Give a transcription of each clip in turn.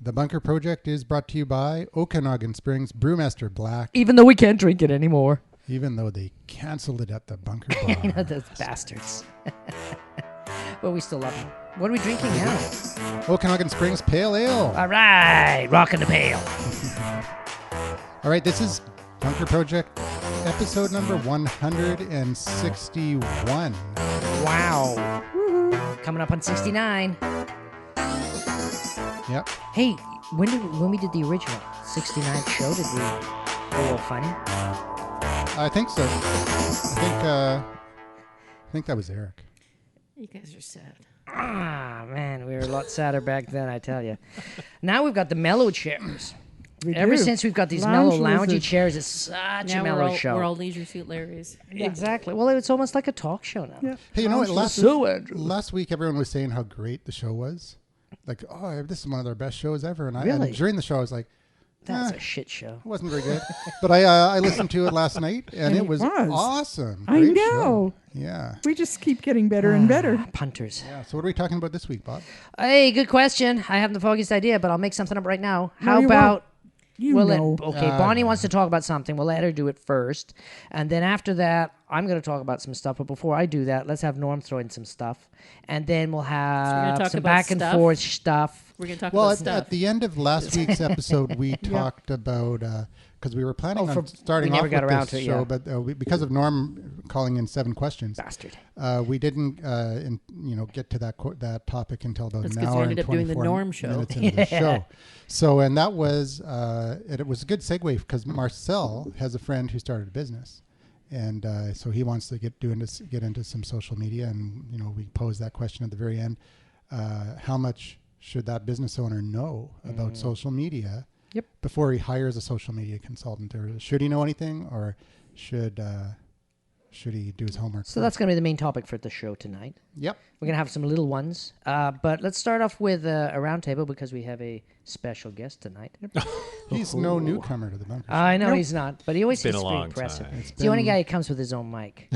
The Bunker Project is brought to you by Okanagan Springs Brewmaster Black, Even though we can't drink it anymore. even though they canceled it at the Bunker Bar. You know, those bastards. But we still love them. What are we drinking now? Okanagan Springs Pale Ale. All right, rocking the pail. All right, this is Bunker Project episode number 161. Wow. Coming up on 69. Yep. Hey, when we did the original 69th show, did we do a little funny? I think so. I think that was Eric. You guys are sad. Ah, man, we were a lot sadder back then, I tell you. Now we've got the mellow chairs. Ever since we've got these mellow, loungy chairs, it's such a mellow show. We're all Leisure Suit Larrys. Yeah. Exactly. Well, it's almost like a talk show now. Yeah. Hey, you know what? Andrew. Last week, everyone was saying how great the show was. Like, oh, this is one of their best shows ever. And Really? during the show, I was like, That's a shit show. it wasn't very good. But I listened to it last night, and it was awesome. I Great know. show. Yeah. We just keep getting better and better. Punters. Yeah. So what are we talking about this week, Bob? Hey, good question. I haven't the foggiest idea, but I'll make something up right now. No, How you about... You know. Bonnie wants to talk about something. We'll let her do it first. And then after that, I'm going to talk about some stuff. But before I do that, let's have Norm throw in some stuff. And then we'll have talk some about back and stuff? forth stuff. We're going to talk about stuff. At the end of last week's episode, we talked about... because we were planning on starting we off never got with around this to it, show, yeah. but because of Norm calling in 7 questions, Bastard. we didn't get to that topic until about That's an 'cause you hour ended and up doing the 24 Norm show. minutes into the show. So, and that was it was a good segue because Marcel has a friend who started a business, and so he wants to get into some social media, and we posed that question at the very end: how much should that business owner know about social media? Yep. Before he hires a social media consultant, or should he know anything, or should he do his homework? So that's going to be the main topic for the show tonight. Yep. We're going to have some little ones. But let's start off with a round table because we have a special guest tonight. He's no newcomer to the bunker. I know he's not, but he always Been seems a pretty long impressive. time. He's the only guy who comes with his own mic.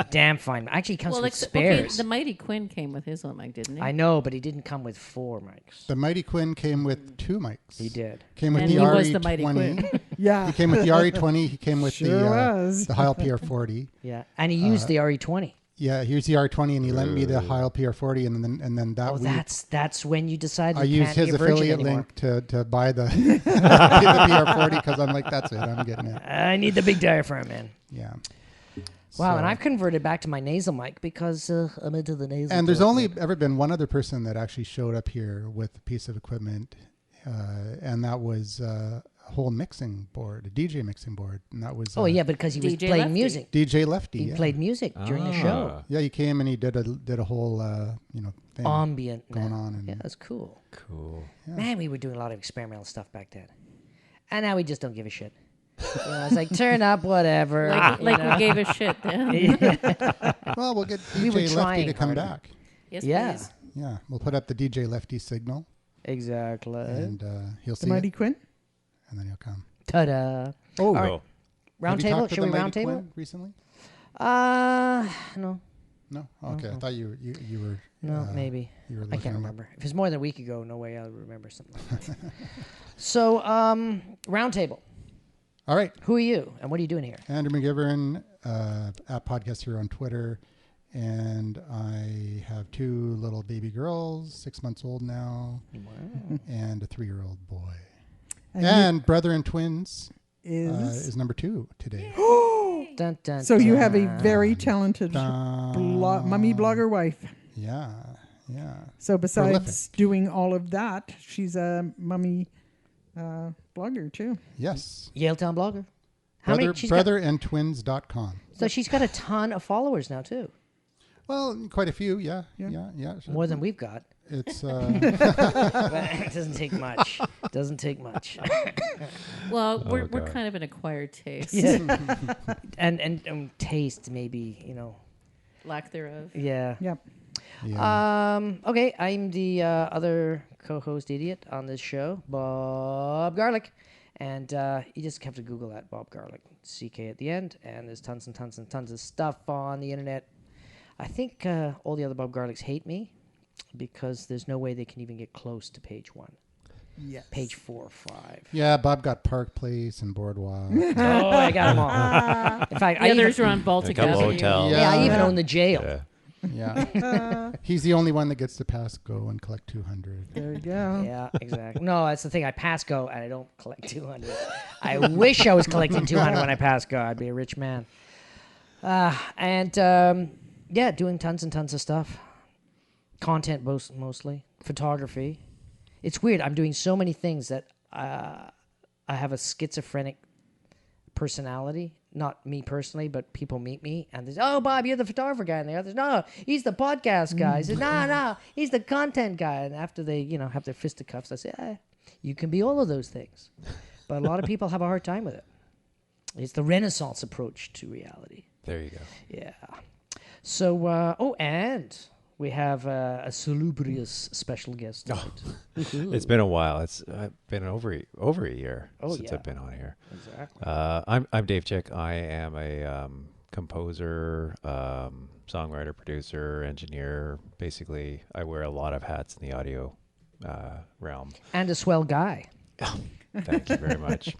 Damn fine. Actually, he comes with spares. The Mighty Quinn came with his own mic, didn't he? I know, but he didn't come with 4 mics. The Mighty Quinn came with 2 mics. He did. Came with And the he was the Mighty RE20. Quinn. Yeah. He came with the RE20. He came with Sure the was. Heil PR40. Yeah, and he used the RE20. Yeah, here's the R20, and he lent me the Heil PR40, and then that Oh, week that's when you decided I you used can't his be a virgin affiliate anymore. link to buy the PR40 because I'm like, that's it, I'm getting it. I need the big diaphragm, man. Yeah. Wow, So- and I've converted back to my nasal mic because I'm into the nasal. And there's mic. only ever been one other person that actually showed up here with a piece of equipment, and that was a whole mixing board, a DJ mixing board, and that was because he was DJ playing Lefty. music. DJ Lefty. He yeah. played music during the show. Yeah, he came and he did a whole thing Ambient going now. on, and Yeah, that's cool. Cool. Man, we were doing a lot of experimental stuff back then. And now we just don't give a shit. It's like, turn up, whatever. Like we gave a shit. Yeah. Well, we'll get We were DJ Lefty trying to come harder. back. Yes, Yeah. please. Yeah, we'll put up the DJ Lefty signal, Exactly. and he'll The see Mighty it, Quinn? and then he'll come. Ta-da. Oh, right. Cool. Round have you table? talked to Should the we Mighty round table? Quinn recently? No. No. Okay, I thought you were. No, maybe. You were I looking can't him up. remember. If it's more than a week ago, no way I'll remember something like that. So, round table. All right, Who are you, and what are you doing here? Andrew McGivern at Podcast Hero on Twitter, and I have 2 little baby girls, 6 months old now, and a 3-year-old boy. And brother and twins is number 2 today. Dun, dun, So you have a dun. very talented mummy blogger wife. Yeah, yeah. So besides Prolific. doing all of that, she's a mummy blogger too. Yes. Yaletown blogger. How many? She's Brotherandtwins.com. so she's got a ton of followers now too. Well, quite a few, yeah. More than we've got. It's But it doesn't take much. Doesn't take much. Well, we're God. kind of an acquired taste. Yeah. and taste maybe, Lack thereof. Yeah. Yep. Okay, I'm the other co-host idiot on this show, Bob Garlic. And you just have to Google that, Bob Garlic, CK at the end. And there's tons and tons and tons of stuff on the internet. I think all the other Bob Garlics hate me because there's no way they can even get close to page 1. Yes. Page 4 or 5. Yeah, Bob got Park Place and Boardwalk. Oh, I got them all. In fact, The I others even, are on A Baltic couple Avenue. hotels. yeah, I even Yeah. own the jail. Yeah. Yeah. He's the only one that gets to pass go and collect 200. There you go. Yeah, exactly. No, that's the thing. I pass go and I don't collect 200. I wish I was collecting 200 when I pass go. I'd be a rich man. Yeah, doing tons and tons of stuff. Content mostly. Photography. It's weird. I'm doing so many things that I have a schizophrenic personality. Not me personally, but people meet me and they say, "Oh, Bob, you're the photographer guy." And the others, "No, he's the podcast guy." I say, "No, he's the content guy." And after they, have their fisticuffs, I say, "You can be all of those things." But a lot of people have a hard time with it. It's the Renaissance approach to reality. There you go. Yeah. So, and we have a salubrious special guest tonight. It's been a while. It's been over a year since yeah. I've been on here. Exactly. I'm Dave Chick. I am a composer, songwriter, producer, engineer. Basically, I wear a lot of hats in the audio realm. And a swell guy. Thank you very much.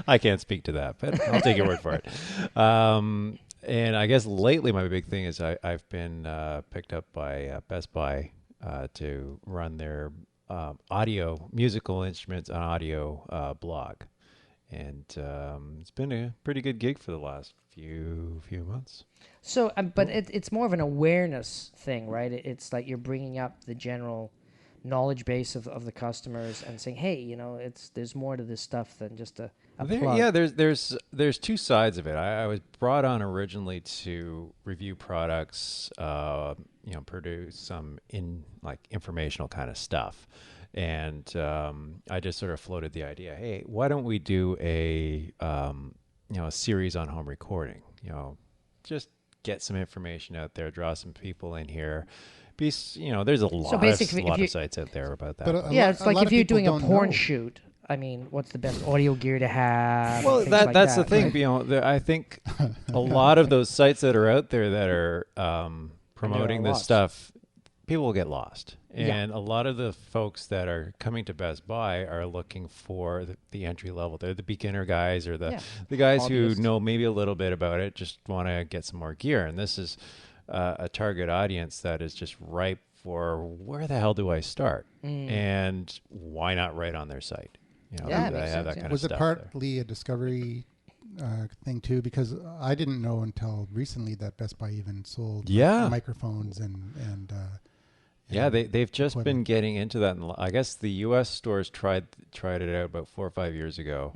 I can't speak to that, but I'll take your word for it. And I guess lately my big thing is I've been picked up by Best Buy to run their audio, musical instruments and audio blog. And it's been a pretty good gig for the last few months. So, but it's more of an awareness thing, right? It's like you're bringing up the general knowledge base of the customers and saying, hey, there's more to this stuff than just a plug. Yeah, there's two sides of it. I was brought on originally to review products, produce some informational kind of stuff, and I just sort of floated the idea, hey, why don't we do a series on home recording? Just get some information out there, draw some people in here. There's a lot of sites out there about that. But It's like if you're doing a porn know. shoot. I mean, what's the best audio gear to have? Well, things like that's that, the thing. right? I think a lot of those sites that are out there that are promoting this lost. stuff, people will get lost. Yeah. And a lot of the folks that are coming to Best Buy are looking for the entry level. They're the beginner guys or the guys who Hobbyists. know maybe a little bit about it, just want to get some more gear. And this is a target audience that is just ripe for where the hell do I start? And why not right on their site? Yeah, it they makes have sense, that yeah. kind Was of it stuff there. partly a discovery thing too? Because I didn't know until recently that Best Buy even sold microphones and Yeah, they've just been equipment. getting into that. And I guess the U.S. stores tried it out about 4 or 5 years ago.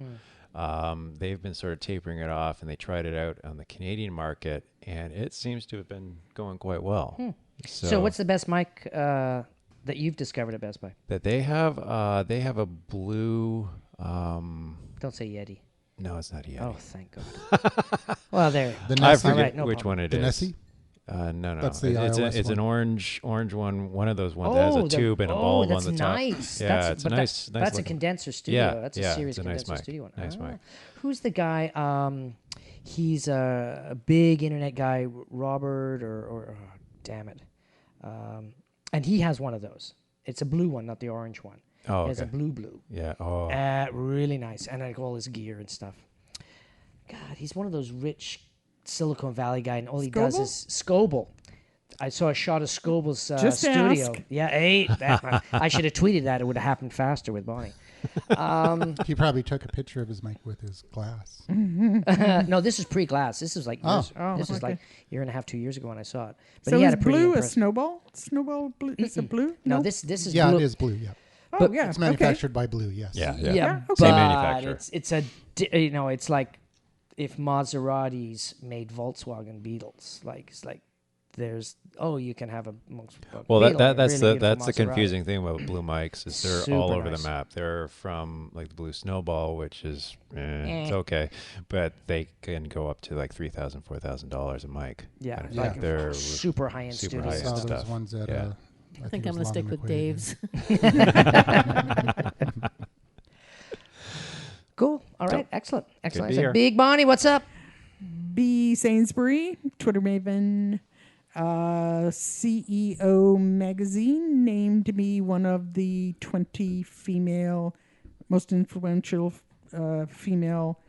They've been sort of tapering it off, and they tried it out on the Canadian market, and it seems to have been going quite well. So what's the best mic that you've discovered at Best Buy? that they have a blue. Don't say Yeti. No, it's not yet. Oh, thank God. Well, there. the I Nessie. forget Alright, no which problem. one it The is. Nessie? No. That's the iOS it's an one. orange one of those ones that has a tube and a bulb that's on the top. nice. Yeah, That's it's a but nice that's a looking- condenser studio. Yeah, That's a yeah, serious it's a nice condenser mic. studio one. Nice mic. Who's the guy? He's a big internet guy, Robert, or damn it. And he has one of those. It's a blue one, not the orange one. Oh, He has a okay. blue. Yeah. Oh. Really nice. And like all his gear and stuff. God, he's one of those rich Silicon Valley guy, and all he does Scoble? is Scoble. I saw a shot of Scoble's Just studio. ask. Yeah, I should have tweeted that. It would have happened faster with Bonnie. He probably took a picture of his mic with his glass. No, this is pre-glass. This is like years, Oh, this is okay. like a year and a half, 2 years ago when I saw it. But So he had is a pretty blue a impressive- snowball? Snowball blue? Is it blue? No, this is Yeah, blue. it is blue. Yeah, Oh, but yeah. it's manufactured by Blue. Yes. Yeah. Yeah, Yeah, but Same manufacturer. it's like if Maseratis made Volkswagen Beetles. It's like there's you can have a Volkswagen Well, Beetle, a that's really the beautiful Maserati. confusing thing about blue mics is they're Super all over nice. the map. They're from like the Blue Snowball, which is it's Eh. okay, but they can go up to like $3,000, $4,000 a mic. Yeah, Kind of Yeah. like thing. They're super high-end super studios. I high-end saw those stuff. ones at. Yeah. I think it I'm was going to stick Long with McQuaid. Dave's. Cool. All right. Excellent. Excellent. be here. Big Bonnie, what's up? B. Sainsbury, Twitter maven, CEO Magazine named me one of the 20 most influential female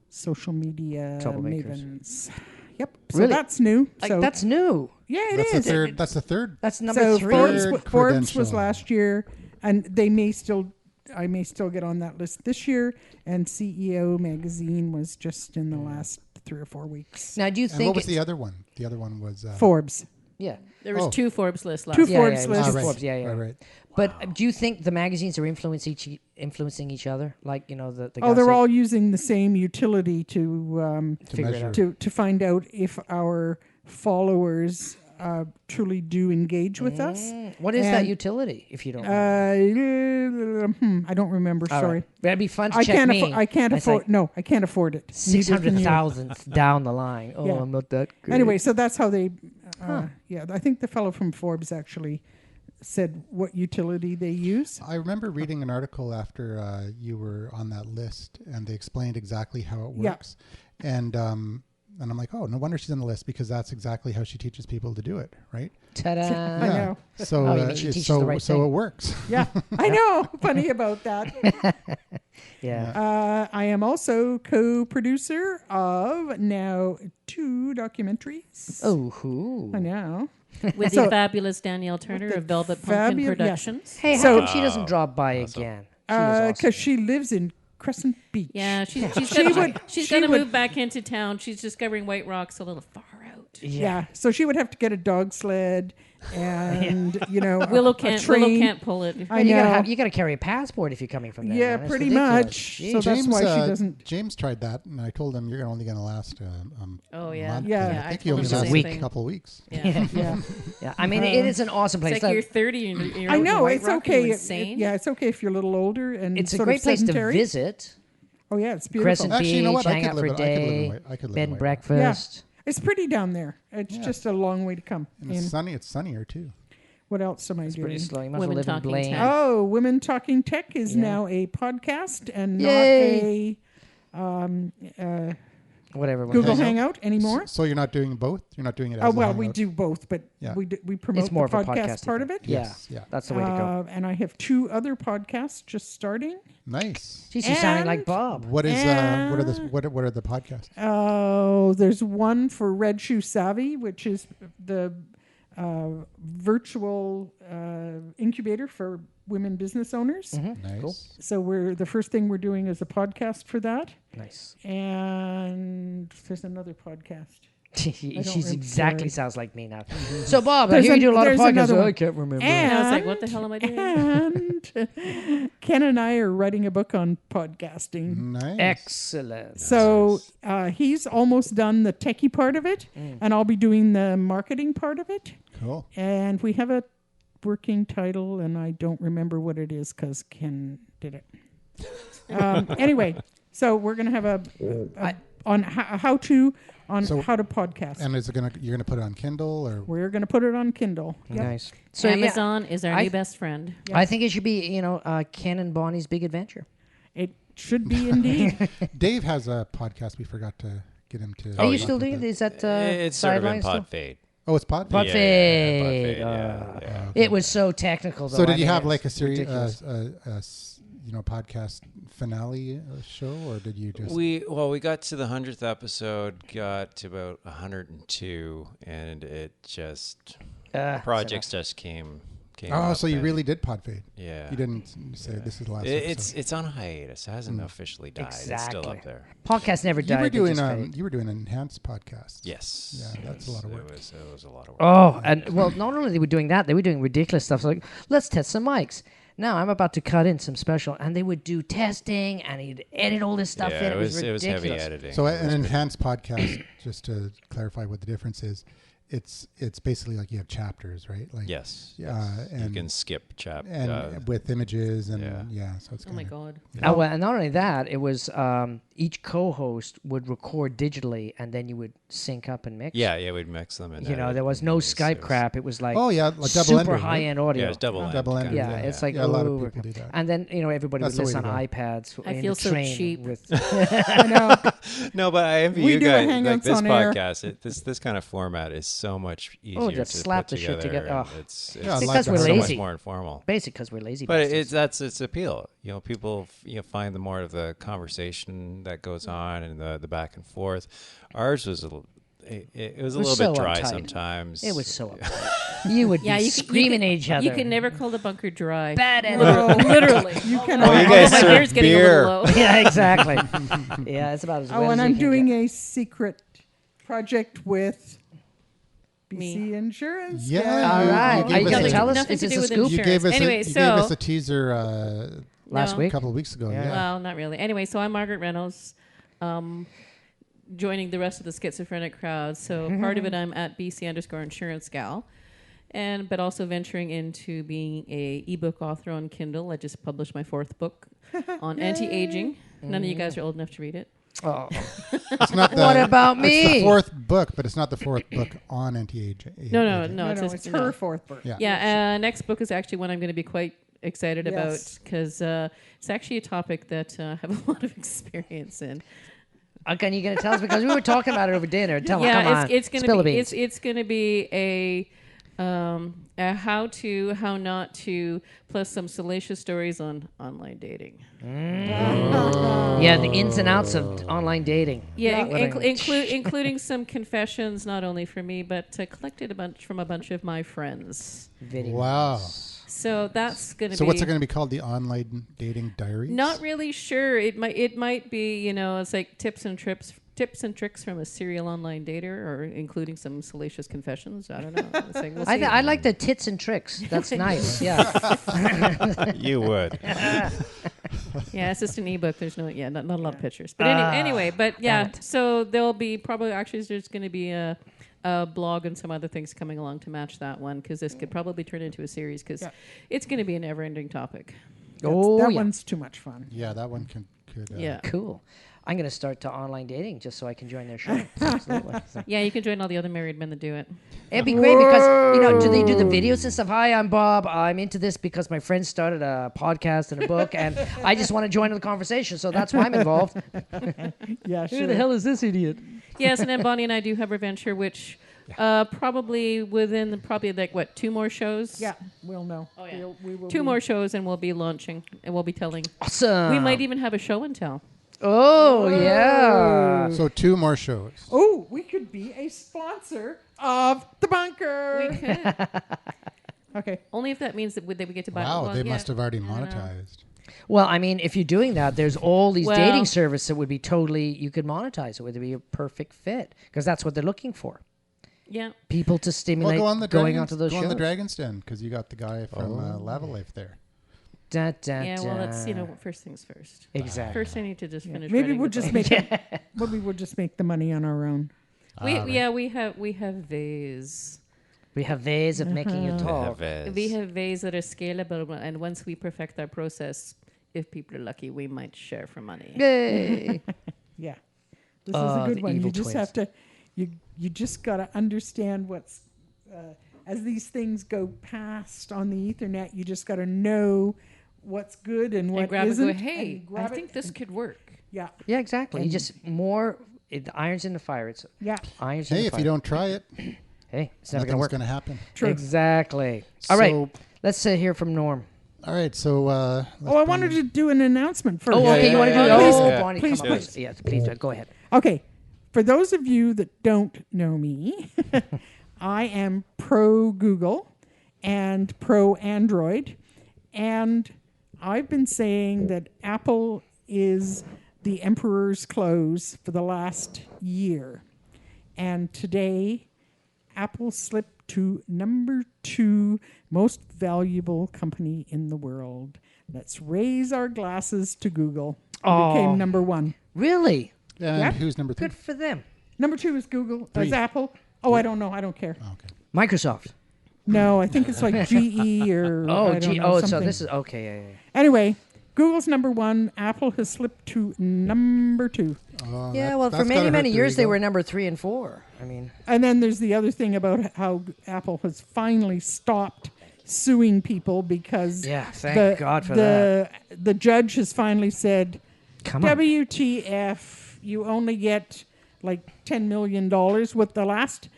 social media Troublemakers. mavens. Yep. So Really? that's new. Like, So that's new. yeah, it That's is. the third. That's the third. That's number So 3. Third Forbes was credential. last year, and I may still get on that list this year. And CEO Magazine was just in the last 3 or 4 weeks. Now, do you And think what was it's- the other one? The other one was Forbes. Yeah. There was Oh. 2 Forbes lists last Two year. Forbes it was lists. just right. Forbes. Yeah, yeah. Right. But do you think the magazines are influencing each other? Like, the Oh, they're gossip? all using the same utility to Figure it measure. out. to find out if our followers truly do engage with us. What is that And, utility, if you don't know? I don't remember. All Sorry. right. That'd be fun to I check can't. me. I can't It's afford. like No, I can't afford it. Neither can you. 600,000th down the line. Oh, Yeah. I'm not that good. Anyway, so that's how they. Yeah, I think the fellow from Forbes actually said what utility they use. I remember reading an article after you were on that list, and they explained exactly how it Yeah. works. And I'm like, oh, no wonder she's on the list, because that's exactly how she teaches people to do it, right? Ta-da. I know. So, Oh, you mean she teaches the right so thing. it works. Yeah, I know. Funny about that. Yeah. I am also co-producer of now 2 documentaries. Oh, who? I know. With So- the fabulous Danielle Turner the of Velvet Pumpkin fabulous- yeah. Productions. Hey, how So- come she doesn't drop by again? She was awesome. Because she lives in Crescent Beach. Yeah, she's She gonna, she's she gonna would- move back into town. She's discovering White Rock's a little far out. Yeah. So she would have to get a dog sled and, Willow a can't train. pull it. I You know. gotta carry a passport if you're coming from there. Yeah, man. It's pretty ridiculous. much. Jeez. So that's why she doesn't. James tried that, and I told him, you're only going to last Oh, yeah. month. Yeah. And Yeah, I think I you told only him the last same a thing. couple of weeks. Yeah. Yeah. Yeah, I mean, it is an awesome place. It's like you're 30 and you're I out in know. White It's Rock. Are you okay. insane? Yeah, it's okay if you're a little older and It's a sort great of place to sedentary. visit. Oh, yeah. It's beautiful. Crescent Actually, Beach, you know what? I hang could out live for a in- I could live in day, White- I could live bed in and White Rock. breakfast. It's pretty down there. It's just a long way to come. And it's sunny. It's sunnier, too. What else am I It's doing? pretty slow. You must Women live in Talking Blaine. Tech. Oh, Women Talking Tech is Yeah. now a podcast and Yay. not a Whatever. Google Hangout? Hangout anymore. So you're not doing both? You're not doing it as Oh, a well, we Hangout? do both, but Yeah. we promote It's more the of a podcast podcasting part of thing. it. Yeah. Yes, yeah. That's the way to go. And I have 2 other podcasts just starting. Nice. Geez, you sounding like and- Bob. What is And- what are the podcasts? Oh, there's one for Red Shoe Savvy, which is the virtual incubator for women business owners. Mhm. Nice. Cool. So the first thing we're doing is a podcast for that, Nice. and there's another podcast. She's remember. exactly sounds like me now. So, Bob, I There's hear you an- do a lot of there's podcasts. another one. I can't remember. And I was like, And- what the hell am I doing? And Ken and I are writing a book on podcasting. Nice. Excellent. So he's almost done the techie part of it, Mm. and I'll be doing the marketing part of it. Cool. And we have a working title, and I don't remember what it is because Ken did it. Anyway, so we're going to have on how to So- how to podcast. And is it you're gonna put it on Kindle or? We're going to put it on Kindle. Yep. Nice. So, yeah, Amazon is our I- new best friend. I think it should be, Ken and Bonnie's Big Adventure. It should be indeed. Dave has a podcast. We forgot to get him to. Are you talk still about doing that. it? Is that It's sort of in sideline still? pod fade. Oh, it's pod. Pod Yeah, fade. pod fade, yeah, yeah. It was so technical, though. So I did you mean, have it's like a series, ridiculous. podcast finale show, or did you just? We got to the 100th episode, got to about 102, and it just projects just came. Oh, up so you and- really did pod fade. Yeah. You didn't say this is the last. It's on hiatus. It hasn't officially died. It's still Exactly. up there. Podcast never You died. were they doing just fade. you were doing enhanced podcasts. Yes. Yeah, that's a lot of work. It was a lot of work. Oh, and well, not only they were doing that, they were doing ridiculous stuff. So like, let's test some mics. Now I'm about to cut in some special, and they would do testing, and he'd edit all this stuff Yeah, in. it was ridiculous. heavy editing. So It an was good. enhanced podcast, just to clarify what the difference is, it's basically like you have chapters, right? Like Yes. you you can skip and with images and yeah. so it's Oh my kinda- God. Oh, well, and not only that, it was each co-host would record digitally, and then you would sync up and mix. Yeah, we'd mix them. And There was no Skype crap. It was like Oh yeah, like double super ender, right? high-end audio. Yeah, it's double end. Double end. Yeah, it's like a lot of over- people do that. And then everybody That's would the way listen on to iPads. I in feel the so train cheap. With I know. No, but I envy We you do a guys. Hangouts Like this on air. podcast, this kind of format is so much easier Oh, to just slap put the shit together. and Oh. It's Yeah, I like because that. we're so lazy. much more informal. Basically, because we're lazy. But bastards. that's its appeal. People find the more of the conversation that goes on and the back and forth. Ours was it was a was little so bit dry uptight. sometimes. It was so uptight. You would Yeah, be you can, screaming you at can, each other. You can never call the bunker dry. Bad at Literally. You can. Well, you Although guys my serve beer's getting a beer. little low. Yeah, exactly. Yeah, it's about as wet Oh, as and you I'm can doing get. a secret project with BC Me. Insurance. Yeah, All you- right. you Are gave you us going to a- tell us? Nothing Is to this do a with scoop? You gave us Anyway, you so- gave us a teaser Last No. week? a couple of weeks ago. Yeah. Well, not really. Anyway, so I'm Margaret Reynolds, joining the rest of the schizophrenic crowd. So part of it, I'm at BC_insurance gal, but also venturing into being a ebook author on Kindle. I just published my 4th book on anti-aging. None of you guys are old enough to read it. Oh. It's not the, What about It's me? the 4th book, but it's not the 4th book on anti-aging. No. No, it's, it's her fourth book. Yeah. Yeah, next book is actually one I'm going to be quite excited about Yes. because it's actually a topic that I have a lot of experience in. Okay, you going to tell us? Because we were talking about it over dinner. Tell me, come Yeah, on. it's going Spill to the be beans. it's going to be a how to, how not to, plus some salacious stories on online dating. Yeah, the ins and outs of online dating. Yeah, Living. including some confessions, not only from me, but collected from a bunch of my friends. Video. Wow. So that's going to So be. what's it going to be called? The Online Dating Diaries? Not really sure. It might be, it's like tips and tricks from a serial online dater, or including some salacious confessions. I don't know. It's like, we'll see. I like the tits and tricks. That's nice. Yeah. You would. Yeah, it's just an ebook. There's not a lot of pictures. But anyway, but yeah, damn it. so there'll be probably there's going to be a blog and some other things coming along to match that one, because this could probably turn into a series, because it's going to be a never-ending topic. Oh, that yeah. one's too much fun. Yeah, that one could. Yeah. Cool. I'm going to start to online dating just so I can join their show. Absolutely. So. Yeah, you can join all the other married men that do it. It'd be great because, do they do the videos and stuff? Hi, I'm Bob. I'm into this because my friend started a podcast and a book, and I just want to join the conversation. So that's why I'm involved. Yeah, Who sure. the hell is this idiot? Yes, and then Bonnie and I do have a venture, which probably within 2 more shows? Yeah, we'll know. Oh, yeah. We will 2 be- more shows, and we'll be launching, and we'll be telling. Awesome. We might even have a show and tell. Oh, yeah. So 2 more shows. Oh, we could be a sponsor of the bunker. We could. Okay. Only if that means that we get to buy it. Wow, Well, they yeah. must have already I don't know. monetized. Well, I mean, if you're doing that, there's all these Well- dating services that would be you could monetize it. Would be a perfect fit because that's what they're looking for. Yeah. People to Well, stimulate go on the going Dragons, onto those go shows. on the Dragon's Den, because you got the guy from Lavalife there. Da, da, Yeah, well, that's, da. first things first. Exactly. First, I need to just finish. Maybe writing we'll the just book. make maybe we'll just make the money on our own. We have V's. We have ways of making you talk. We have V's that are scalable, and once we perfect that process, if people are lucky, we might share for money. Yay. Yeah. This is a the good one. You evil just twins. have to you just got to understand what's as these things go past on the Ethernet, you just got to know what's good and what And grab isn't. it and go, hey, and I grab it think this and- could work. Yeah. Yeah, exactly. You And- just the irons in the fire. It's Yeah. irons in Hey, the if fire. you don't try it, Hey, it's never going to nothing's work. going to happen. True. Exactly. All right. So- Let's hear from Norm. All right, so Oh, I wanted to do an announcement first. Oh, okay. yeah, you want to yeah, do yeah. it? Please, Oh, yeah. Bonnie, please, come on. please. Yes, please. Go ahead. Okay. For those of you that don't know me, I am pro Google and pro Android. And I've been saying that Apple is the emperor's clothes for the last year. And today, Apple slipped to number 2 most valuable company in the world. Let's raise our glasses to Google. It Oh. became number 1. Really? And Yeah. who's number 3? Good for them. Number 2 is Google. Three. Is Apple. Oh, I don't know. I don't care. Oh, okay. Microsoft. No, I think it's like GE or I don't know, so something. this is okay. Yeah. Anyway, Google's number 1. Apple has slipped to number 2. Oh, Yeah, that- well, that's for gotta many hurt their years they ego. were number 3 and 4. I mean, And then there's the other thing about how Apple has finally stopped suing people because Yeah, thank God for the judge has finally said, come on. WTF, you only get like $10 million with the last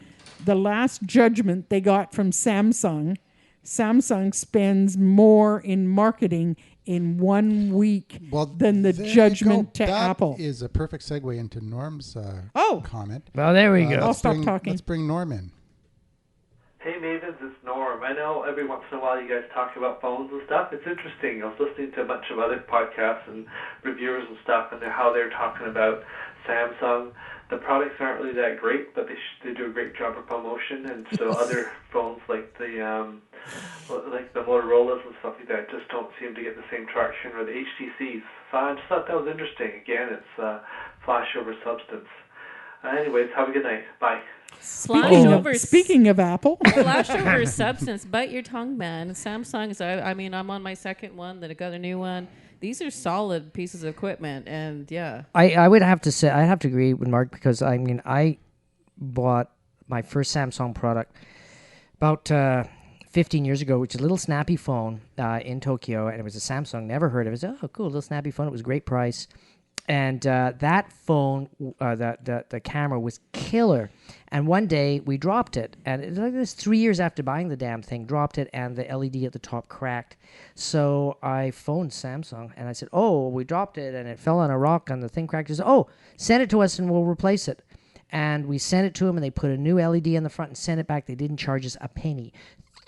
the last judgment they got from Samsung. Samsung spends more in marketing in 1 week than the there you judgment go. to That Apple. is a perfect segue into Norm's comment. Well, there we go. I'll stop talking. Let's bring Norm in. Hey Mavens, it's Norm. I know every once in a while you guys talk about phones and stuff. It's interesting. I was listening to a bunch of other podcasts and reviewers and stuff, and how they're talking about Samsung. The products aren't really that great, but they do a great job of promotion. And so other phones like the Motorola's and stuff like that just don't seem to get the same traction, or the HTCs. So I just thought that was interesting. Again, it's flash over substance. Anyways, have a good night. Bye. Speaking of Apple, flash over substance. Bite your tongue, man. Samsung's. I mean, I'm on my second one. Then I got a new one. These are solid pieces of equipment, and yeah. I would have to say I have to agree with Mark, because I mean I bought my first Samsung product about 15 years ago, which is a little snappy phone in Tokyo, and it was a Samsung. Never heard of it. Oh, cool, little snappy phone. It was a great price. And that phone, the camera was killer. And one day we dropped it, and it was 3 years after buying the damn thing, dropped it, and the LED at the top cracked. So I phoned Samsung, and I said, "Oh, we dropped it, and it fell on a rock, and the thing cracked." He said, "Oh, send it to us, and we'll replace it." And we sent it to them, and they put a new LED in the front and sent it back. They didn't charge us a penny.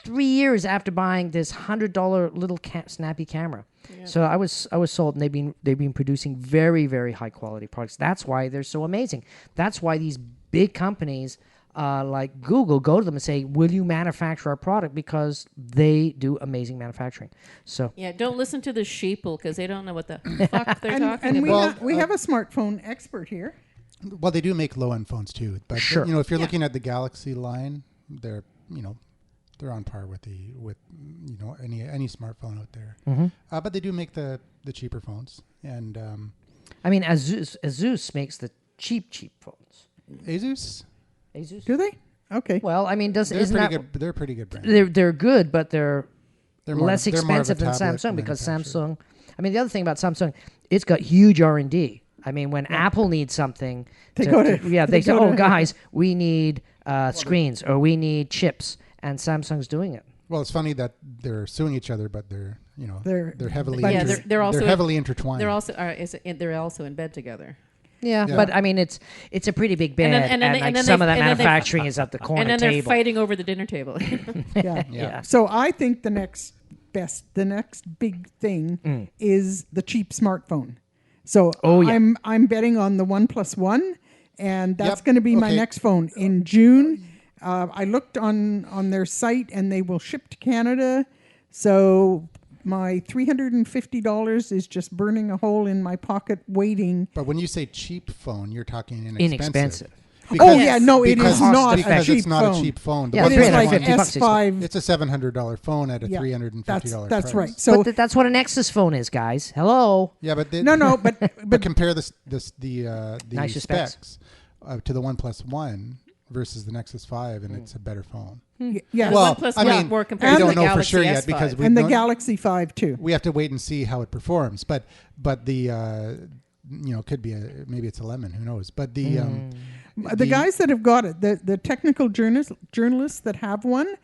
3 years after buying this $100 little snappy camera. Yeah. So I was sold, and they've been producing very, very high quality products. That's why they're so amazing. That's why these big companies like Google go to them and say, "Will you manufacture our product?" Because they do amazing manufacturing. So yeah, don't listen to the sheeple, because they don't know what the fuck they're talking and about. we have a smartphone expert here. Well, they do make low-end phones too, but sure. If you're looking at the Galaxy line, they're on par with any smartphone out there. Mm-hmm. But they do make the cheaper phones, and I mean, Asus makes the cheap phones. Asus. Do they? Okay. Well, I mean, They're a pretty good brand. They're good, but they're more, less they're more of a expensive than tablet Samsung, because manufacturer. Samsung. I mean, the other thing about Samsung, it's got huge R&D. I mean, when Apple needs something, they say, "Oh, guys, we need screens, or we need chips," and Samsung's doing it. Well, it's funny that they're suing each other, but they're heavily they're also heavily intertwined. They're also in bed together. Yeah, but I mean, it's a pretty big bed, and some of that manufacturing is at the corner table. And then table. they're fighting over the dinner table. Yeah. So I think the next big thing is the cheap smartphone. So I'm betting on the OnePlus One, and that's going to be my next phone in June. I looked on their site, and they will ship to Canada. So my $350 is just burning a hole in my pocket waiting. But when you say cheap phone, you're talking inexpensive. Because, it is not because a cheap it's not phone. a cheap phone. Yeah, The It is OnePlus like One, S5. it's a $700 phone at a $350 price. That's right. So But that's what a Nexus phone is, guys. Hello. Yeah, but but compare the Nicer specs to the OnePlus One versus the Nexus 5, and it's a better phone. yeah. Well, OnePlus I One mean, more we compared to don't the know for Galaxy sure yet S5. because and the Galaxy 5 too. we have to wait and see how it performs. But the could be maybe it's a lemon. Who knows? But the guys that have got it, the technical journalists that have one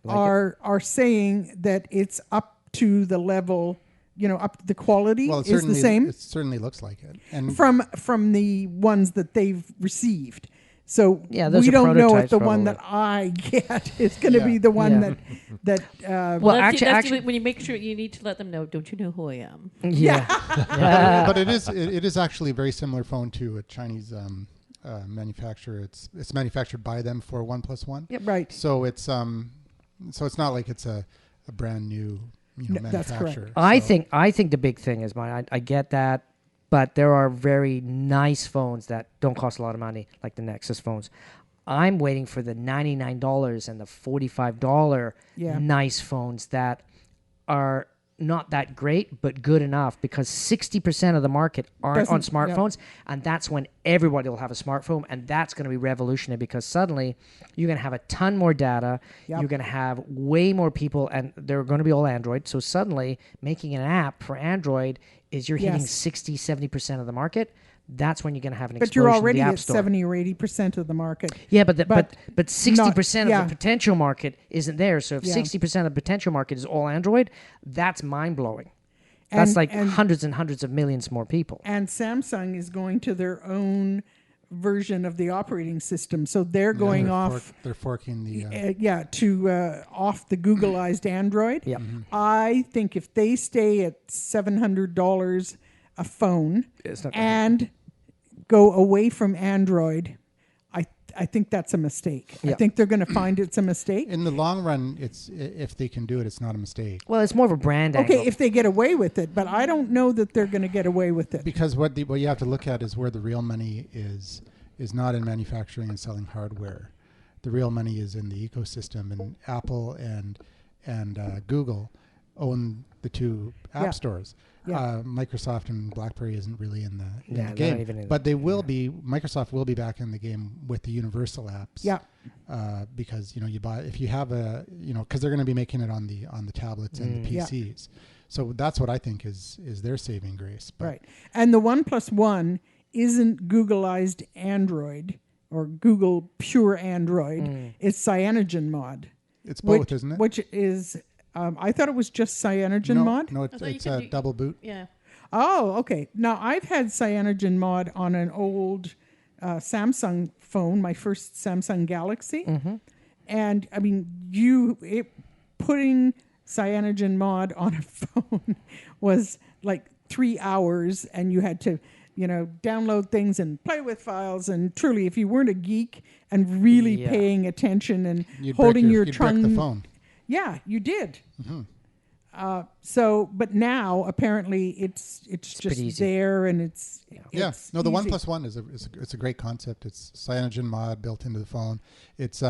are saying that it's up to the level, up the quality is the same. It certainly looks like it. And from the ones that they've received. So those we are don't know if prototypes the one probably. that I get is going to be the one that Well, That's actually, when you make sure, you need to let them know, don't you know who I am? yeah. but it is actually a very similar phone to a Chinese manufacturer. It's manufactured by them for OnePlus One. Yeah, right. So it's not like it's a brand new that's manufacturer. correct. I think the big thing is I get that, but there are very nice phones that don't cost a lot of money, like the Nexus phones. I'm waiting for the $99 and the $45 nice phones that are not that great, but good enough, because 60% of the market aren't on smartphones, and that's when everybody will have a smartphone, and that's going to be revolutionary, because suddenly you're going to have a ton more data, you're going to have way more people, and they're going to be all Android, so suddenly making an app for Android is you're hitting 60, 70% of the market. that's when you're going to have an But explosion you're in already the App at Store. 70 or 80% of the market. Yeah, but 60% yeah. of the potential market isn't there. So if Yeah. 60% of the potential market is all Android, that's mind blowing. That's like hundreds and hundreds of millions more people. And Samsung is going to their own version of the operating system. So they're going off. They're forking the. Off the Googleized Android. Yeah. I think if they stay at $700 a phone It's not gonna and go away from Android, I think that's a mistake. I Yeah. think they're going to find it's a mistake. In the long run, if they can do it, it's not a mistake. Well, it's more of a brand Okay, angle. if they get away with it, but I don't know that they're going to get away with it. Because what you have to look at is where the real money is not in manufacturing and selling hardware. The real money is in the ecosystem, and Apple and Google own the two app Yeah. stores. Yeah. Microsoft and BlackBerry isn't really in the Yeah, they're game, not even in but they will be. Microsoft will be back in the game with the universal apps. Yeah. Because you buy if you have because they're going to be making it on the tablets and the Yeah. PCs. So that's what I think is their saving grace. But Right. And the OnePlus One isn't Googleized Android or Google pure Android. It's CyanogenMod. it's both, which, isn't it? Which is, I thought it was just CyanogenMod. No, I thought you it's could a do- double boot. Yeah. Oh, okay. Now, I've had CyanogenMod on an old Samsung phone, my first Samsung Galaxy. And, I mean, putting CyanogenMod on a phone was like 3 hours, and you had to, download things and play with files. And truly, if you weren't a geek and really Yeah. paying attention and You'd holding break your you'd tongue, break the phone. yeah, you did. Mm-hmm. But now apparently it's just pretty easy. there, and it's No, the easy. OnePlus One is a great concept. It's CyanogenMod built into the phone. It's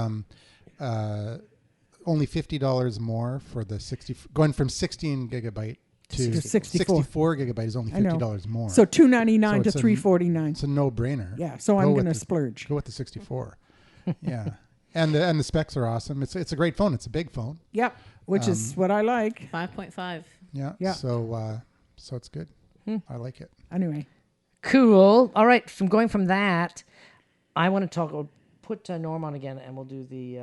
only $50 more for the 60, going from 16 gigabyte to 64 gigabyte is only I know. $50 more. So $299 So to it's $349. it's a no-brainer. Yeah, so I'm Go going with to the- splurge. Go with the 64. Yeah, and the specs are awesome. It's a great phone. It's a big phone. Yep, which is what I like. 5.5. Yeah. Yeah. So it's good. I like it. Anyway, Cool. All right. Going from that, I want to talk. Put Norm on again, and we'll do the.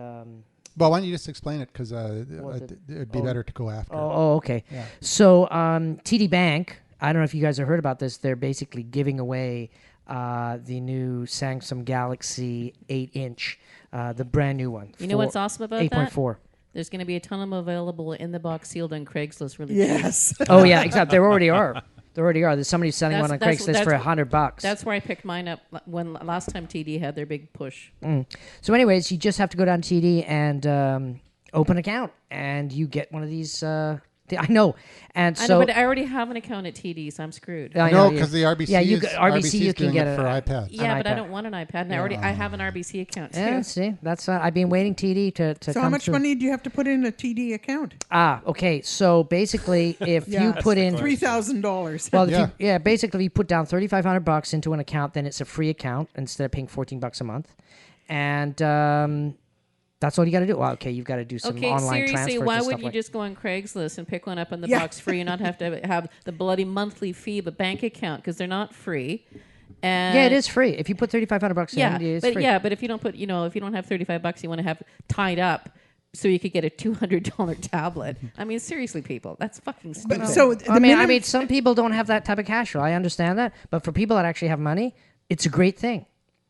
Well, why don't you just explain it? Because What it'd be better to go after. Oh, okay. Yeah. So TD Bank. I don't know if you guys have heard about this. They're basically giving away the new Samsung Galaxy 8-inch, the brand new one. You know what's awesome about that? 8.4. There's going to be a ton of them available in the box sealed on Craigslist really cheap. yes. Oh yeah, exactly. There already are. There already are. There's somebody selling one on That's- Craigslist for that's- $100. That's where I picked mine up when last time TD had their big push. So, anyways, you just have to go down to TD and open an account, and you get one of these. I know, and I so know, but I already have an account at TD, so I'm screwed. I No, know, because the RBC yeah, you is, got- RBC RBC you is can doing get it a- for iPads. Yeah, but iPad. I don't want an iPad, and I have an RBC account too. Yeah, see, that's I've been waiting TD to So come how much through. money do you have to put in a TD account? Okay. So basically, if you put in $3,000. well, if Yeah. basically, if you put down $3,500 into an account, then it's a free account instead of paying $14 a month, and that's all you got to do. Well, okay, you've got to do some Okay, online seriously, transfers why and would stuff you like. just go on Craigslist and pick one up on the Yeah. box free and not have to have the bloody monthly fee of a bank account because they're not free? And Yeah, it is free. If you put $3,500 in, Yeah, it's but free. but if you don't put, if you don't have $35, you want to have tied up so you could get a $200 tablet. I mean, seriously, people, that's fucking stupid. But so the I mean, minimum- some people don't have that type of cash flow. I understand that, but for people that actually have money, it's a great thing.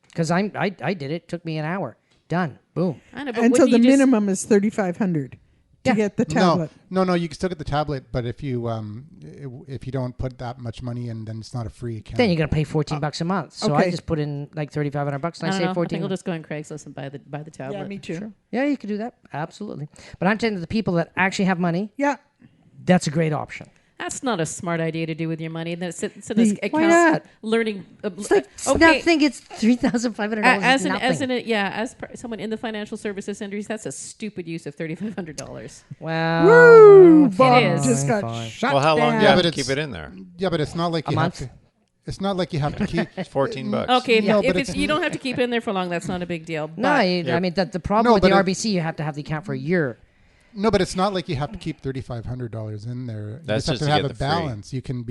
Because I did it. It took me an hour. Done. Boom. I know, but and so wouldn't the you just- minimum is $3,500 to Yeah. get the tablet. No, you can still get the tablet, but if you don't put that much money in, then it's not a free account. Then you're gonna pay $14 a month. So I okay. just put in like $3,500 and I I don't save know. I 14. think I'll just go on Craigslist and buy the tablet. Yeah, me too. Yeah, you could do that. Absolutely. But I'm telling you, the people that actually have money, Yeah. that's a great option. That's not a smart idea to do with your money. Then sit in The- this Why account not? learning. It's like okay. nothing. It's $3,500. As nothing. someone in the financial services industry, that's a stupid use of $3,500. Well, Woo! Bob is. just got Fine. shut Well, how long down. do you have but to it's- keep it in there? Yeah, but it's not like A you month? have to. It's not like you have to keep. It's $14. Okay, No, if but it's it's- you don't have to keep it in there for long. That's not a big deal. No, But I mean the problem No, with but the it- RBC, you have to have the account for a year. No, but it's not like you have to keep $3,500 in there. You That's just just have to to get have a the free. balance. You can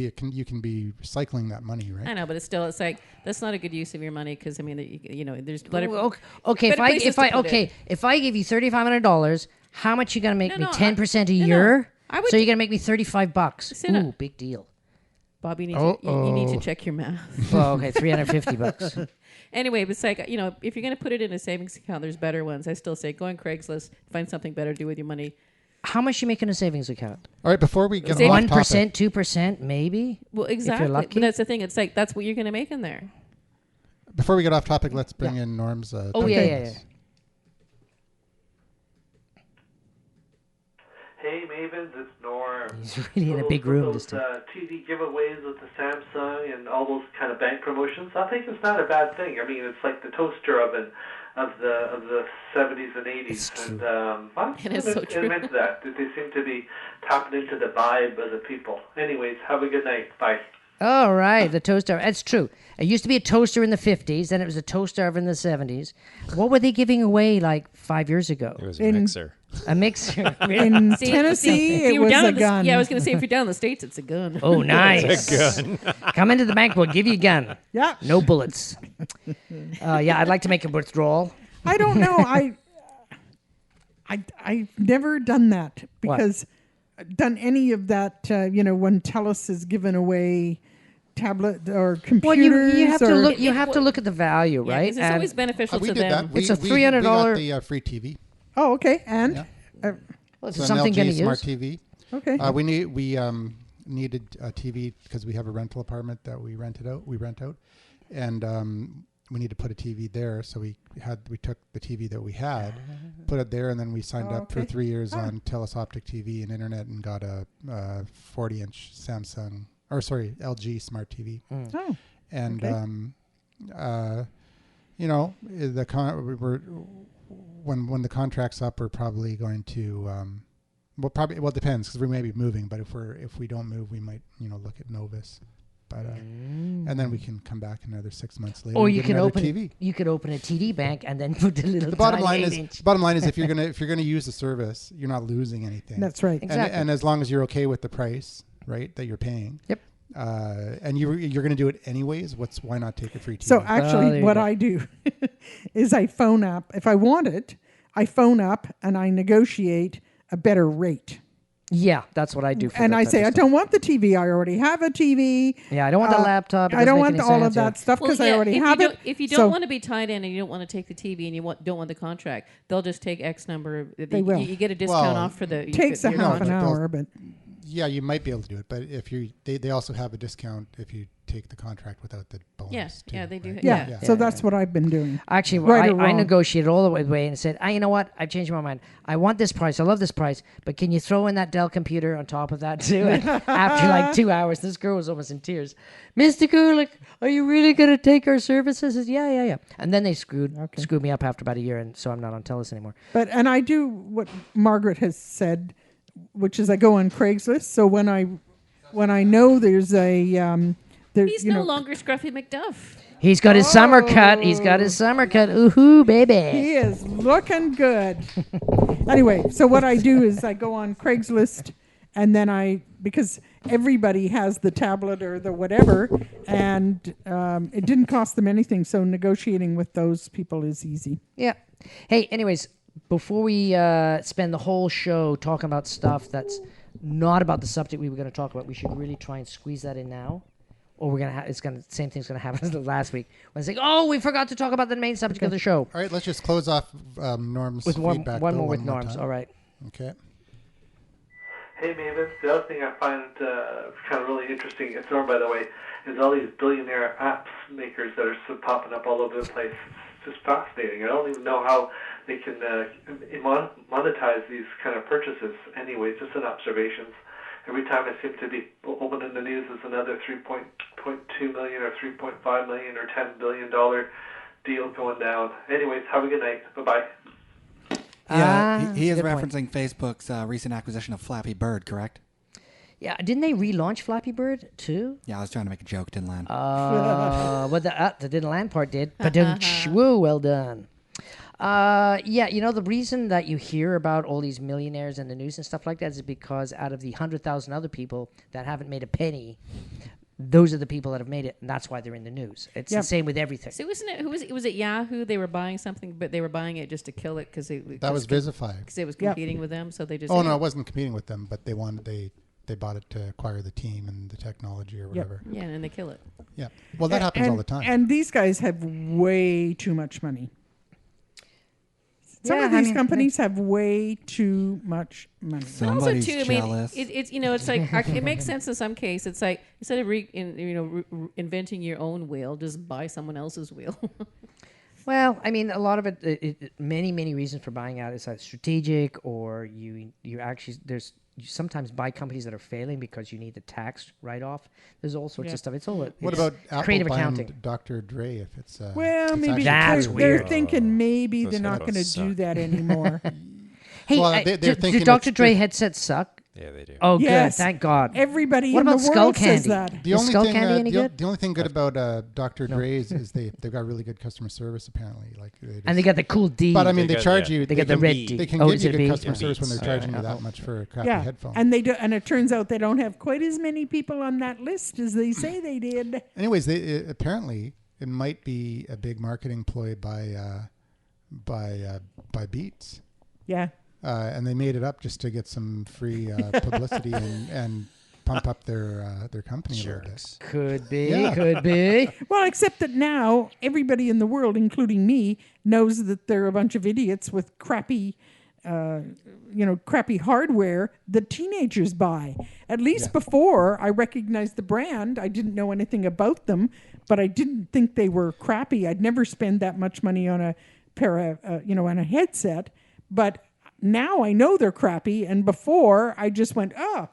be recycling that money, right? I know, but it's like that's not a good use of your money because I mean, there's better. Okay, better places to put it. if I give you $3,500, how much you gonna make me? No, 10% a no, year. I would So you're gonna make me $35. Listen, Ooh, big deal. Bob, you need to check your math. Well, okay, $350. Anyway, but it's like, if you're going to put it in a savings account, there's better ones. I still say go on Craigslist, find something better to do with your money. How much you make in a savings account? All right, before we get off 1%, topic, 2%, maybe. Well, exactly. lucky. But that's the thing. It's like that's what you're going to make in there. before we get off topic, let's bring in Norm's. Oh take yeah, on yeah, this. yeah. Hey Mavens, it's Norm. He's really in a big With room those this time. TV giveaways with the Samsung and all those kind of bank promotions. I think it's not a bad thing. I mean, it's like the toaster oven of the 70s and 80s. It's true. And I'm It is so true. into that. They seem to be tapping into the vibe of the people. Anyways, have a good night. Bye. All right, the toaster. That's true. It used to be a toaster in the 50s, then it was a toaster oven in the 70s. What were they giving away like 5 years ago? It was a mixer. A mixer. In See, Tennessee, if it you were was down a in the- gun. Yeah, I was going to say if you're down in the States, it's a gun. Oh, nice. It's a gun. Come into the bank, we'll give you a gun. Yeah. No bullets. Yeah, I'd like to make a withdrawal. I don't know. I've never done that because done any of that. When TELUS is giving away tablet or computers. Well, you have to or- look. You have to look at the value, Yeah, right? 'cause it's always beneficial We to did them. that. It's a We $300 got the free TV. Oh, okay. And Yeah. well, it's So an something going LG to Smart use. TV. okay. We needed a TV because we have a rental apartment that we rent out, and we need to put a TV there. So we took the TV that we had, put it there, and then we signed up for okay. 3 years on TELUS Optic TV and internet, and got a 40-inch LG Smart TV. Oh, And Okay. when the contract's up, we're probably going to it depends because we may be moving, but if we don't move, we might look at Novus, but and then we can come back another 6 months later. Or and you get can another open TV. You could open a TD bank and then put the little The bottom tiny line 8-inch. is if you're gonna use the service, you're not losing anything. that's right. Exactly. And as long as you're okay with the price, right, that you're paying. Yep. And you're going to do it anyways. why not take a free TV? So there actually, you what go. I do is I phone up. If I want it, I phone up and I negotiate a better rate. Yeah, that's what I do. For And that I type say, of I stuff. don't want the TV. I already have a TV. Yeah, I don't want the laptop. It I don't doesn't want make any all of sense, yeah. that stuff because I already if have you it. don't- If you don't So- want to be tied in and you don't want to take the TV and you don't want the contract, they'll just take X number. They will. You get a discount Well, off for the. takes a your half an contract. hour, but Yeah, you might be able to do it, but if they also have a discount if you take the contract without the bonus. Yes, too, yeah, they do. right? yeah. Yeah. So that's what I've been doing. Actually, Right or I wrong. negotiated all the way and said, you know what? I've changed my mind. I want this price. I love this price. But can you throw in that Dell computer on top of that too? And after like 2 hours, this girl was almost in tears. Mr. Kulik, are you really going to take our services? I said, yeah. And then they screwed me up after about a year, and so I'm not on TELUS anymore. And I do what Margaret has said, which is I go on Craigslist. So when I know there's a He's no longer Scruffy McDuff. He's got his summer cut. He's got his summer cut. Ooh, baby. he is looking good. Anyway, so what I do is I go on Craigslist, and then because everybody has the tablet or the whatever, and it didn't cost them anything, so negotiating with those people is easy. Yeah. Hey, anyways, before we spend the whole show talking about stuff that's not about the subject we were going to talk about, we should really try and squeeze that in now. Or we're gonna same thing's gonna happen as last week when it's like, oh, we forgot to talk about the main subject of the show. All right, let's just close off Norm's With one feedback. more though, with Norms. time. All right. Okay. Hey Mavis, the other thing I find kind of really interesting, it's Norm by the way, is all these billionaire apps makers that are popping up all over the place. It's just fascinating. I don't even know how they can monetize these kind of purchases. Anyway, just an observation. Every time I seem to be opening the news, is another $3.2 million or $3.5 million or $10 billion deal going down. Anyways, have a good night. Bye-bye. Yeah, he is good point. referencing Facebook's recent acquisition of Flappy Bird, correct? Yeah, didn't they relaunch Flappy Bird too? Yeah, I was trying to make a joke, didn't land. Well, the didn't land part did. But woo, well done. Yeah, you know, the reason that you hear about all these millionaires in the news and stuff like that is because out of the 100,000 other people that haven't made a penny, those are the people that have made it, and that's why they're in the news. It's the same with everything. So wasn't it? Who was it? Was it Yahoo? They were buying something, but they were buying it just to kill it because That was Visify. because it was competing with them. So they just Oh no, it wasn't competing with them, but they bought it to acquire the team and the technology or whatever. yeah, and they kill it. Yeah. Well, that happens all the time. And these guys have way too much money. Some Yeah, of I these mean, companies have way too much money. But also Somebody's too, I mean, jealous. it's you know, it's like it makes sense in some case. It's like instead of inventing your own wheel, just buy someone else's wheel. Well, I mean, a lot of it, many reasons for buying out is strategic, or you actually you sometimes buy companies that are failing because you need the tax write-off. There's all sorts of stuff. It's all What about Apple creative buying accounting. Dr. Dre if it's Well, it's maybe actually That's true? they're weird. thinking maybe Those they're not going to headphones do suck. that anymore. Hey, Well, they're do thinking Dr. it's Dre the- headsets suck? Yeah, they do. Oh, Yes. good. Thank God. Everybody What in about the Skull world says Candy? that. The Is only Skull thing, Candy any good? the only thing good about Dr. Dre's is they've got really good customer service apparently. Like And they got the cool D. but I mean, They they got- charge yeah. you. They got the can- red D. They can Oh, give is you it good B? customer It service when they're beats. charging you Yeah. that much for a crappy Yeah, headphone. and it turns out they don't have quite as many people on that list as they say they did. Anyways, apparently it might be a big marketing ploy by Beats. Yeah. And they made it up just to get some free publicity and pump up their company a little bit. Jerks. Could be. Yeah. Could be. Well, except that now everybody in the world, including me, knows that they're a bunch of idiots with crappy hardware that teenagers buy. At least before I recognized the brand, I didn't know anything about them, but I didn't think they were crappy. I'd never spend that much money on a pair of, on a headset. But now I know they're crappy, and before I just went, some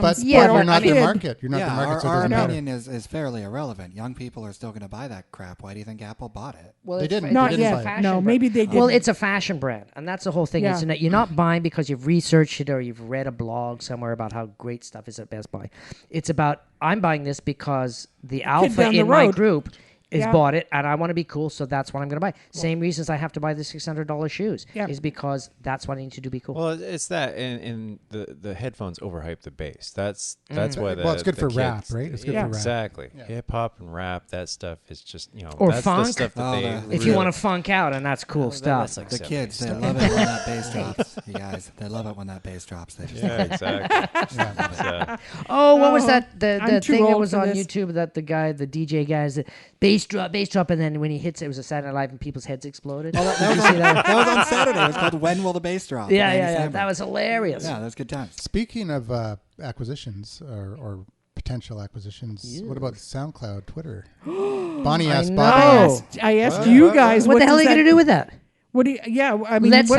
But Yeah, you're but not I mean- the market. You're not the yeah, market, so it our doesn't matter. opinion is fairly irrelevant. Young people are still going to buy that crap. Why do you think Apple bought it? Well, They it's- didn't. it's Not They a didn't yet. buy it. fashion No, brand. maybe they did. Well, it's a fashion brand, and that's the whole thing. Yeah. You're not buying because you've researched it or you've read a blog somewhere about how great stuff is at Best Buy. It's about I'm buying this because the alpha down the in my road. group has Yeah. bought it, and I want to be cool, so that's what I'm going to buy. Same reasons I have to buy the $600 shoes Yeah. is because that's what I need to do. Be cool. Well, it's that, and the headphones overhype the bass. That's why. Well, it's good the for kids, rap, right? It's good for rap. Exactly. Yeah. Hip hop and rap. That stuff is just Or that's funk. the stuff that Oh, they. the- if really- you want to funk out, and that's cool stuff. That's like The 70s kids, they stuff. love it when that bass drops. You guys, they love it when that bass drops. They just Yeah, exactly. It's, Oh, what was Oh, that? The I'm too thing that old was for on this. YouTube that the DJ guy is the bass drop, and then when he hits it was a Saturday Night Live, and people's heads exploded. Did you see that? that was on Saturday. It was called "When Will the Bass Drop?" Yeah, with yeah, Andy yeah. Samberg. That was hilarious. Yeah, that's good times. Speaking of acquisitions or potential acquisitions, what about SoundCloud, Twitter? Bonnie asked know. Bobby. I asked you guys What the hell are does you going to that- do with that? What do you, yeah, I mean, Let's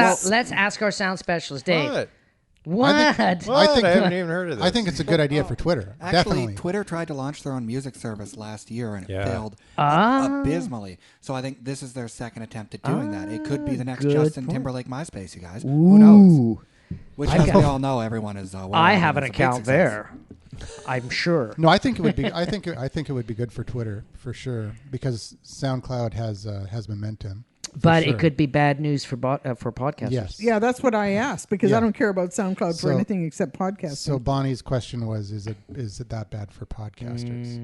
ask our sound specialist, Dave. What? What? I think I haven't even heard of this. I think it's a good idea for Twitter. Actually, Definitely. Twitter tried to launch their own music service last year, and it Yeah. failed abysmally. So I think this is their second attempt at doing that. It could be the next good Justin point. Timberlake MySpace, you guys. Who knows? Which, as we all know, everyone is. I have an is a big account success. there. I'm sure. No, I think it would be. I think it would be good for Twitter for sure because SoundCloud has momentum. for But sure. it could be bad news for podcasters. Yes. Yeah, that's what I asked because Yeah. I don't care about SoundCloud for So- anything except podcasting. So Bonnie's question was: Is it that bad for podcasters?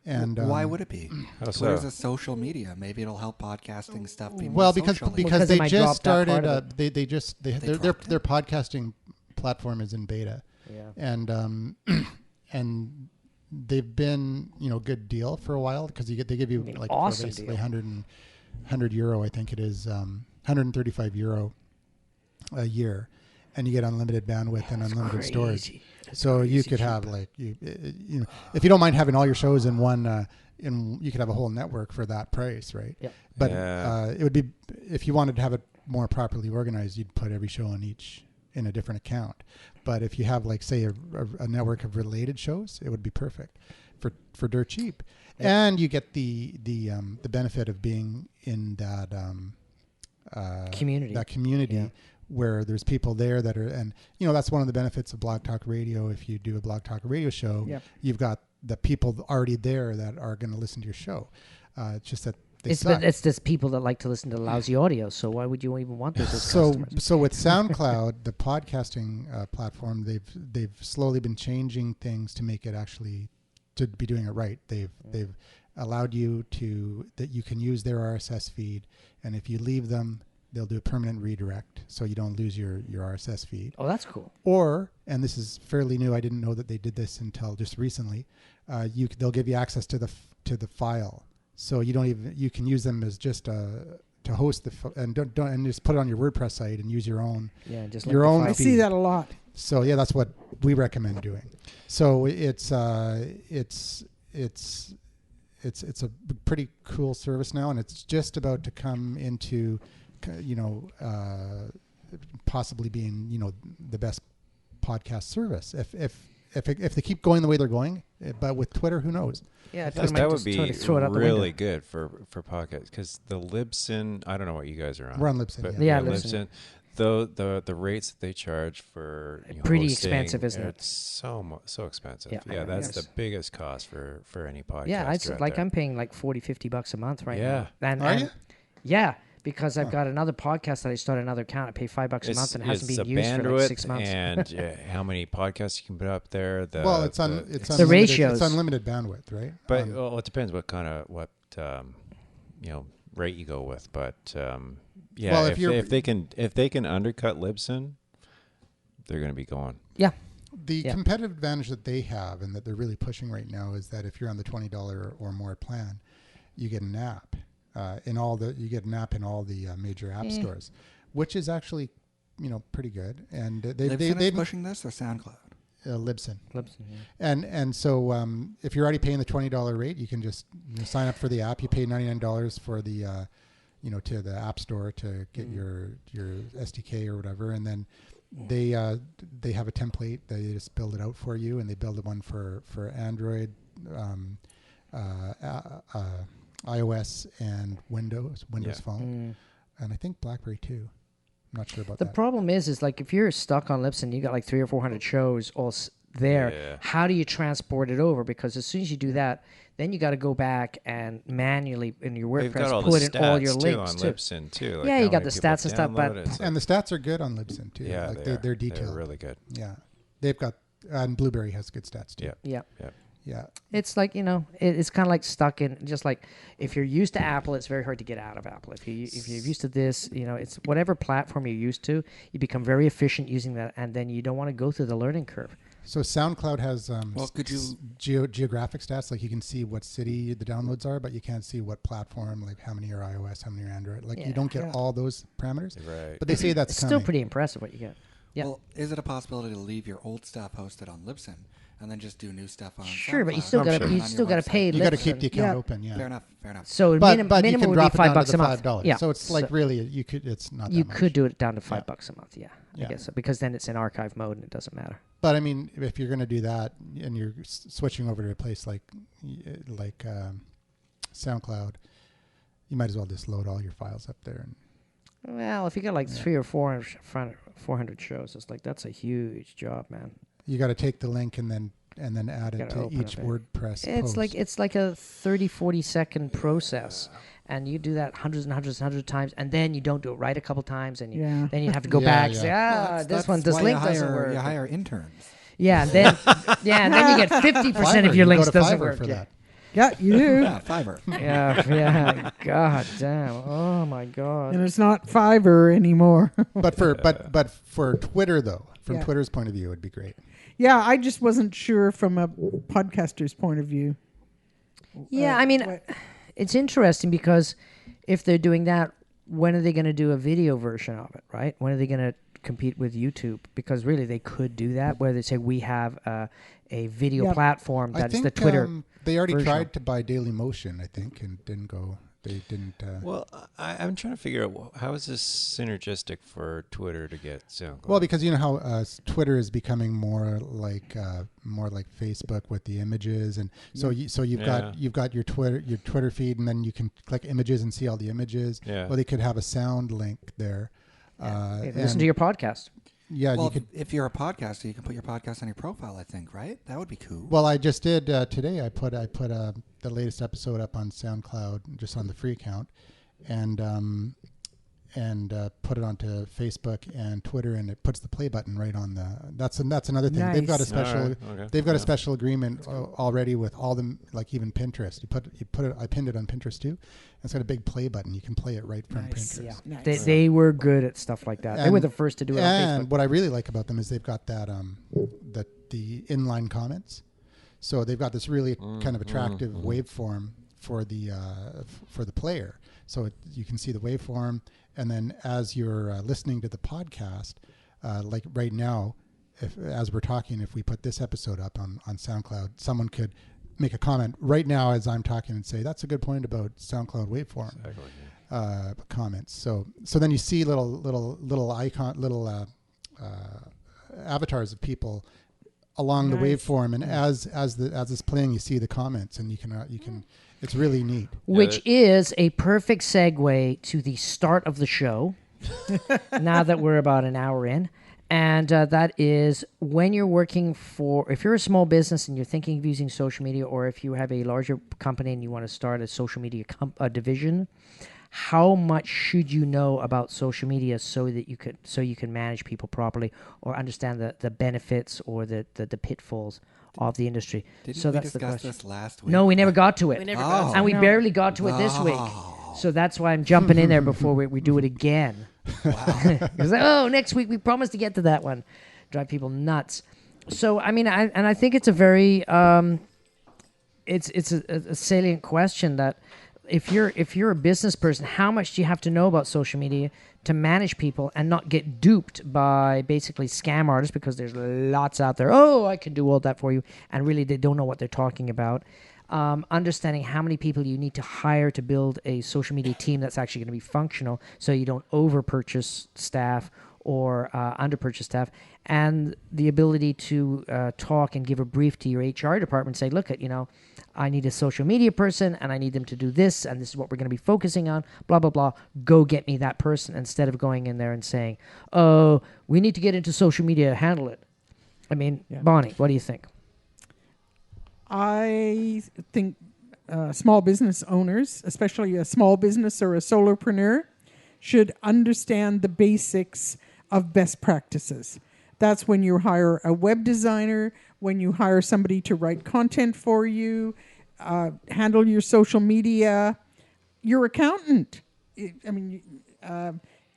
And Why would it be? How Twitter's so? a social media. Maybe it'll help podcasting stuff be more well because socially. because they they might just drop that part started. of Their dropped their podcasting platform is in beta. Yeah. And and they've been good deal for a while because they give you like for awesome basically deal. 100 euro, I think it is, 135 euro a year, and you get unlimited bandwidth and unlimited storage. Crazy. So you could have like if you don't mind having all your shows in one. You could have a whole network for that price, right? Yep. But Yeah. it would be if you wanted to have it more properly organized, you'd put every show in a different account. But if you have like say a network of related shows, it would be perfect for dirt cheap, and you get the benefit of being in that Community. That community. Yeah. Where there's people there that are, and that's one of the benefits of Blog Talk Radio. If you do a Blog Talk Radio show, Yeah. you've got the people already there that are going to listen to your show. It's just that suck. It's just people that like to listen to lousy audio. So why would you even want those as So customers? so with SoundCloud, the podcasting platform, they've slowly been changing things to make it actually to be doing it right. They've allowed you that you can use their RSS feed, and if you leave them, they'll do a permanent redirect, so you don't lose your RSS feed. Oh, that's cool. Or, and this is fairly new, I didn't know that they did this until just recently. They'll give you access to the file, so you can use them as just to host and don't just put it on your WordPress site and use your own. Yeah, just your like own I feed. see that a lot. So yeah, that's what we recommend doing. So it's a pretty cool service now, and it's just about to come into, possibly being the best podcast service if they keep going the way they're going. But with Twitter, who knows? Yeah, I That might would just be totally throw it out the really window. good for podcasts, because the Libsyn, I don't know what you guys are on. We're on Libsyn, but yeah. Yeah, Libsyn. Though the rates that they charge for Pretty hosting, expensive, isn't it? It's so expensive. Yeah. Yeah, that's Yes. the biggest cost for any podcast. Yeah, I'm paying like $40-$50 a month right now. And, Are and you? Yeah, because I've got another podcast that I started another account. I pay $5 a month and it hasn't it's been the used for bandwidth like 6 months. and how many podcasts you can put up there. It's the unlimited, ratios. It's unlimited bandwidth, right? But it depends what rate you go with. But yeah, Well, if they can undercut Libsyn, they're going to be going. Yeah. The Yeah. competitive advantage that they have and that they're really pushing right now is that if you're on the $20 or more plan, you get an app you get an app in all the major app stores, which is actually pretty good. And Libsyn is pushing this, or SoundCloud? Libsyn. Libsyn, yeah. And so if you're already paying the $20 rate, you can just sign up for the app. You pay $99 for the to the App Store to get your SDK or whatever, and then they have a template. They just build it out for you, and they build one for Android, iOS, and Windows Phone, and I think BlackBerry too. I'm not sure about The that. problem is like if you're stuck on Libsyn, you got like 300 or 400 shows all there. Yeah. How do you transport it over? Because as soon as you do that, then you got to go back and manually in your They've got WordPress all put the in stats all your too links on too. Libsyn too. Like Yeah, how you got many the people stats and stuff, but- download it. It's And the stats are good on Libsyn too. yeah, like they are. they're detailed. They're really good. Yeah, they've got and Blueberry has good stats too. Yeah. Yeah. Yeah. It's like, it's kind of like stuck in, just like if you're used to Apple, it's very hard to get out of Apple. If you're used to this, it's whatever platform you're used to, you become very efficient using that, and then you don't want to go through the learning curve. So SoundCloud has Well, could you- geographic stats, like you can see what city the downloads are, but you can't see what platform, like how many are iOS, how many are Android. Like Yeah. you don't get all those parameters. Right. But they say that's It's coming. still pretty impressive what you get. Yeah. Well, is it a possibility to leave your old stuff hosted on Libsyn and then just do new stuff on Sure, but you SoundCloud still and got put to it you on still your got to website? pay. You got to keep the account Yeah. open, yeah. Fair enough. Fair enough. So But you minimum can would drop be it down $5 to a the month. $5. Yeah. So it's like really you could. It's not. You that much. could do it down to Yeah. $5 a month. Yeah, Yeah. I guess so, because then it's in archive mode and it doesn't matter. But I mean, if you're going to do that and you're switching over to a place like SoundCloud, you might as well just load all your files up there. And Well, if you got like 300 or 400 shows, it's like that's a huge job, man. you got to take the link and then add it Gotta to open each up it. WordPress It's post. like a 30-40 second process, and you do that hundreds of times, and then you don't do it right a couple times, and Yeah. then you have to go Yeah, back and yeah. say, Well, this that's this why link you doesn't hire, work. You hire interns. Yeah, and then you get 50% Fiverr, of your you links go to doesn't Fiverr work. for Yeah. that. Yeah, you do. Yeah, Fiverr. Yeah, God damn. Oh my God. And it's not Fiverr anymore. But for Twitter though, from Yeah. Twitter's point of view, it'd be great. Yeah, I just wasn't sure from a podcaster's point of view. Yeah, I mean, what- it's interesting because if they're doing that, when are they going to do a video version of it, right? When are they going to compete with YouTube? Because really, they could do that, where they say we have a video Yeah. platform I that's think the Twitter. they already version. tried to buy Daily Motion, I think, and didn't go. They didn't. Well, I'm trying to figure out how is this synergistic for Twitter to get SoundCloud? Well, because you know how Twitter is becoming more like Facebook with the images, and so you've got your Twitter feed, and then you can click images and see all the images. Yeah. Well, they could have a sound link there. Hey, listen to your podcast. yeah, Well, you could. if you're a podcaster, you can put your podcast on your profile, I think, right? That would be cool. Well, I just did today. I put the latest episode up on SoundCloud, just on the free account, and put it onto Facebook and Twitter, and it puts the play button right on the. That's another thing. They've got a Nice. special. All right, okay. They've got Yeah. a special agreement already with all them, like even Pinterest. You put it. I pinned it on Pinterest too. It's got a big play button. You can play it right from Nice. Pinterest. Yeah, Nice. they were good at stuff like that. They were And- the first to do it on And Facebook. what I really like about them is they've got that the inline comments. So they've got this really kind of attractive waveform for the player. So you can see the waveform, and then as you're listening to the podcast, like right now, as we're talking, if we put this episode up on SoundCloud, someone could make a comment right now as I'm talking and say, "That's a good point about SoundCloud waveform." Exactly. Comments. So then you see little icon, avatars of people along the Nice. waveform, and as it's playing, you see the comments, and you can. It's really neat. Which is a perfect segue to the start of the show. Now that we're about an hour in. And that is when you're working if you're a small business and you're thinking of using social media, or if you have a larger company and you want to start a social media division, how much should you know about social media so you can manage people properly, or understand the benefits or the pitfalls of the industry? Didn't So we that's the discuss question. this last week? No, we never got to it. We never got to And we No. barely got to it this week. So that's why I'm jumping in there before we do it again. Because next week we promised to get to that one. Drive people nuts. So I mean, I think it's a very it's a salient question that if you're a business person, how much do you have to know about social media to manage people and not get duped by basically scam artists, because there's lots out there. Oh, I can do all that for you, and really they don't know what they're talking about. Understanding how many people you need to hire to build a social media team that's actually going to be functional, so you don't over-purchase staff or under-purchase staff, and the ability to talk and give a brief to your HR department, say, look, I need a social media person, and I need them to do this, and this is what we're going to be focusing on, blah, blah, blah. Go get me that person, instead of going in there and saying, oh, we need to get into social media, handle it. I mean, Yeah. Bonnie, what do you think? I think small business owners, especially a small business or a solopreneur, should understand the basics of best practices. That's when you hire a web designer, when you hire somebody to write content for you, handle your social media, your accountant.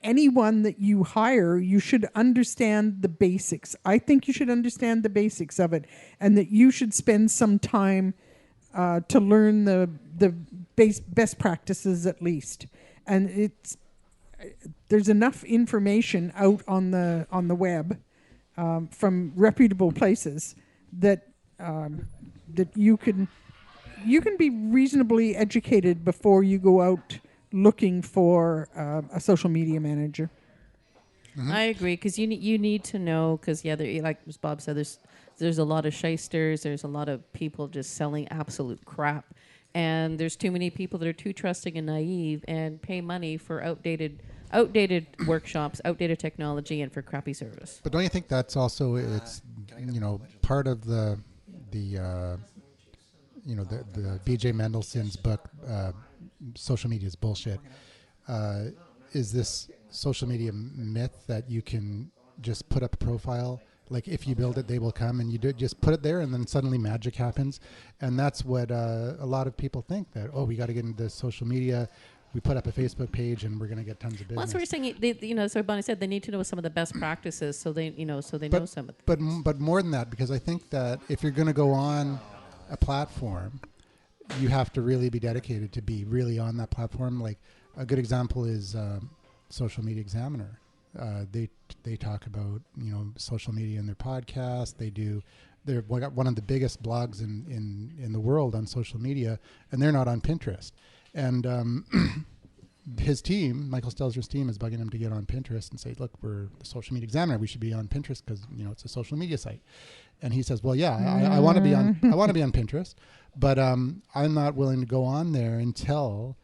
Anyone that you hire, you should understand the basics. I think you should understand the basics of it, and that you should spend some time to learn the best practices at least. And there's enough information out on the web from reputable places that you can be reasonably educated before you go out looking for a social media manager. I agree, because you need to know, because like as Bob said, there's a lot of shysters, there's a lot of people just selling absolute crap, and there's too many people that are too trusting and naive and pay money for outdated workshops, outdated technology, and for crappy service. But don't you think that's also part of the B.J. Mendelssohn's book, Social Media is Bullshit, is this social media myth that you can just put up a profile, like if you build it, they will come, and you just put it there, and then suddenly magic happens. And that's what a lot of people think, that, we got to get into social media. We put up a Facebook page, and we're going to get tons of business. Well, that's what we're saying. So Bonnie said they need to know some of the best practices, so they know some of them. But more than that, because I think that if you're going to go on a platform, you have to really be dedicated to be really on that platform. Like a good example is Social Media Examiner. They talk about social media in their podcast. They're one of the biggest blogs in the world on social media, and they're not on Pinterest. And his team, Michael Stelzner's team, is bugging him to get on Pinterest and say, look, we're the Social Media Examiner. We should be on Pinterest because it's a social media site. And he says, well, yeah, I want to be on Pinterest, but I'm not willing to go on there until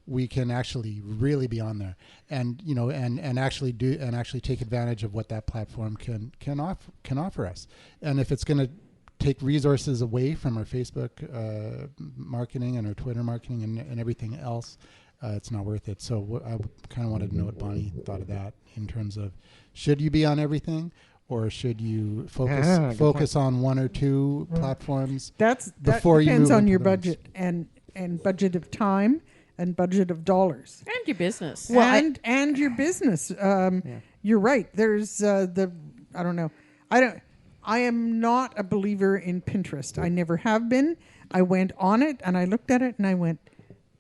we can actually really be on there, and and actually take advantage of what that platform can offer us. And if it's going to take resources away from our Facebook marketing and our Twitter marketing and everything else, it's not worth it. So I kind of wanted to know what Bonnie thought of that in terms of, should you be on everything, or should you focus on one or two platforms? That before you depends move on into your the budget and budget of time and budget of dollars. And your business. Well, and your business. You're right. There's I don't know. I am not a believer in Pinterest. I never have been. I went on it and I looked at it and I went,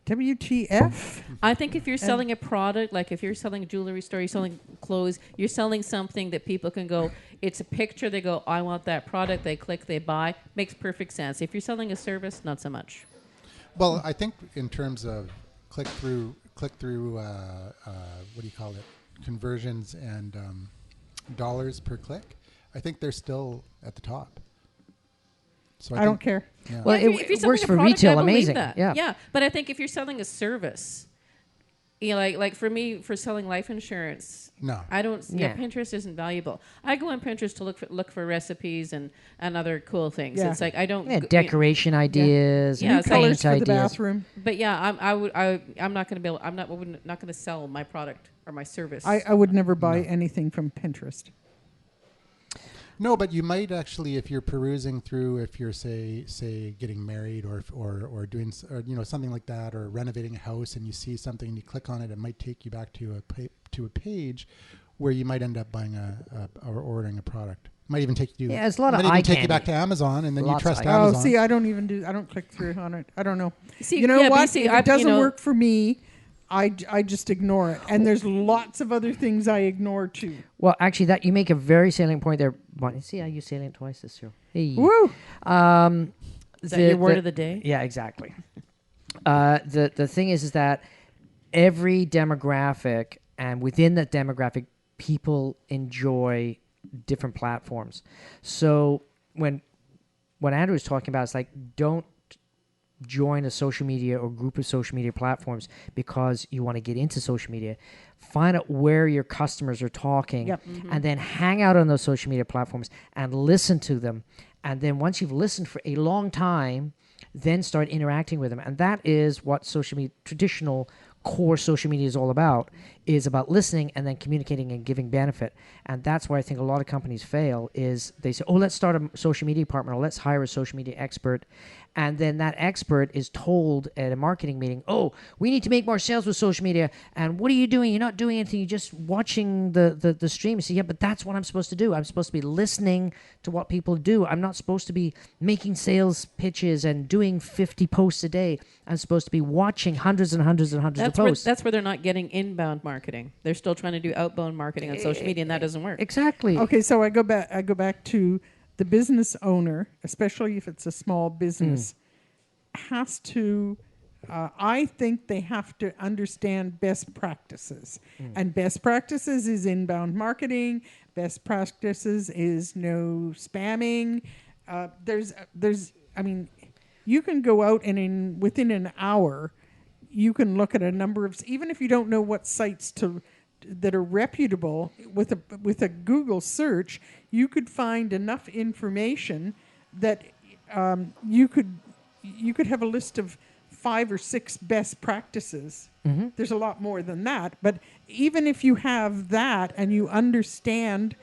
WTF? I think if you're selling a product, like if you're selling a jewelry store, you're selling clothes, you're selling something that people can go, it's a picture, they go, I want that product, they click, they buy, makes perfect sense. If you're selling a service, not so much. Well, I think in terms of click-through, what do you call it, conversions and dollars per click, I think they're still at the top. So I don't care. Yeah. Well, Yeah, if you're it selling works a for product, retail I believe amazing. that. Yeah. But I think if you're selling a service, like for me, for selling life insurance, No. I don't. Yeah. Pinterest isn't valuable. I go on Pinterest to look for recipes and other cool things. Yeah. It's like I don't. Yeah, decoration ideas, Yeah, and it's like- Colors paint for the ideas. bathroom. But yeah, I'm not going to be able. I'm not going to sell my product or my service. I would never buy anything from Pinterest. No, but you might actually, if you're perusing through, if you're say getting married or doing something like that, or renovating a house, and you see something and you click on it, it might take you back to a page where you might end up buying or ordering a product. Might even take you. Yeah, it's a lot of might eye even take you candy. back to Amazon, and then Lots you of trust eye- Amazon. Oh, see, I don't click through on it. I don't know. See, you know yeah, but what? you see, if I- it doesn't you know- work for me, I just ignore it. And there's lots of other things I ignore too. Well, actually, that you make a very salient point there, Bonnie. See, I use salient twice this year. Hey. Woo! Is that your word of the day? Yeah, exactly. The thing is that every demographic, and within that demographic, people enjoy different platforms. So when what Andrew was talking about is like, don't join a social media or group of social media platforms because you want to get into social media. Find out where your customers are talking, Yep. and then hang out on those social media platforms and listen to them. And then once you've listened for a long time, then start interacting with them. And that is what social media, traditional core social media is all about, is about listening and then communicating and giving benefit. And that's where I think a lot of companies fail, is they say, oh, let's start a social media department, or let's hire a social media expert. And then that expert is told at a marketing meeting, oh, we need to make more sales with social media. And what are you doing? You're not doing anything. You're just watching the stream. You say, yeah, but that's what I'm supposed to do. I'm supposed to be listening to what people do. I'm not supposed to be making sales pitches and doing 50 posts a day. I'm supposed to be watching hundreds and hundreds and hundreds of posts. That's where they're not getting inbound marketing. They're still trying to do outbound marketing on social media, and that doesn't work. Exactly. Okay, so I go back to the business owner, especially if it's a small business, has to. I think they have to understand best practices, and best practices is inbound marketing. Best practices is no spamming. There's. I mean, you can go out and within an hour, you can look at a number of, even if you don't know what sites that are reputable, with a Google search, you could find enough information that you could have a list of 5 or 6 best practices. Mm-hmm. There's a lot more than that, but even if you have that and you understand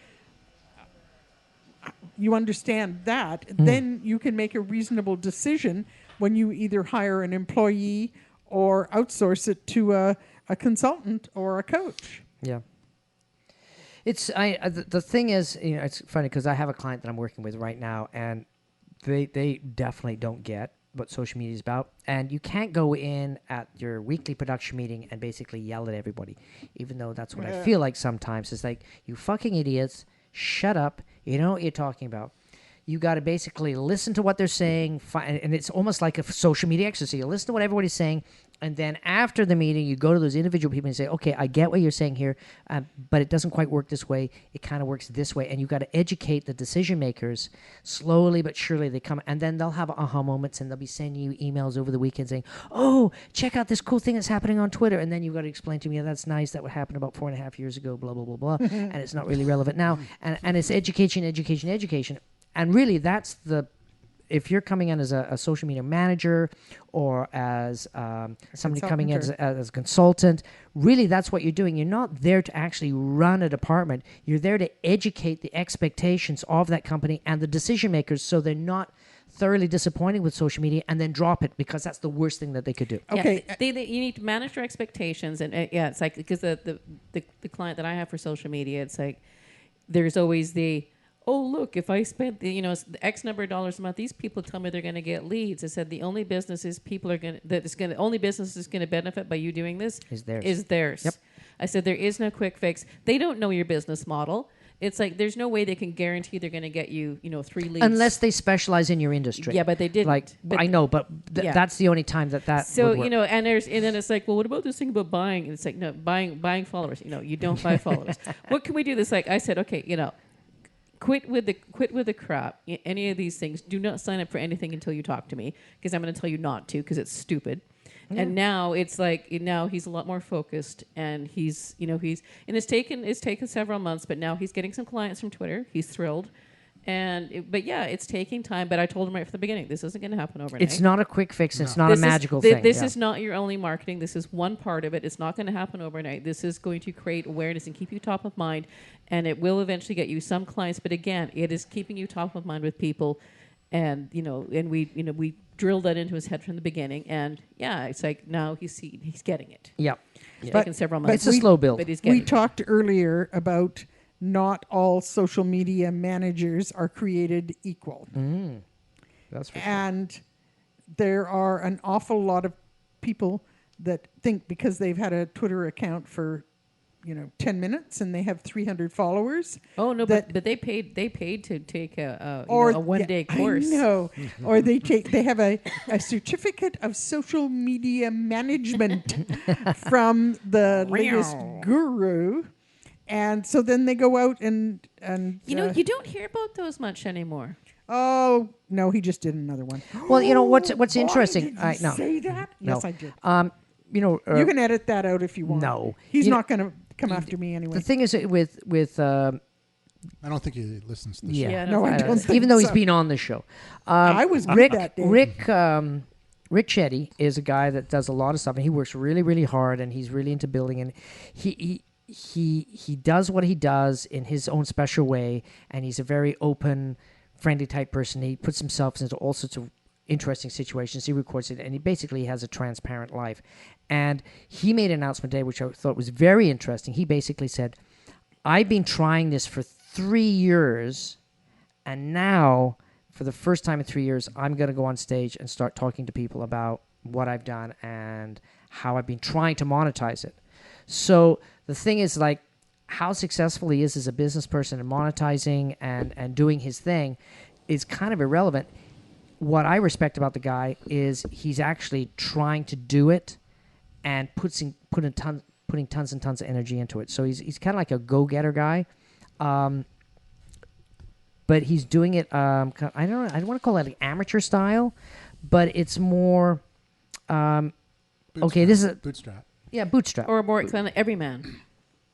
that, then you can make a reasonable decision when you either hire an employee or outsource it to a consultant or a coach. Yeah. It's the thing is, it's funny because I have a client that I'm working with right now, and they definitely don't get what social media is about. And you can't go in at your weekly production meeting and basically yell at everybody, even though that's what I feel like sometimes. It's like, you fucking idiots, shut up. You know what you're talking about. you got to basically listen to what they're saying, and it's almost like a social media exercise. So you listen to what everybody's saying, and then after the meeting, you go to those individual people and say, okay, I get what you're saying here, but it doesn't quite work this way. It kind of works this way. And you've got to educate the decision makers slowly but surely. They come, and then they'll have aha moments, and they'll be sending you emails over the weekend saying, oh, check out this cool thing that's happening on Twitter. And then you've got to explain to me, yeah, that's nice. That would happen about 4.5 years ago, blah, blah, blah, blah. And it's not really relevant now. And it's education. And really, that's if you're coming in as a social media manager or as somebody coming in as a consultant, really that's what you're doing. You're not there to actually run a department. You're there to educate the expectations of that company and the decision makers so they're not thoroughly disappointing with social media and then drop it, because that's the worst thing that they could do. Okay. Yeah, you need to manage their expectations, and it's like, because the client that I have for social media, it's like there's always oh, look, if I spent the X number of dollars a month, these people tell me they're going to get leads. I said the only businesses only business is going to benefit by you doing this is theirs. Yep. I said there is no quick fix. They don't know your business model. It's like there's no way they can guarantee they're going to get you 3 leads unless they specialize in your industry. Yeah, but they didn't. I know, but that's the only time that so would work. and then it's like, well, what about this thing about buying? And it's like, no, buying followers. You don't buy followers. What can we do? This I said, okay, quit with the crap. Any of these things. Do not sign up for anything until you talk to me, because I'm going to tell you not to, because it's stupid. Yeah. And now it's like he's a lot more focused, and it's taken several months, but now he's getting some clients from Twitter. He's thrilled. It's taking time. But I told him right from the beginning, this isn't going to happen overnight. It's not a quick fix. It's not a magical thing. This is not your only marketing. This is one part of it. It's not going to happen overnight. This is going to create awareness and keep you top of mind, and it will eventually get you some clients. But again, it is keeping you top of mind with people, and we drilled that into his head from the beginning. And it's like now he's getting it. Yeah, it's taken several months. It's a slow build. But he's getting we talked earlier about not all social media managers are created equal. That's for sure. And there are an awful lot of people that think because they've had a Twitter account for 10 minutes and they have 300 followers. Oh no, but they paid to take a 1-day course. I know. Or they have a certificate of social media management from the latest guru. And so then they go out and you don't hear about those much anymore. Oh no, he just did another one. Well, what's interesting? Did you say that? No. Yes, I did. You can edit that out if you want. No, he's not going to come after me anyway. The thing is with I don't think he listens to the show. Yeah, no, I don't think even though he's so. been on the show. I was Rick that day. Rick Chetty is a guy that does a lot of stuff, and he works really, really hard, and he's really into building, and he does what he does in his own special way, and he's a very open, friendly type person. He puts himself into all sorts of interesting situations. He records it, and he basically has a transparent life. And he made an announcement today, which I thought was very interesting. He basically said, I've been trying this for 3 years, and now, for the first time in 3 years, I'm going to go on stage and start talking to people about what I've done and how I've been trying to monetize it. So the thing is, like, how successful he is as a business person and monetizing and doing his thing is kind of irrelevant. What I respect about the guy is he's actually trying to do it and putting tons and tons of energy into it. So he's kind of like a go-getter guy. But he's doing it, I don't want to call it like amateur style, but it's more, this is Bootstrap. Yeah, bootstrap. Or more kind of everyman.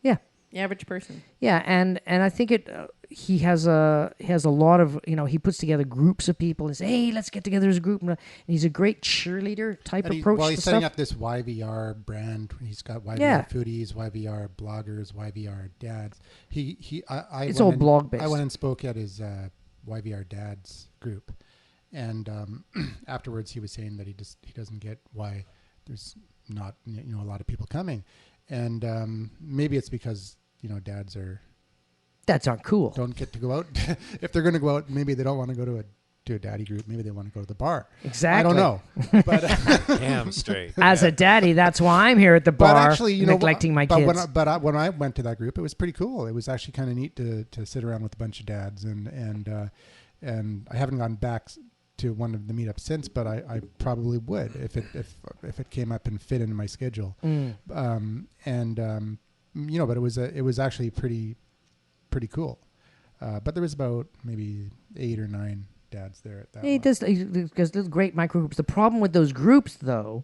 Yeah. The average person. Yeah, and I think he has a lot of, he puts together groups of people and says, hey, let's get together as a group. And he's a great cheerleader type approach to he's stuff. setting up this YVR brand. He's got YVR foodies, YVR bloggers, YVR dads. It's all blog based. I went and spoke at his YVR dads group, and afterwards he was saying that he doesn't get why there's not a lot of people coming, and maybe it's because dads aren't cool. Don't get to go out. If they're going to go out, maybe they don't want to go to a daddy group. Maybe they want to go to the bar. Exactly. I don't know. But damn straight. As a daddy, that's why I'm here at the bar, but actually, neglecting my kids. When I went to that group, it was pretty cool. It was actually kind of neat to sit around with a bunch of dads and and I haven't gone back to one of the meetups since, but I probably would if it came up and fit into my schedule. But it was actually pretty cool. But there was about maybe 8 or 9 dads there at that. It does, because they're great micro groups. The problem with those groups, though,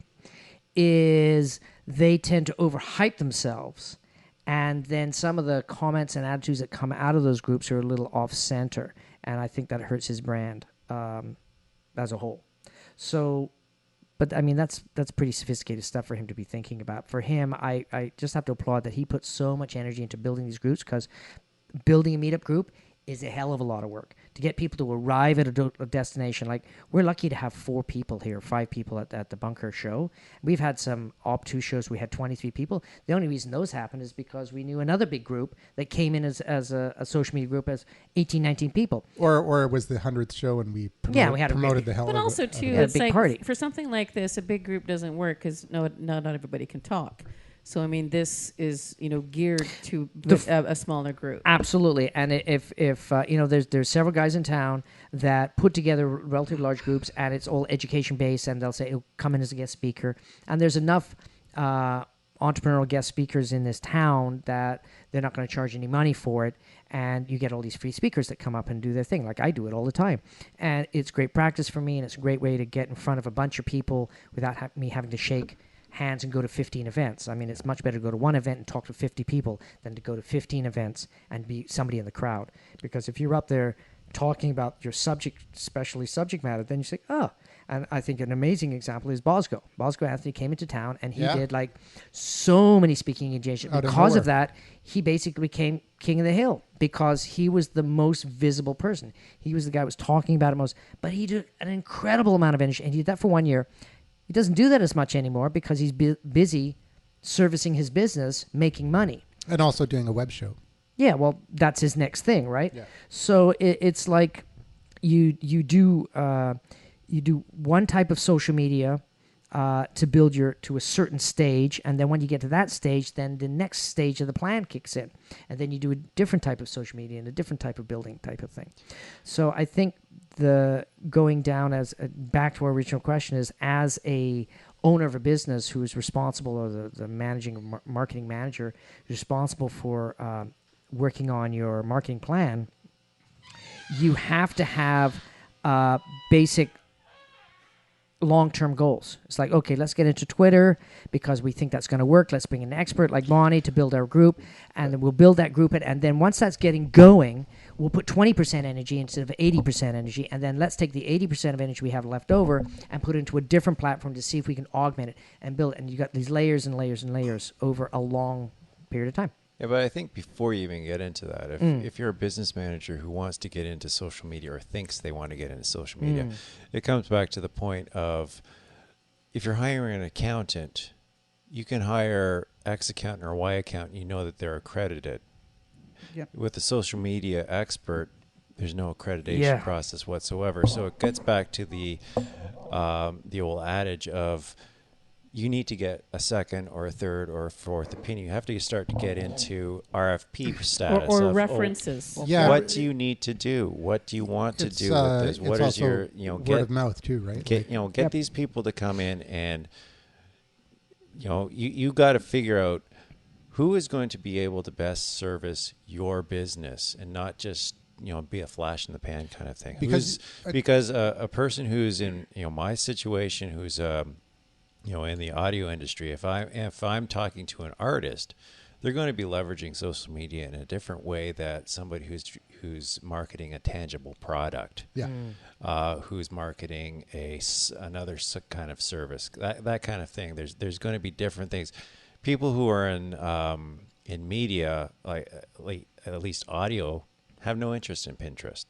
is they tend to overhype themselves, and then some of the comments and attitudes that come out of those groups are a little off center, and I think that hurts his brand as a whole. So, but I mean, that's pretty sophisticated stuff for him to be thinking about. For him, I just have to applaud that he puts so much energy into building these groups, because building a meetup group is a hell of a lot of work to get people to arrive at a destination. Like, we're lucky to have 4 people here, 5 people at the Bunker show. We've had some obtuse shows. We had 23 people. The only reason those happened is because we knew another big group that came in as a social media group as 18, 19 people. Or it was the 100th show and we promoted the hell but out of it. But also, too, Yeah, it's big like, party. for something like this, a big group doesn't work because not everybody can talk. So, I mean, this is, geared to a smaller group. Absolutely. And if there's several guys in town that put together relatively large groups, and it's all education based, and they'll say, oh, come in as a guest speaker. And there's enough entrepreneurial guest speakers in this town that they're not going to charge any money for it. And you get all these free speakers that come up and do their thing. Like, I do it all the time. And it's great practice for me, and it's a great way to get in front of a bunch of people without me having to shake hands and go to 15 events. I mean, it's much better to go to one event and talk to 50 people than to go to 15 events and be somebody in the crowd. Because if you're up there talking about your subject, especially subject matter, then you say, oh. And I think an amazing example is Bosco. Bosco Anthony came into town, and he did like so many speaking engagements. Because of that, he basically became king of the hill, because he was the most visible person. He was the guy who was talking about it most. But he did an incredible amount of energy, and he did that for 1 year. He doesn't do that as much anymore because he's busy servicing his business, making money. And also doing a web show. Yeah, well, that's his next thing, right? Yeah. So it's like you do one type of social media to build to a certain stage, and then when you get to that stage, then the next stage of the plan kicks in, and then you do a different type of social media and a different type of building type of thing. So I think the going down as back to our original question is, as a owner of a business who is responsible, or the managing marketing manager responsible for working on your marketing plan, you have to have basic long-term goals. It's like, okay, let's get into Twitter because we think that's going to work. Let's bring in an expert like Bonnie to build our group, and then we'll build that group. And then once that's getting going, we'll put 20% energy instead of 80% energy. And then let's take the 80% of energy we have left over and put it into a different platform to see if we can augment it and build it. And you got these layers and layers and layers over a long period of time. Yeah, but I think before you even get into that, if you're a business manager who wants to get into social media or thinks they want to get into social media, it comes back to the point of, if you're hiring an accountant, you can hire X accountant or Y accountant, you know that they're accredited. Yep. With a social media expert, there's no accreditation process whatsoever. So it gets back to the old adage of, you need to get a second or a third or a fourth opinion. You have to start to get into RFP status. Or references. Yeah. What do you need to do? What do you want to do with this? What is your, word of mouth too, right? Get these people to come in, and you got to figure out who is going to be able to best service your business, and not just be a flash in the pan kind of thing. Because a person who's in my situation, who's in the audio industry, if I'm talking to an artist, they're going to be leveraging social media in a different way that somebody who's marketing a tangible product, who's marketing another kind of service, that kind of thing. There's going to be different things. People who are in media, like at least audio, have no interest in Pinterest.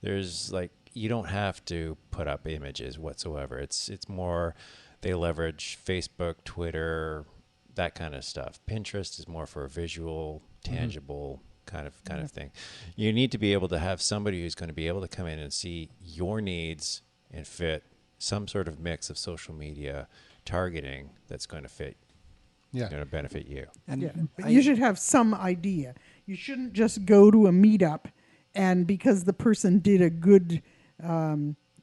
There's you don't have to put up images whatsoever. It's more, they leverage Facebook, Twitter, that kind of stuff. Pinterest is more for a visual, tangible kind of thing. You need to be able to have somebody who's going to be able to come in and see your needs and fit some sort of mix of social media targeting that's going to fit, going to benefit you. And But you should have some idea. You shouldn't just go to a meetup and because the person did a good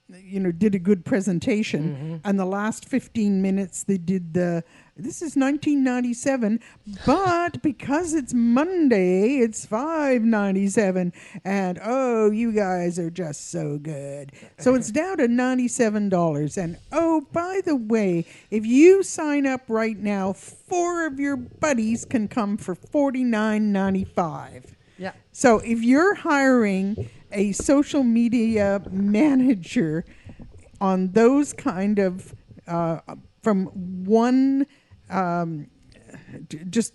did a good presentation, and the last 15 minutes they did this is 1997, but because it's Monday, it's $5.97, and oh, you guys are just so good. So it's down to $97. And oh, by the way, if you sign up right now, 4 of your buddies can come for $49.95. Yeah. So if you're hiring a social media manager on those kind of from one just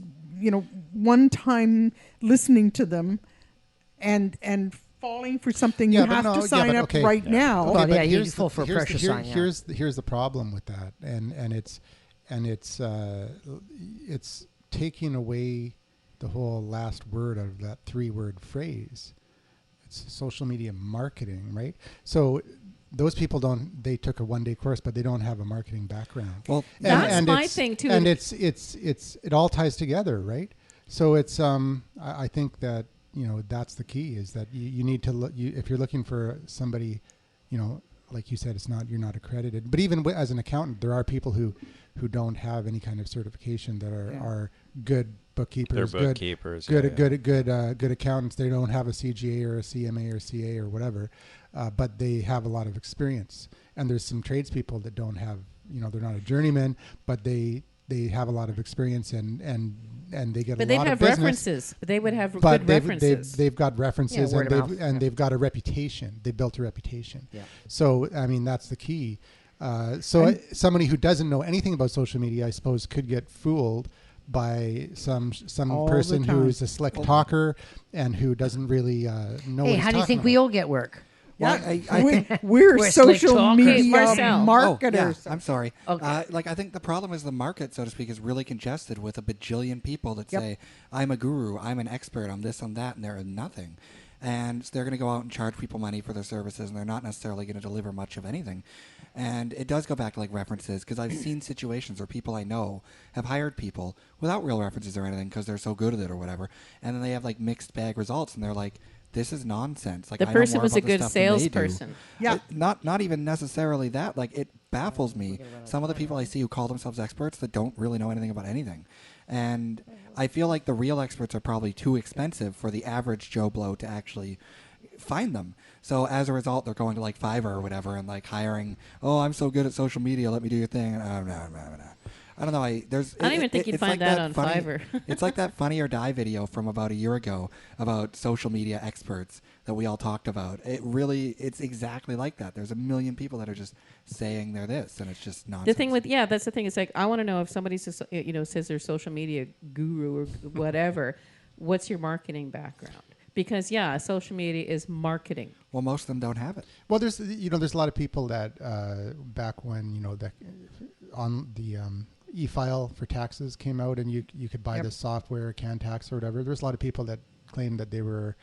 one time listening to them and falling for something, you have to sign up right now. Well, but yeah, you here's fall for a pressure sign. Yeah. Here's the problem with that, and it's taking away the whole last word of that 3-word phrase. It's social media marketing, right? So those people they took a 1-day course, but they don't have a marketing background. Well, that's my thing too. And it all ties together, right? So it's I think that that's the key, is that you need to look. If you're looking for somebody, like you said, you're not accredited. But even as an accountant, there are people who don't have any kind of certification that are good bookkeepers, They're bookkeepers, good accountants. They don't have a CGA or a CMA or CA or whatever, but they have a lot of experience. And there's some tradespeople that don't have, they're not a journeyman, but they have a lot of experience and they get a lot of business. But they'd have references. They would have good references. They've got references, word of mouth. and they've got a reputation. They built a reputation. Yeah. So I mean, that's the key. Somebody who doesn't know anything about social media, I suppose, could get fooled by some person who is a slick talker and who doesn't really know. Hey, how do you think we all get work? Well, We're We're social slick talkers. media Marcel. marketers. I'm sorry. Okay. I think the problem is the market, so to speak, is really congested with a bajillion people that say, I'm a guru, I'm an expert, I'm this, I'm that, and they're nothing. And they're going to go out and charge people money for their services, and they're not necessarily going to deliver much of anything. And it does go back to like references, because I've seen situations where people I know have hired people without real references or anything because they're so good at it or whatever, and then they have like mixed bag results, and they're like, this is nonsense. Like, The I know person more was a about this good stuff than they do. salesperson. Yeah. Not even necessarily that. Like, it baffles me. Some of the people I see who call themselves experts that don't really know anything about anything. And I feel like the real experts are probably too expensive for the average Joe Blow to actually find them. So as a result, they're going to like Fiverr or whatever and like hiring, oh, I'm so good at social media, let me do your thing. I don't know. I don't even think you'd find that on Fiverr. It's like that Funny or Die video from about a year ago about social media experts that we all talked about. It's exactly like that. There's a million people that are just saying they're this, and it's just nonsense. The thing that's the thing. It's like, I want to know if somebody says, says they're social media guru or whatever, what's your marketing background? Because social media is marketing. Well, most of them don't have it. Well, there's a lot of people that back when that on the e-file for taxes came out, and you could buy the software, CanTax or whatever. There's a lot of people that claimed that they were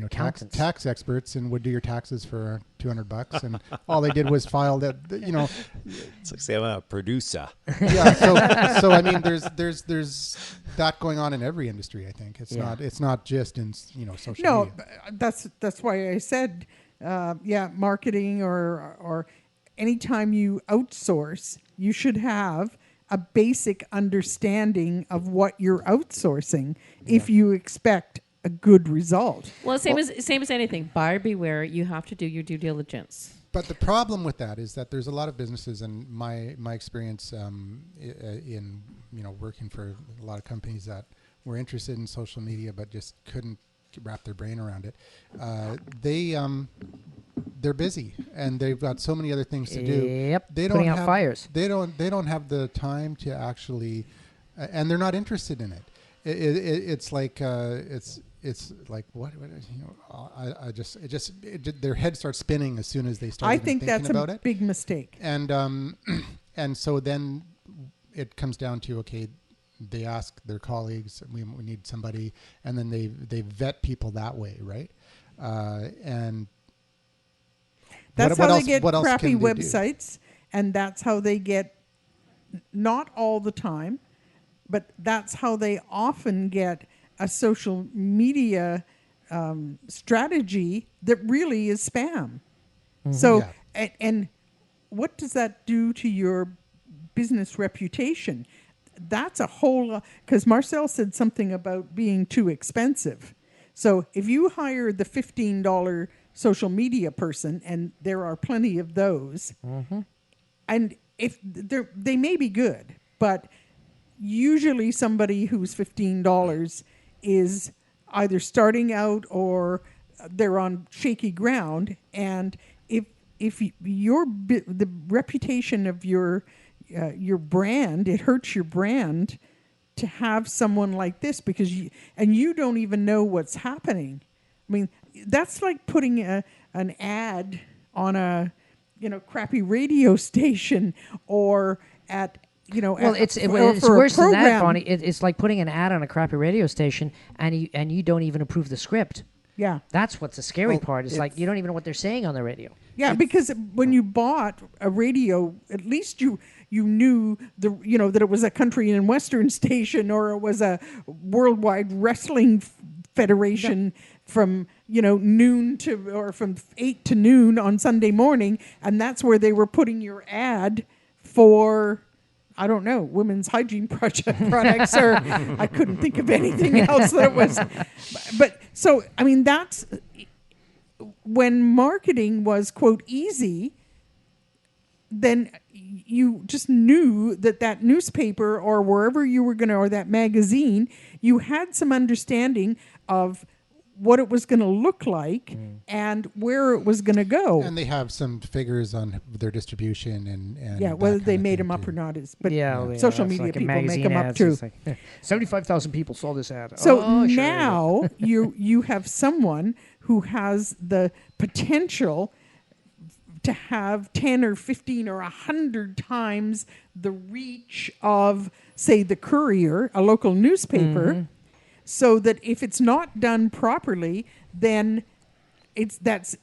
tax experts and would do your taxes for $200, and all they did was file that. It's like saying I'm a producer. Yeah. So I mean, there's that going on in every industry. I think it's not just in social media. No, that's why I said marketing or anytime you outsource, you should have a basic understanding of what you're outsourcing if you expect a good result. Well, same as anything. Buyer beware. You have to do your due diligence. But the problem with that is that there's a lot of businesses, and my experience in working for a lot of companies that were interested in social media but just couldn't wrap their brain around it. They're busy and they've got so many other things to do. Yep. They putting don't out fires. They don't have the time to actually, and they're not interested in it. It's like what their head starts spinning as soon as they start. I think that's a big mistake. And and so then it comes down to, okay, they ask their colleagues, we need somebody, and then they vet people that way, right? And that's how they get crappy can they websites, and that's how they get, not all the time, but that's how they often get a social media strategy that really is spam. So, Yeah. and what does that do to your business reputation? That's a whole, because Marcel said something about being too expensive. So if you hire the $15 social media person, and there are plenty of those, and if they may be good, but usually somebody who's $15 is either starting out or they're on shaky ground, and if the reputation of your brand, it hurts your brand to have someone like this, because you don't even know what's happening. I mean, that's like putting an ad on a crappy radio station or at Well, it's for worse a than that, program. Bonnie. It's like putting an ad on a crappy radio station, and you don't even approve the script. Yeah. That's what's the scary Well, part. It's like you don't even know what they're saying on the radio. Yeah, because when you bought a radio, at least you knew that it was a country and western station, or it was a worldwide wrestling federation from noon to, or from 8 to noon on Sunday morning, and that's where they were putting your ad for, I don't know, women's hygiene products, or I couldn't think of anything else that it was. But so, I mean, that's when marketing was, quote, easy, then you just knew that newspaper or wherever you were going to, or that magazine, you had some understanding of what it was going to look like and where it was going to go. And they have some figures on their distribution and Yeah, that whether kind they of made thing them up too. or not is, but Yeah, social that's media like a people make magazine them up ads. too. It's like, 75,000 people saw this ad. So Oh, sure. now you have someone who has the potential to have 10 or 15 or 100 times the reach of, say, the Courier, a local newspaper, so that if it's not done properly, then that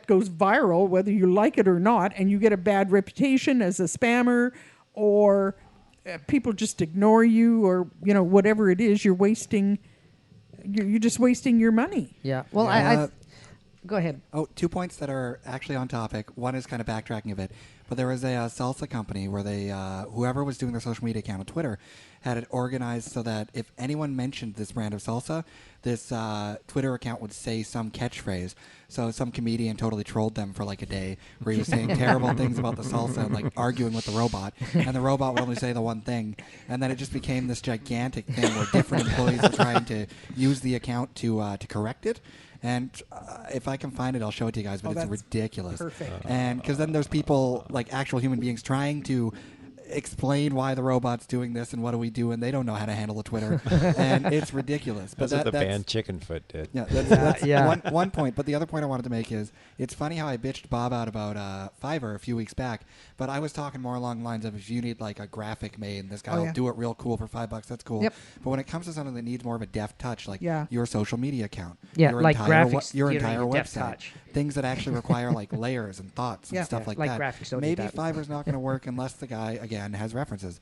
goes viral, whether you like it or not, and you get a bad reputation as a spammer, or people just ignore you, or whatever it is, you're just wasting your money. Yeah. Well, Yeah. go ahead. Oh, 2 points that are actually on topic. One is kind of backtracking a bit, but there was a salsa company where they, whoever was doing their social media account on Twitter, had it organized so that if anyone mentioned this brand of salsa, this Twitter account would say some catchphrase. So some comedian totally trolled them for like a day, where he was saying terrible things about the salsa and like arguing with the robot, and the robot would only say the one thing, and then it just became this gigantic thing where different employees were trying to use the account to correct it. And if I can find it, I'll show it to you guys, but it's that's ridiculous. perfect. And because then there's people, like actual human beings, trying to explain why the robot's doing this and what do we do, and they don't know how to handle the Twitter. And it's ridiculous. But That's what the that's, band Chickenfoot did. yeah, that's Yeah. one point. But the other point I wanted to make is, it's funny how I bitched Bob out about Fiverr a few weeks back, but I was talking more along the lines of, if you need like a graphic made, this guy will do it real cool for $5, that's cool. Yep. But when it comes to something that needs more of a deft touch, like Yeah. your social media account, Yeah, your like entire graphics, your you don't entire need deft website, touch. things that actually require like layers and thoughts and Yeah. stuff Yeah, like like that. graphics don't need Maybe that. Fiverr's not going to work unless the guy again has references.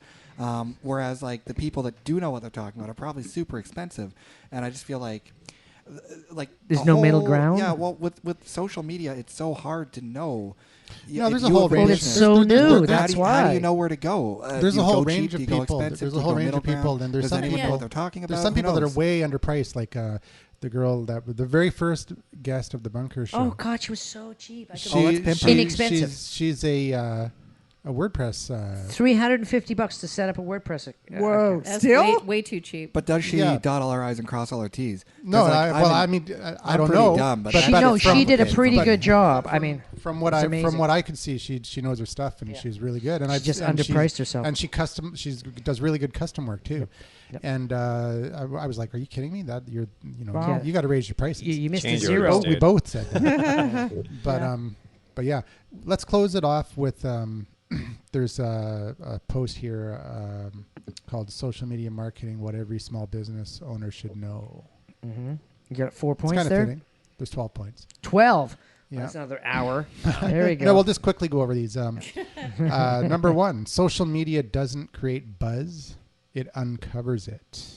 Whereas like the people that do know what they're talking about are probably super expensive, and I just feel like There's the no middle whole- ground? Yeah, well, with social media, it's so hard to know. No, if there's a you whole have a range. Well, it's business, so There's- new. there's- That's how why. do you know where to go? There's Do a you whole go cheap? range Do of you go people. expensive? There's Do a you whole go range middle of people, ground? and there's Does some anyone people know what they're talking about? There's some Who people that are knows? way underpriced, like the girl that the very first guest of the Bunker Show. Oh God, she was so cheap. I She- could Oh, that's pimp. Inexpensive. She's a WordPress. $350 to set up a WordPress. Whoa. account. That's Still? way too cheap. But does she Yeah. dot all her I's and cross all her T's? No, 'Cause, like, I I'm mean, I I'm don't pretty know. dumb, but but, She, but no, from, she did a pretty but good job. I mean, From what it's I amazing. from what I could see, she knows her stuff and Yeah. she's really good. And She I just and underpriced herself. And she does really good custom work too. Yep. And I was like, "Are you kidding me? That Wow. you got to raise your prices." you missed Change a your zero. orders, we dude. both said that. But yeah, let's close it off with there's a post here called "Social Media Marketing: What Every Small Business Owner Should Know." Mm-hmm. You got 4 It's points kind of there. fitting. There's 12 points. 12. Yeah. That's another hour. There we go. No, we'll just quickly go over these. Number one, social media doesn't create buzz; it uncovers it.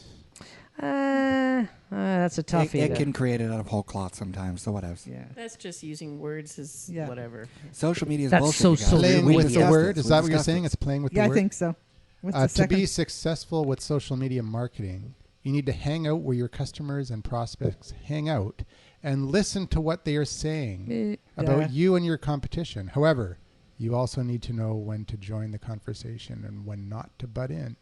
That's a It, toughie. it there. can create it out of whole cloth sometimes, so whatever. Yeah. That's just using words as Yeah. whatever. Social media is That's bullshit. so you guys. silly. Playing We with the discussed word. this. Is We that what you're discussed saying? this. It's playing with Yeah, the I word? think so. What's the To second? be successful with social media marketing, you need to hang out where your customers and prospects hang out and listen to what they are saying about Yeah. you and your competition. However, you also need to know when to join the conversation and when not to butt in.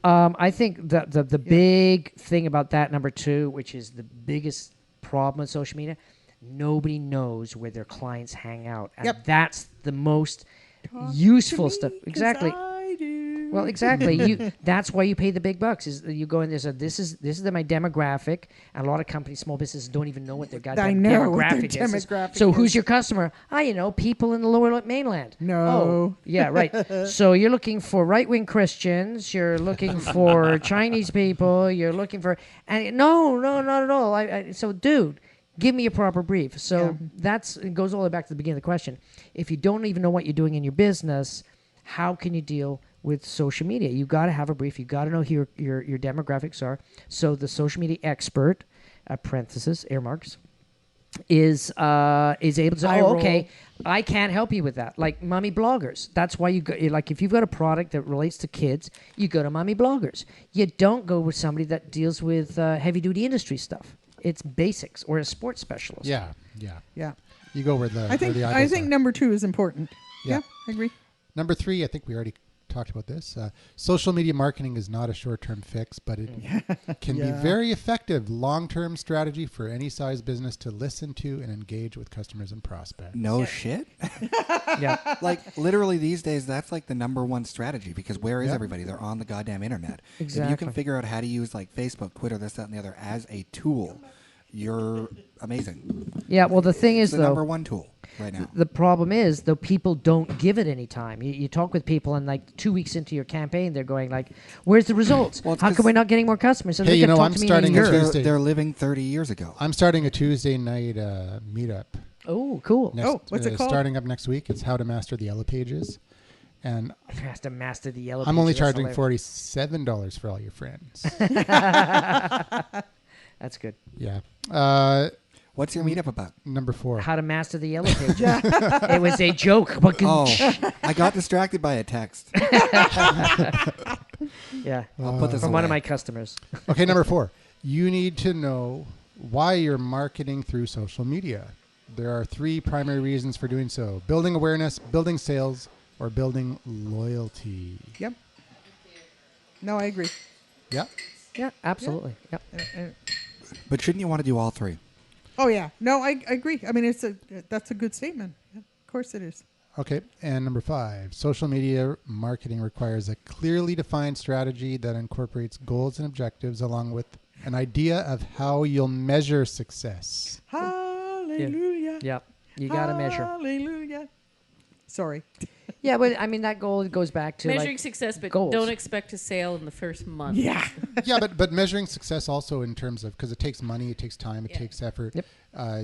I think the big thing about that, number 2, which is the biggest problem with social media, nobody knows where their clients hang out. And Yep. that's the most Talk useful to stuff. me 'cause Exactly. I do. Well, exactly. That's why you pay the big bucks. Is you go in there. So this is my demographic, and a lot of companies, small businesses, don't even know what their goddamn I know what their demographic is. demographic So who's is. your customer? People in the Lower Mainland. No. Oh, yeah, right. So you're looking for right-wing Christians. You're looking for Chinese people. You're looking for no, not at all. So, dude. Give me a proper brief. So it goes all the way back to the beginning of the question. If you don't even know what you're doing in your business, how can you deal with social media? You got to have a brief. You got to know who your demographics are. So the social media expert, parenthesis, earmarks, is able to say, Eye oh, roll. okay, I can't help you with that. Like Mommy Bloggers. That's why you go, like if you've got a product that relates to kids, you go to Mommy Bloggers. You don't go with somebody that deals with heavy-duty industry stuff. It's basics or a sports specialist. Yeah. Yeah. You go where the I think where the eyeballs are. number 2 is important. Yeah. Yeah, I agree. Number 3, I think we already talked about this. Social media marketing is not a short-term fix, but it can be very effective long-term strategy for any size business to listen to and engage with customers and prospects. No shit. Yeah. Like literally these days, that's like the number one strategy because where is Yeah. everybody? They're on the goddamn internet. If you Exactly. can figure out how to use like Facebook, Twitter, this, that, and the other as a tool, you're amazing. Yeah. Well, the thing is, It's the though, number one tool right now. the problem is, though, people don't give it any time. You talk with people, and like 2 weeks into your campaign, they're going like, "Where's the results? Well, it's How 'cause- come we're not getting more customers?" And Hey, they you can know, talk I'm to me starting in a a year. Tuesday. They're living 30 years ago. I'm starting a Tuesday night meetup. Oh, cool. Next, what's it called? Starting up next week. It's how to master the Yellow Pages. And Has to master the yellow. I'm only pages. That's charging hilarious. $47 for all your friends. That's good. Yeah. What's your meetup about? Number 4. How to master the yellow pages. It was a joke. But Oh, I got distracted by a text. yeah, I'll put this from away. one of my customers. Okay, number 4. You need to know why you're marketing through social media. There are 3 primary reasons for doing so: building awareness, building sales, or building loyalty. Yep. No, I agree. Yeah. Yeah, absolutely. Yep. But shouldn't you want to do all 3? Oh yeah. No, I agree. I mean, that's a good statement. Yeah, of course it is. Okay, and number 5, social media marketing requires a clearly defined strategy that incorporates goals and objectives along with an idea of how you'll measure success. Hallelujah. Yep. You got to measure. Hallelujah. Sorry. Yeah, but I mean that goal goes back to Measuring like, success, but goals. don't expect a sale in the first month. Yeah. Yeah, but measuring success also in terms of, because it takes money, it takes time, it Yeah. takes effort. Yep.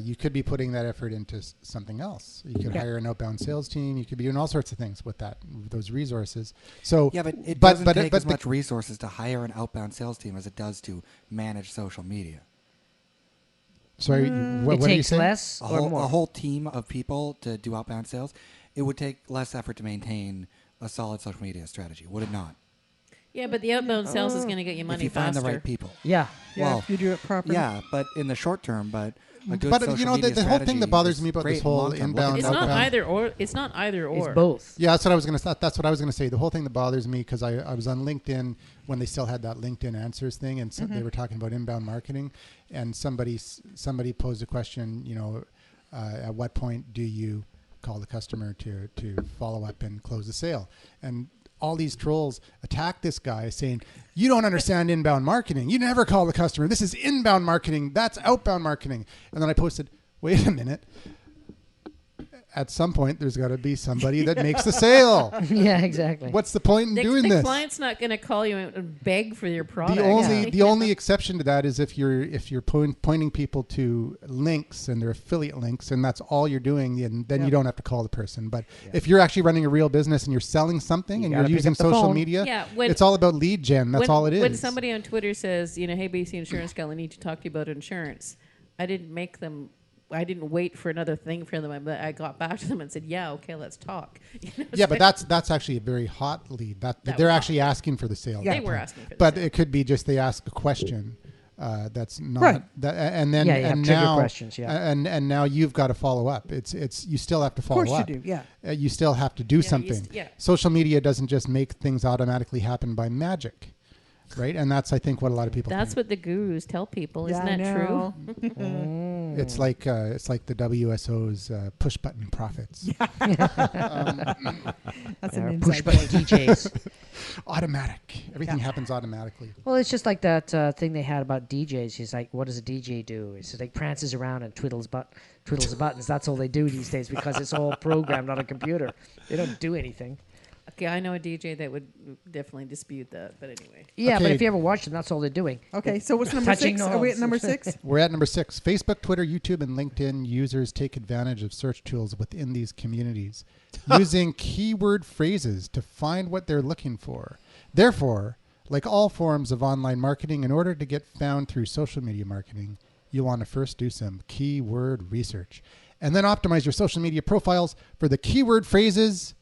You could be putting that effort into something else. You could Yeah. hire an outbound sales team. You could be doing all sorts of things with those resources. So Yeah, but it doesn't take as the- much resources to hire an outbound sales team as it does to manage social media. Sorry, it what are you takes saying? less A or more. whole team of people to do outbound sales, it would take less effort to maintain a solid social media strategy, would it not? Yeah, but the outbound sales is going to get you money if you find faster. the right people. Yeah. Yeah. Well, if you do it properly. Yeah, but in the short term, but a good But, social you know, media the whole thing strategy that bothers is me about great this in whole long-term. inbound- It's outbound- not either or. It's not either or. It's both. Yeah, that's what I was going to. That's what I was going to say. The whole thing that bothers me, because I was on LinkedIn when they still had that LinkedIn Answers thing, and so they were talking about inbound marketing, and somebody posed a question. You know, at what point do you call the customer to follow up and close the sale? And all these trolls attack this guy saying, "You don't understand inbound marketing. You never call the customer. This is inbound marketing. That's outbound marketing." And then I posted, "Wait a minute. at some point there's got to be somebody that makes the sale. Yeah, exactly. What's the point in doing the this? client's not going to call you and beg for your product. The only exception to that is if you're pointing people to links and they're affiliate links, and that's all you're doing, and then you don't have to call the person. But if you're actually running a real business and you're selling something and you're gotta pick using up the social phone. media, Yeah, it's all about lead gen. That's all it is. When somebody on Twitter says, hey, BC Insurance Gal, I need to talk to you about insurance, I didn't wait for another thing from them. I got back to them and said, yeah, okay, let's talk. Yeah, but that's actually a very hot lead. That That they're was actually asking for the sale. They at that were point. asking for the But sale. it could be just they ask a question. That's not Right. that, and then Yeah, you have and trigger now questions, yeah. and now you've got to follow up. It's you still have to follow course you up. do, yeah. You still have to do something. yeah. Social media doesn't just make things automatically happen by magic, right? And that's I think what a lot of people. That's think. what the gurus tell people. Isn't Yeah, I that true? know. It's like the WSO's push button profits. That's Or an push inside button joke. DJs. Automatic. Everything happens automatically. Well, it's just like that thing they had about DJs. He's like, what does a DJ do? It's like prances around and twiddles the buttons. That's all they do these days because it's all programmed on a computer. They don't do anything. Okay, I know a DJ that would definitely dispute that, but anyway. Yeah, but Okay. if you ever watch them, that's all they're doing. Okay, so what's number Touching 6? Are we at knobs. number 6? We're at number 6. Facebook, Twitter, YouTube, and LinkedIn users take advantage of search tools within these communities, using keyword phrases to find what they're looking for. Therefore, like all forms of online marketing, in order to get found through social media marketing, you want to first do some keyword research and then optimize your social media profiles for the keyword phrases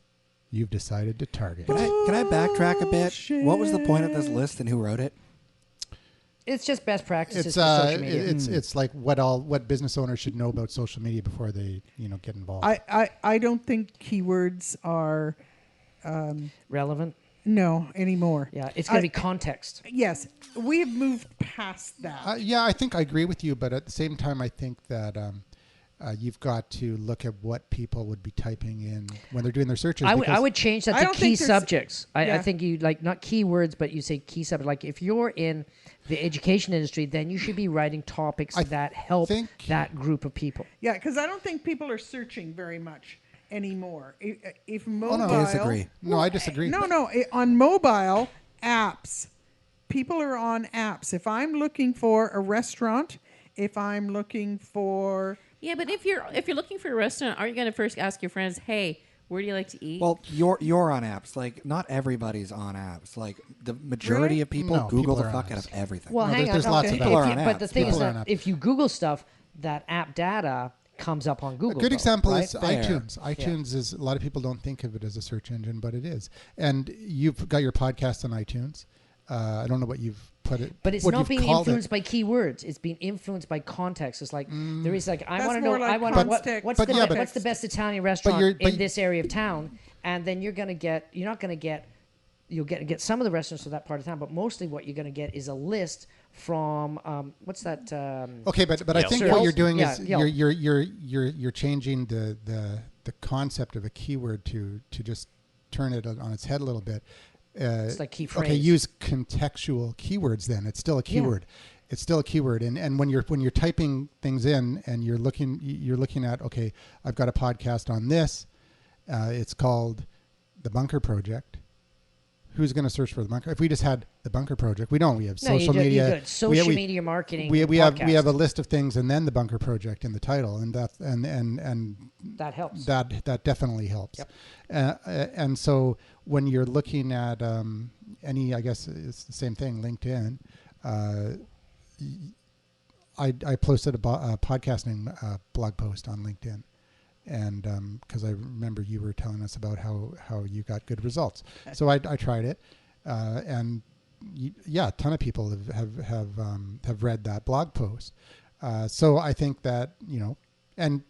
you've decided to target. Can I backtrack a bit? What was the point of this list and who wrote it? It's just best practices It's for social media. it's like what business owners should know about social media before they get involved. I don't think keywords are Relevant. no anymore. Yeah, it's going to be context. Yes, we have moved past that. Yeah, I think I agree with you, but at the same time, I think that you've got to look at what people would be typing in when they're doing their searches. I because- would change that I to don't key think there's- subjects. I Yeah. think you like not keywords, but you say key subject. Like if you're in the education industry, then you should be writing topics I that help think- that group of people. Yeah, because I don't think people are searching very much anymore. If mobile, no. Disagree. No, I disagree. No, on mobile apps, people are on apps. If I'm looking for a restaurant, if I'm looking for Yeah, but if you're looking for a restaurant, aren't you going to first ask your friends, hey, where do you like to eat? Well, you're on apps. Like, not everybody's on apps. Like, the majority Really? of people No, Google people the are on fuck out apps. of everything. Well, No, hang there's on. lots okay. of People are If on you- but the apps. thing is People are that on apps. if you Google stuff, that app data comes up on Google. A good though, example right? is Fair. iTunes. iTunes is a lot of people don't think of it as a search engine, but it is. And you've got your podcast on iTunes. I don't know what you've put it. But it's what not you've being called influenced it. by keywords. It's being influenced by context. It's like there is like I That's want to know. more like I want to context. what's But the yeah, be- but- what's the best Italian restaurant you're- but in this area of town, and then you're not going to get. You'll get some of the restaurants of that part of town, but mostly what you're going to get is a list from what's that? Okay, but I think Yelp. what you're doing Yeah, is Yelp. you're changing the concept of a keyword to just turn it on its head a little bit. It's like key Okay, phrase. use contextual keywords. Then it's still a keyword. It's still a keyword, and when you're typing things in and you're looking at, okay, I've got a podcast on this. It's called The Bunker Project. Who's going to search for The Bunker? If we just had The Bunker Project, we don't. We have No, you social do- you media. good. Social media marketing. We podcast. have a list of things and then The Bunker Project in the title, and that and that helps. that definitely helps. Yep. And so when you're looking at any, I guess it's the same thing, LinkedIn. I posted a podcasting blog post on LinkedIn, and because I remember you were telling us about how you got good results. So I tried it, and a ton of people have read that blog post. So I think that and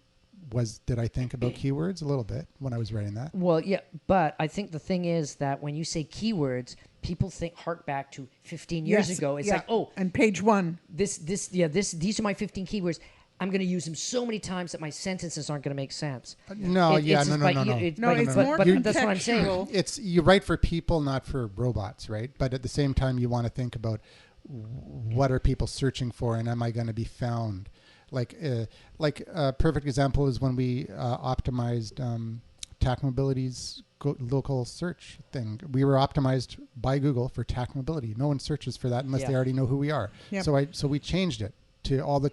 did I think about keywords a little bit when I was writing that? Well, yeah, but I think the thing is that when you say keywords, people hark back to 15 years Yes, ago. It's yeah. like, oh, and page 1. these are my 15 keywords. I'm going to use them so many times that my sentences aren't going to make sense. No, It's just no. by- No, it's but more that's what I'm saying. contextual. It's you write for people, not for robots, right? But at the same time, you want to think about what are people searching for, and am I going to be found? Like a perfect example is when we optimized TAC Mobility's local search thing. We were optimized by Google for TAC Mobility. No one searches for that unless they already know who we are. Yep. So we changed it to all the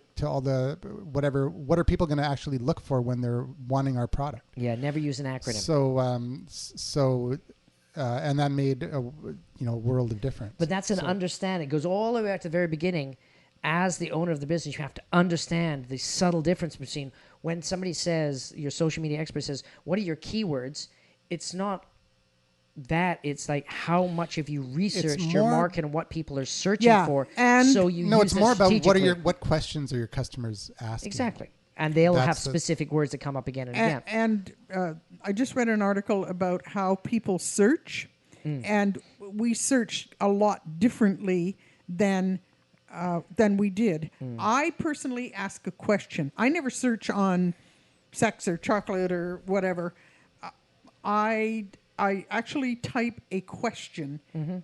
whatever. What are people going to actually look for when they're wanting our product? Yeah, never use an acronym. So and that made a world of difference. But that's an understanding. It goes all the way back to the very beginning. As the owner of the business, you have to understand the subtle difference between when somebody says, your social media expert says, what are your keywords? It's not that. It's like how much have you researched your market and what people are searching for. And so you no, use it's it more about strategically. what questions are your customers asking? Exactly. And they'll have That's specific words that come up again and again. And I just read an article about how people search, and we search a lot differently than we did. I personally ask a question. I never search on sex or chocolate or whatever. I actually type a question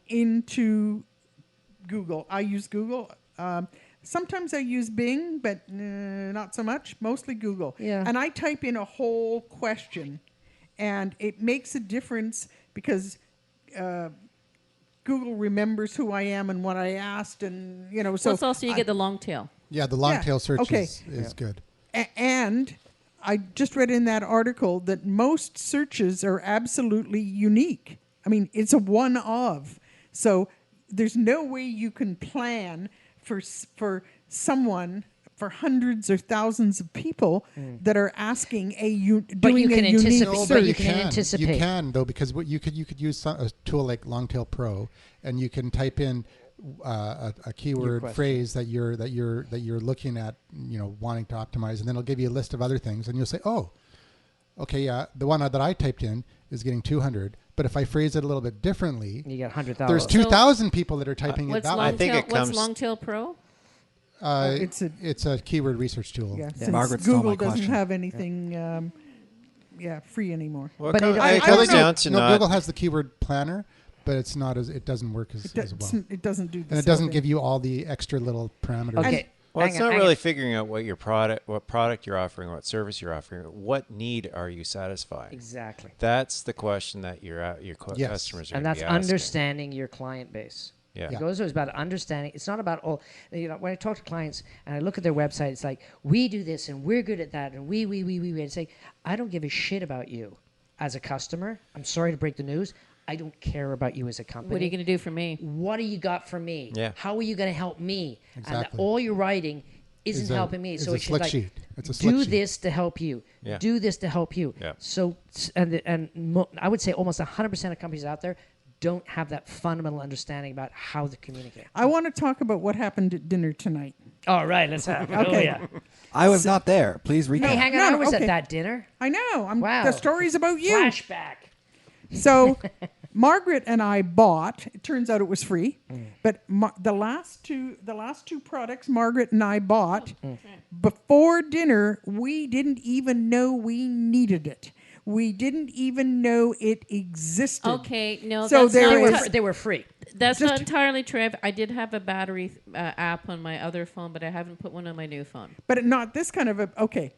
into Google. I use Google. Sometimes I use Bing, but not so much. Mostly Google. Yeah. And I type in a whole question, and it makes a difference because Google remembers who I am and what I asked, and So Plus, also you get the long tail. Yeah, the long tail search okay. is good. And I just read in that article that most searches are absolutely unique. I mean, it's a one of. So there's no way you can plan for someone, for hundreds or thousands of people that are asking doing a unique anticipate. search. But you can anticipate. You can though, because what you could use a tool like Longtail Pro, and you can type in a keyword phrase that you're looking at, wanting to optimize, and then it'll give you a list of other things, and you'll say, oh, okay, the one that I typed in is getting 200. But if I phrase it a little bit differently, You get 100,000. there's 2,000 people that are typing it that way. I think it What's comes- Longtail Pro? It's a keyword research tool. Yeah, since Margaret stole Google my doesn't question. have anything free anymore. Well, But it I comes don't know. down to No, not. Google has the keyword planner, but it doesn't work as well. It doesn't do the And it same doesn't thing. give you all the extra little parameters. Okay. Well, it's Hang on, not hang really on. figuring out what product you're offering, what service you're offering, what need are you satisfying. Exactly. That's the question that your Yes. customers are And gonna that's be asking. understanding your client base. Yeah. It goes it's about understanding. It's not about all. When I talk to clients and I look at their website, it's like we do this and we're good at that and we. And say, I don't give a shit about you as a customer. I'm sorry to break the news. I don't care about you as a company. What are you going to do for me? What do you got for me? Yeah. How are you going to help me? Exactly. And all you're writing isn't Is a- helping me. is So a it should slick like sheet. It's a slick do sheet. this to help you. Yeah. Do this to help you. Yeah. So I would say almost 100% of companies out there don't have that fundamental understanding about how to communicate. I want to talk about what happened at dinner tonight. All right, let's have it. Okay. Oh, yeah. I was not there. Please recap. Hey, hang on. No, I no, was okay. at that dinner. I know. Wow. The story's about you. Flashback. So Margaret and I bought. It turns out it was free, but the last two products Margaret and I bought before dinner. We didn't even know we needed it. We didn't even know it existed. Okay, no, So that's there not is- They were free. That's just- not entirely true. I did have a battery app on my other phone, but I haven't put one on my new phone. But not this kind of a. Okay,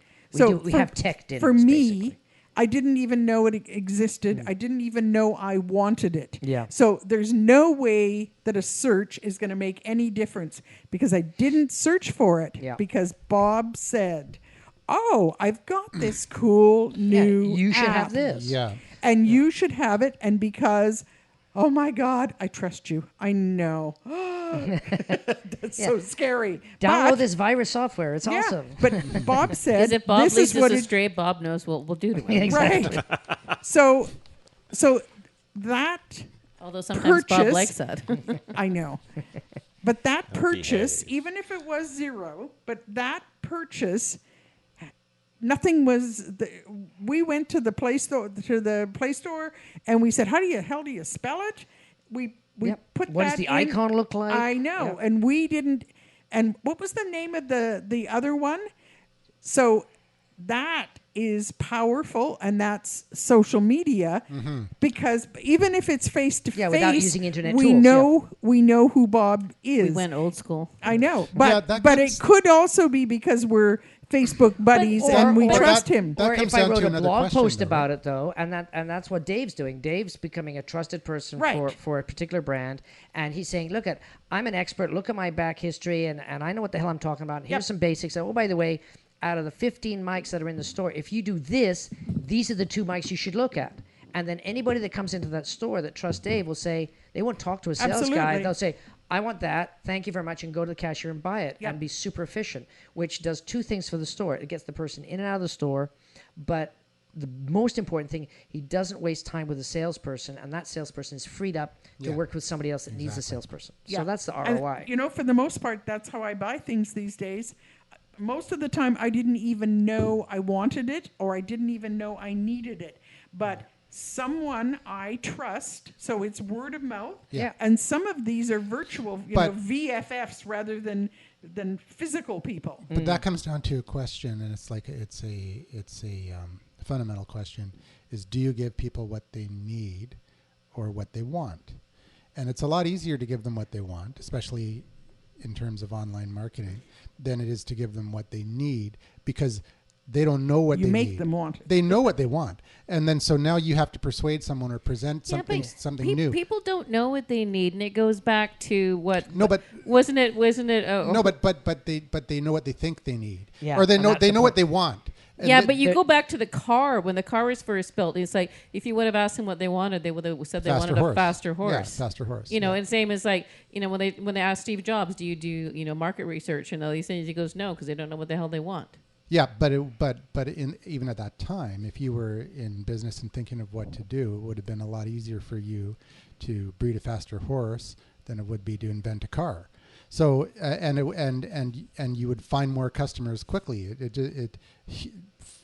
We have tech dinners, for me. basically. I didn't even know it existed. I didn't even know I wanted it. Yeah. So there's no way that a search is going to make any difference because I didn't search for it Yeah. because Bob said, "Oh, I've got this cool new you should app, have this. Yeah. and you should have it." And because, oh my God, I trust you. I know. That's so scary. Download But- this virus software. It's Yeah, awesome. but Bob said, Because if Bob "This leaves is what us it astray, Bob knows what we'll do to him. Exactly. Right. So that Although sometimes Bob Purchase- likes that. I know. But that purchase, behave. even if it was zero, but that purchase, nothing was. We went to the Play Store, and we said, "How do you spell it?" We Yep. put What does that the in. icon look like? I know, Yep. and we didn't. And what was the name of the other one? So that is powerful, and that's social media. Because even if it's face to Yeah, without face, using internet we tools, know who Bob is. We went old school. I know, Yeah, but that but comes- it could also be because we're Facebook buddies or- and we or trust that- him. that Or comes if I down wrote to a another blog question, post though, about right? it, though, and that's what Dave's doing. Dave's becoming a trusted person Right. for a particular brand, and he's saying, "Look, I'm an expert. Look at my back history, and I know what the hell I'm talking about. And here's Yep. some basics. Oh, by the way, out of the 15 mics that are in the store, if you do this, these are the 2 mics you should look at." And then anybody that comes into that store that trusts Dave will say they won't talk to a sales guy. Absolutely. They'll say, "I want that. Thank you very much," and go to the cashier and buy it Yep. and be super efficient, which does 2 things for the store. It gets the person in and out of the store, but the most important thing, he doesn't waste time with a salesperson, and that salesperson is freed up to Yeah. work with somebody else that needs a salesperson. Yeah. So that's the And, ROI. you know, for the most part, that's how I buy things these days. Most of the time, I didn't even know I wanted it, or I didn't even know I needed it. But someone I trust, so it's word of mouth. Yeah. And some of these are virtual, But- VFFs rather than physical people. But that comes down to a question, and it's like it's a fundamental question: is do you give people what they need or what they want? And it's a lot easier to give them what they want, especially in terms of online marketing, than it is to give them what they need, because they don't know what You they make need. them want it. They know what they want, and then so now you have to persuade someone or present something new. People don't know what they need, and it goes back to what. No, but- wasn't it? No, but they know what they think they need, Yeah, or they and know that's they the know point. what they want. And Yeah, th- but you the- go back to the car when the car was first built. It's like if you would have asked them what they wanted, they would have said they wanted a faster horse. Yeah, faster horse. You know, yeah. and same as like when they asked Steve Jobs, do you do market research and all these things? He goes no, because they don't know what the hell they want. Yeah, but even at that time, if you were in business and thinking of what to do, it would have been a lot easier for you to breed a faster horse than it would be to invent a car. So and you would find more customers quickly.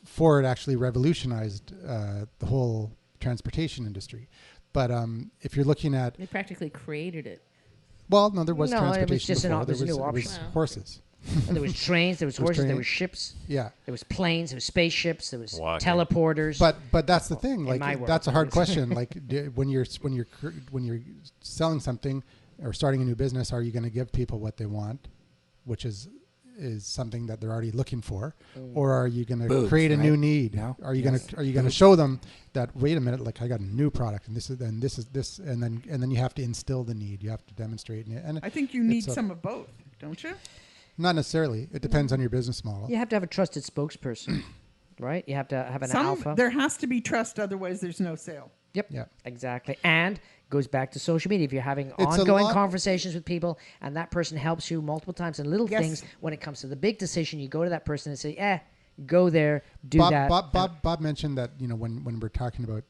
Ford actually revolutionized the whole transportation industry. But if you're looking at, They practically created it. well, no, there was No, it was transportation just before. it was a new There was option. horses. And there was trains, there was horses, there train- was ships, Yeah. there was planes, there was spaceships, there was Walking. teleporters. But that's the thing. In my Like world, that's a hard anyways. question. Like when you're selling something or starting a new business, are you going to give people what they want, which is something that they're already looking for, or are you going to Boobs, create a new right? need? No? Are you Yes. going to show them that wait a minute, like I got a new product and this and then you have to instill the need. You have to demonstrate it. And I think you need it's a- some of both, don't you? not necessarily. It depends on your business model. you have to have a trusted spokesperson, right? You have to have an alpha. There has to be trust, otherwise there's no sale. Yep. Yeah. Exactly. And goes back to social media. If you're having It's a ongoing lot- conversations with people and that person helps you multiple times in little Yes. things, when it comes to the big decision, you go to that person and say, go there, do Bob, that. Bob mentioned that when we're talking about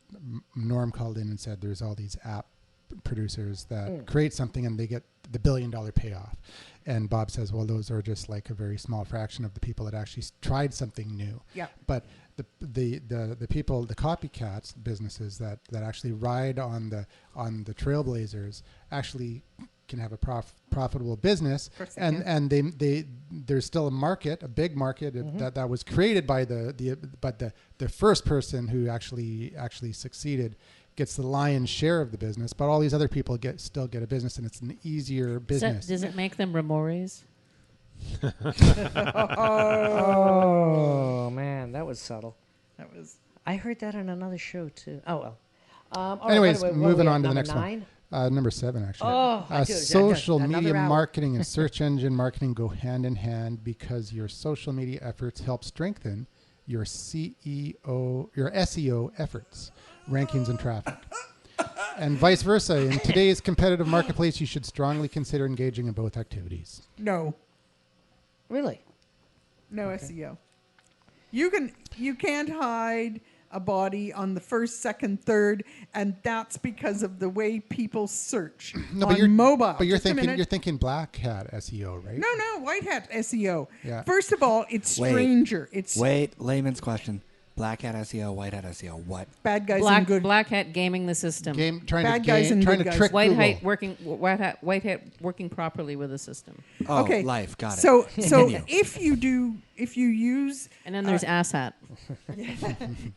Norm called in and said there's all these app producers that create something and they get the $1 billion payoff, and Bob says, well, those are just like a very small fraction of the people that actually tried something new. Yeah. But the people, the copycats businesses that actually ride on the trailblazers actually can have a profitable business, Of course they can. and they there's still a market, a big market that was created by the first person who actually succeeded gets the lion's share of the business, but all these other people still get a business, and it's an easier business. Does it make them remores? Oh, man, that was subtle. That was I heard that on another show, too. Oh, well. All right, Anyways, what are we moving at, on to the number next 9? one. Number 7, actually. Oh, I do. Social Another media hour. marketing and search engine marketing go hand in hand because your social media efforts help strengthen your SEO efforts, rankings, and traffic. And vice versa. In today's competitive marketplace, you should strongly consider engaging in both activities. no Really? SEO. You can't hide a body on the first, second, third, and that's because of the way people search on mobile. But you're Just a minute. thinking black hat SEO, right? No, white hat SEO. Yeah. First of all, it's Wait. stranger. It's Wait, layman's question. Black hat SEO, white hat SEO. What? Bad guys and good. Black hat gaming the system. Game trying Bad to guys and trying good to guys. trick White Google. hat working properly with the system. Oh, Okay. life. Got it. So Continue. if you use And then there's ass hat.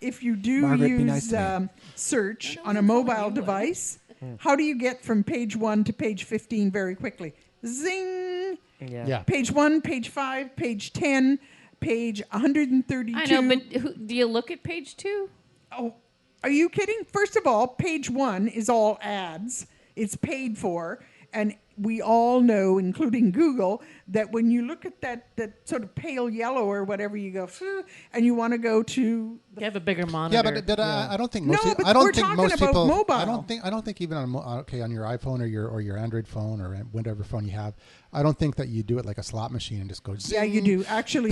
if you do Margaret, be use nice to me. search on a mobile device, how do you get from page 1 to page 15 very quickly? Zing! Yeah. Page 1, page 5, page 10, page 132. I know, but do you look at page 2? Oh, are you kidding? First of all, page 1 is all ads. It's paid for. And we all know, including Google, that when you look at that sort of pale yellow or whatever, you go, "Phew," and you want to go to You have a bigger monitor. Yeah, but I don't think No, most. but I don't we're think talking most about people. mobile. I don't think even on on your iPhone or your Android phone or whatever phone you have. I don't think that you do it like a slot machine and just go. Yeah, you zing. do. Actually,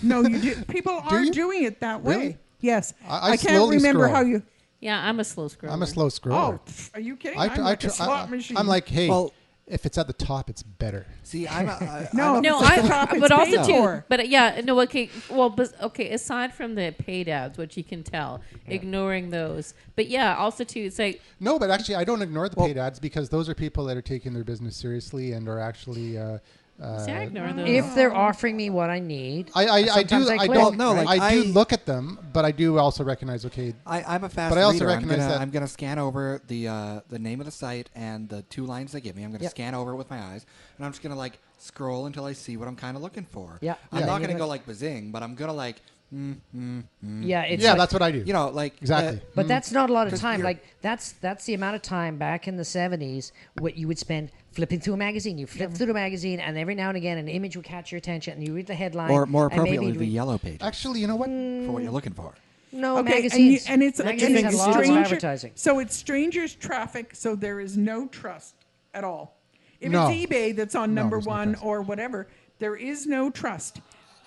no, you do. People are you? doing it that way. Really? Yes. I can't slowly remember scroll. how you. Yeah, I'm a slow scroller. I'm a slow scroller. Oh, are you kidding? I'm like a slot machine. I'm like, hey, Well- if it's at the top, it's better. See, I'm a, No, No, It's at the top, but it's also paid too. for. But yeah, no, okay. Well, but okay. Aside from the paid ads, which you can tell, ignoring those. But yeah, also too, it's like No, but actually, I don't ignore the paid ads because those are people that are taking their business seriously and are actually. see, I ignore those. If they're offering me what I need, I sometimes do. I click. don't. No, like, I do I- look at them, but I do also recognize. Okay, I'm a fast But I also reader. recognize that- I'm gonna scan over the name of the site and the 2 lines they give me. I'm gonna Yep. scan over it with my eyes, and I'm just gonna like scroll until I see what I'm kind of looking for. Yeah. I'm Yeah. not And gonna you're go like bazing, but I'm gonna like, yeah, it's yeah, like- that's what I do. you know, like Exactly. But that's not a lot of 'Cause time. you're- Like that's the amount of time back in the 70s what you would spend flipping through a magazine. You flip through the magazine, and every now and again an image would catch your attention, and you read the headline. or more and maybe appropriately, you'd the read- yellow page Actually, you know what? for what you're looking for. No, Okay, magazines. and it's magazines and have it's lots of stranger, advertising. So it's strangers traffic. So there is no trust at all. If No. it's eBay that's on No, number there's no 1 trust. or whatever, there is no trust.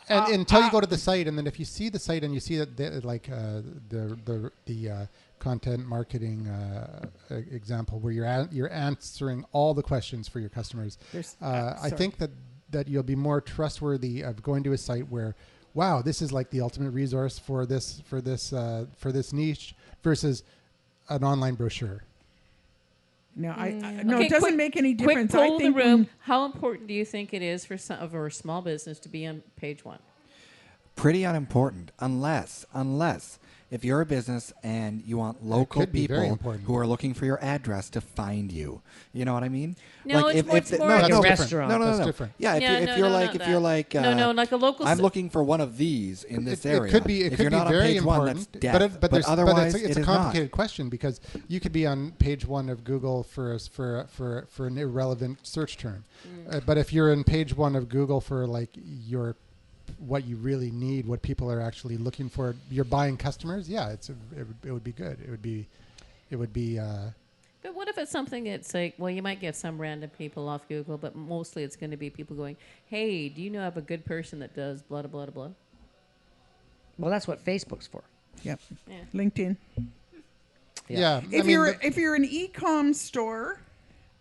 And until you go to the site, and then if you see the site and you see that the content marketing example where you're answering all the questions for your customers, There's- I sorry. think that you'll be more trustworthy of going to a site where, wow, this is like the ultimate resource for this niche versus an online brochure. No, no, Okay, it doesn't quick- make any quick difference. poll I of the think room. when- How important do you think it is for some of our small business to be on page 1? Pretty unimportant, unless if you're a business and you want local could be very people important. who are looking for your address to find you. You know what I mean? No, it's more- it's more like a no, restaurant. No, no, That's no. different. Yeah, Yeah, if no, you're no, like not if you're that. like No, like a local I'm s- looking for one of these in this It area. could be. It If could you're be not on very page one, important. that's death. But otherwise, it's it a is complicated question because you could be on page 1 of Google for an irrelevant search term, but if you're in page 1 of Google for like what you really need, what people are actually looking for, you're buying customers. Yeah, it would be good. It would be. But what if it's something that's like, well, you might get some random people off Google, but mostly it's going to be people going, hey, do you know of a good person that does blah, blah, blah, blah? Well, that's what Facebook's for. Yep. Yeah. LinkedIn. Yeah. If you're an e-com store,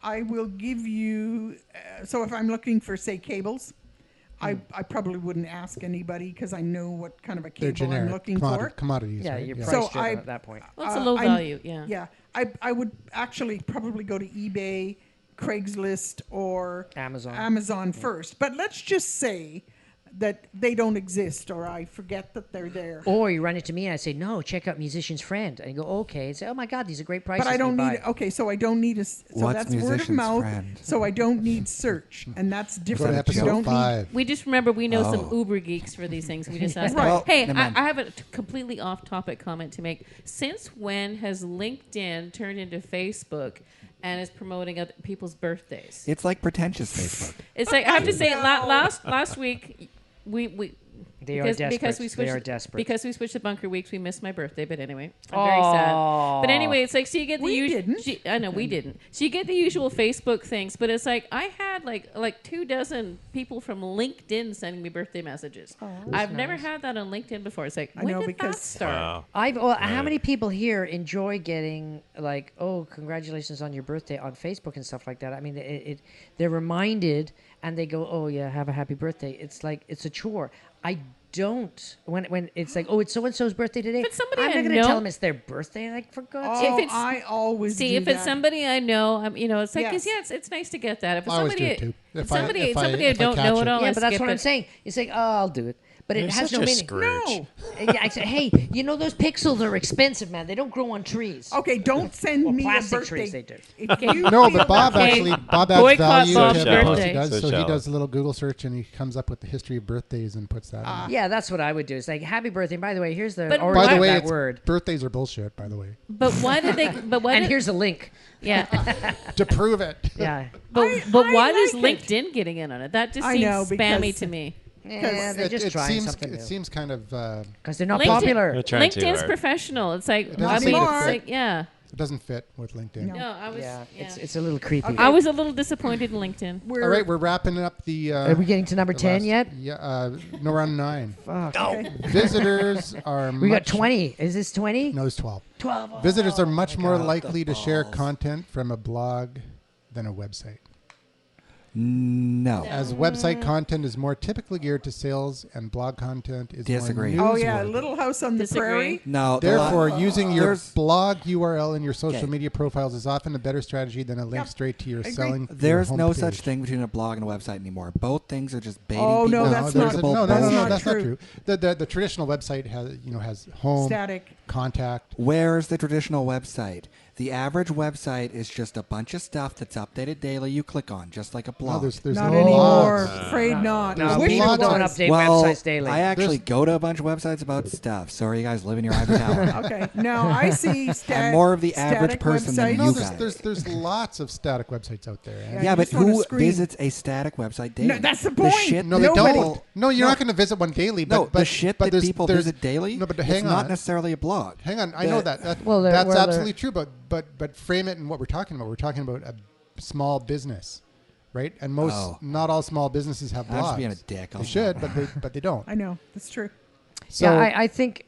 I will give you. So if I'm looking for, say, cables, I probably wouldn't ask anybody because I know what kind of a they're cable I'm generic looking for. commodities. Yeah, right? you're Yeah. price So driven I- at that point. Well, it's a low I'm- value, yeah. Yeah, I would actually probably go to eBay, Craigslist, or Amazon. first. But let's just say that they don't exist, or I forget that they're there. Or you run into me and I say, no, check out Musician's Friend. And you go, okay. And say, oh my God, these are great prices. But I don't We buy need. it. Okay, so I don't need a. So What's that's word of Musician's mouth. Friend? So I don't need search, and that's Go different. to You episode don't 5. We just remember we know some Oh. Uber geeks for these things. We just ask Right. them, Well, hey, never mind. I have a completely off-topic comment to make. Since when has LinkedIn turned into Facebook and is promoting other people's birthdays? It's like pretentious Facebook. It's like I have to say, last week we They are because desperate. we switched They are desperate. because we switched to bunker weeks. We missed my birthday, but anyway, I'm very sad. But anyway, it's like so you get the We usual. didn't. I know we didn't. So you get the usual Facebook things, but it's like I had like 24 people from LinkedIn sending me birthday messages. I've never had that on LinkedIn before. It's like I when know, did because- that start? How many people here enjoy getting like, oh, congratulations on your birthday on Facebook and stuff like that? I mean, they're reminded and they go, oh yeah, have a happy birthday. It's like it's a chore. I don't when it's like, oh, it's so and so's birthday today. If it's somebody I'm I not going to know- tell them it's their birthday. Like, for God's sake. Oh, If it's- I always See, do if it's that. somebody I know, it's like, 'cause, Yes. it's nice to get that. If it's I always do somebody, it too. If somebody I I don't catch know it. at all, Yeah, I but that's skip what I'm it. saying. It's like, oh, I'll do it. But it You're has such no a meaning. Scrooge. No. Yeah, I say, hey, you know those pixels are expensive, man. They don't grow on trees. Okay, don't send Well, me a plastic birthday. trees, they do. If you No, feel but Bob that way- actually Bob adds Boycott value Bob's to the post birthday. he does. So So he shallow. does a little Google search and he comes up with the history of birthdays and puts that. in. Yeah, that's what I would do. It's like, happy birthday. And by the way, here's the But origin By the of way, that it's, word. birthdays are bullshit. By the way, But why did they? But why? And did, here's a link. yeah. to prove it. Yeah. But I why is like it. LinkedIn getting in on it? That just I seems know, spammy because- to me. Yeah, they're just trying seems something it new. seems kind of Because they're not LinkedIn- popular. They're trying too LinkedIn's hard. professional. It's like, doesn't I seem mean, to it's fit. like, yeah. it doesn't fit with LinkedIn. No, I was. Yeah, Yeah. it's a little creepy. I was a little disappointed in LinkedIn. We're, All right, we're wrapping up the. Are we getting to number the 10 last- yet? Yeah, no, we're on 9. Fuck. Visitors are. We got much- 20. Is this 20? No, it's 12. 12. Oh. Visitors are much more God. likely to share balls. content from a blog than a website. No. As website content is more typically geared to sales and blog content is Disagree. more oh yeah, newsworthy. Little House on the Disagree. Prairie. No. Therefore, using your there's- blog URL in your social Okay. media profiles is often a better strategy than a link Yep. straight to your Agree. selling. There's your no homepage. such thing between a blog and a website anymore. Both things are just baiting Oh, people. no, with that's there's not- a- clickable no, bullshit. that's not true. true. The traditional website has home, Static. contact. Where's the traditional website? The average website is just a bunch of stuff that's updated daily you click on, just like a No, blog. there's Not no anymore. blogs. Afraid not. No, I wish people it don't was. update well, websites daily. I actually There's- go to a bunch of websites about stuff. Sorry, you guys live in your ivory tower. Okay. No, I see I'm more of the average static person than websites. No, you there's, guys. there's lots of static websites out there. Yeah, Yeah, you but just wanna who scream. visits a static website daily? No, that's the point. shit No, that they Nobody. don't. No, you're not going to visit one daily. But, No, but the shit but that there's- people there's- visit daily. No, but it's hang not on. necessarily a blog. Hang on, I know that. Well, that's they're- absolutely true. But frame it in what we're talking about. We're talking about a small business, right? And not all small businesses have blogs. I'm just being a dick. They I'll should, stop. but they don't. I know. That's true. So yeah, I think,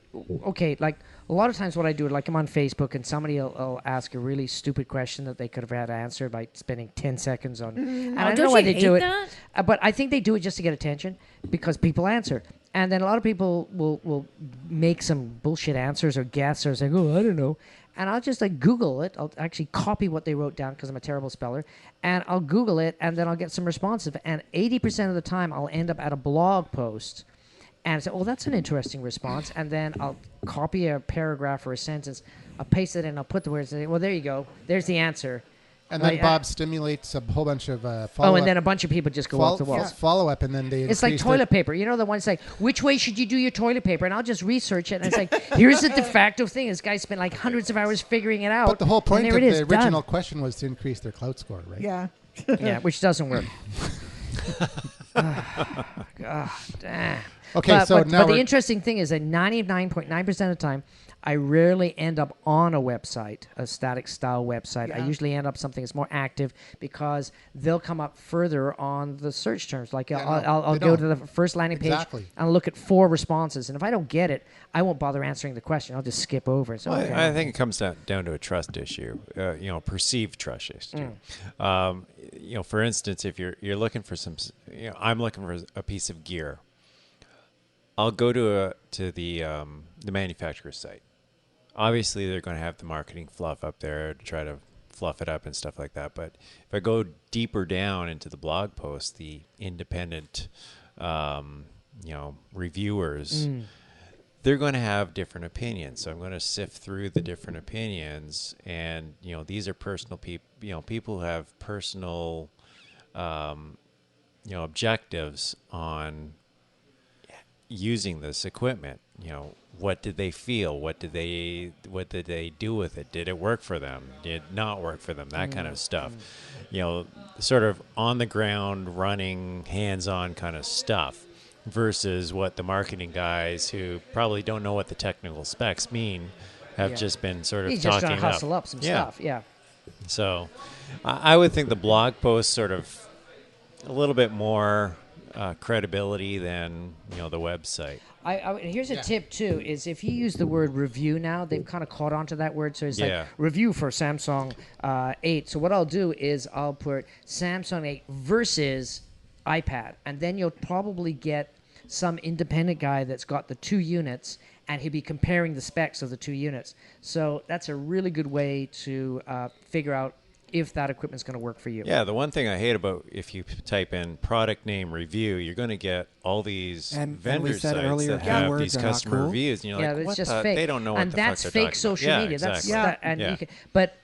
okay, like a lot of times what I do, like I'm on Facebook and somebody will ask a really stupid question that they could have had answered by spending 10 seconds on. And I don't know don't why you they do hate it. that? But I think they do it just to get attention because people answer. And then a lot of people will make some bullshit answers or guess or say, oh, I don't know. And I'll just like Google it. I'll actually copy what they wrote down because I'm a terrible speller. And I'll Google it and then I'll get some responses. And 80% of the time I'll end up at a blog post and say, oh, that's an interesting response. And then I'll copy a paragraph or a sentence. I'll paste it in. I'll put the words in. Well, there you go. There's the answer. and then Like, Bob stimulates a whole bunch of follow-up. Oh, and then a bunch of people just go off the walls. Follow up, and then they. It's like increase toilet paper. You know, the one's like, which way should you do your toilet paper? And I'll just research it. And it's like, here's the de facto thing. This guy spent like hundreds of hours figuring it out. But the whole point and of there it the is, done. original question was to increase their clout score, right? Yeah. Yeah, which doesn't work. God damn. Okay, but, so but, now but the we're- interesting thing is that 99.9% of the time, I rarely end up on a website, a static style website. I Yeah. usually end up something that's more active because they'll come up further on the search terms. Like I'll they go don't. to the first landing page Exactly. and look at 4 responses. And if I don't get it, I won't bother answering the question. I'll just skip over it. So, Well, okay. I think it comes down to a trust issue, perceived trust issue. For instance, if you're looking for I'm looking for a piece of gear. I'll go to the manufacturer's site. Obviously, they're going to have the marketing fluff up there to try to fluff it up and stuff like that. But if I go deeper down into the blog post, the independent, reviewers, they're going to have different opinions. So I'm going to sift through the different opinions, and these are personal people. People who have personal, objectives on using this equipment. What did they feel? What did they do with it? Did it work for them? Did it not work for them? That kind of stuff. Sort of on the ground, running, hands-on kind of stuff versus what the marketing guys who probably don't know what the technical specs mean have Yeah. just been sort of He's just talking trying to hustle up some Yeah. stuff. Yeah. So I would think the blog post sort of a little bit more credibility than the website. Here's a tip too: is if you use the word review now, they've kind of caught on to that word. So it's Yeah. like review for Samsung 8. So what I'll do is I'll put Samsung 8 versus iPad, and then you'll probably get some independent guy that's got the 2 units, and he'd be comparing the specs of the 2 units. So that's a really good way to figure out if that equipment's going to work for you. Yeah, the one thing I hate about if you type in product name review, you're going to get all these And vendor we said sites earlier, that have keywords these are not customer cool. reviews, and you're Yeah, like, it's what just the? fake. They don't know what and the that's fuck they're fake talking social about. media. Yeah, That's exactly. that, and Yeah. you can, but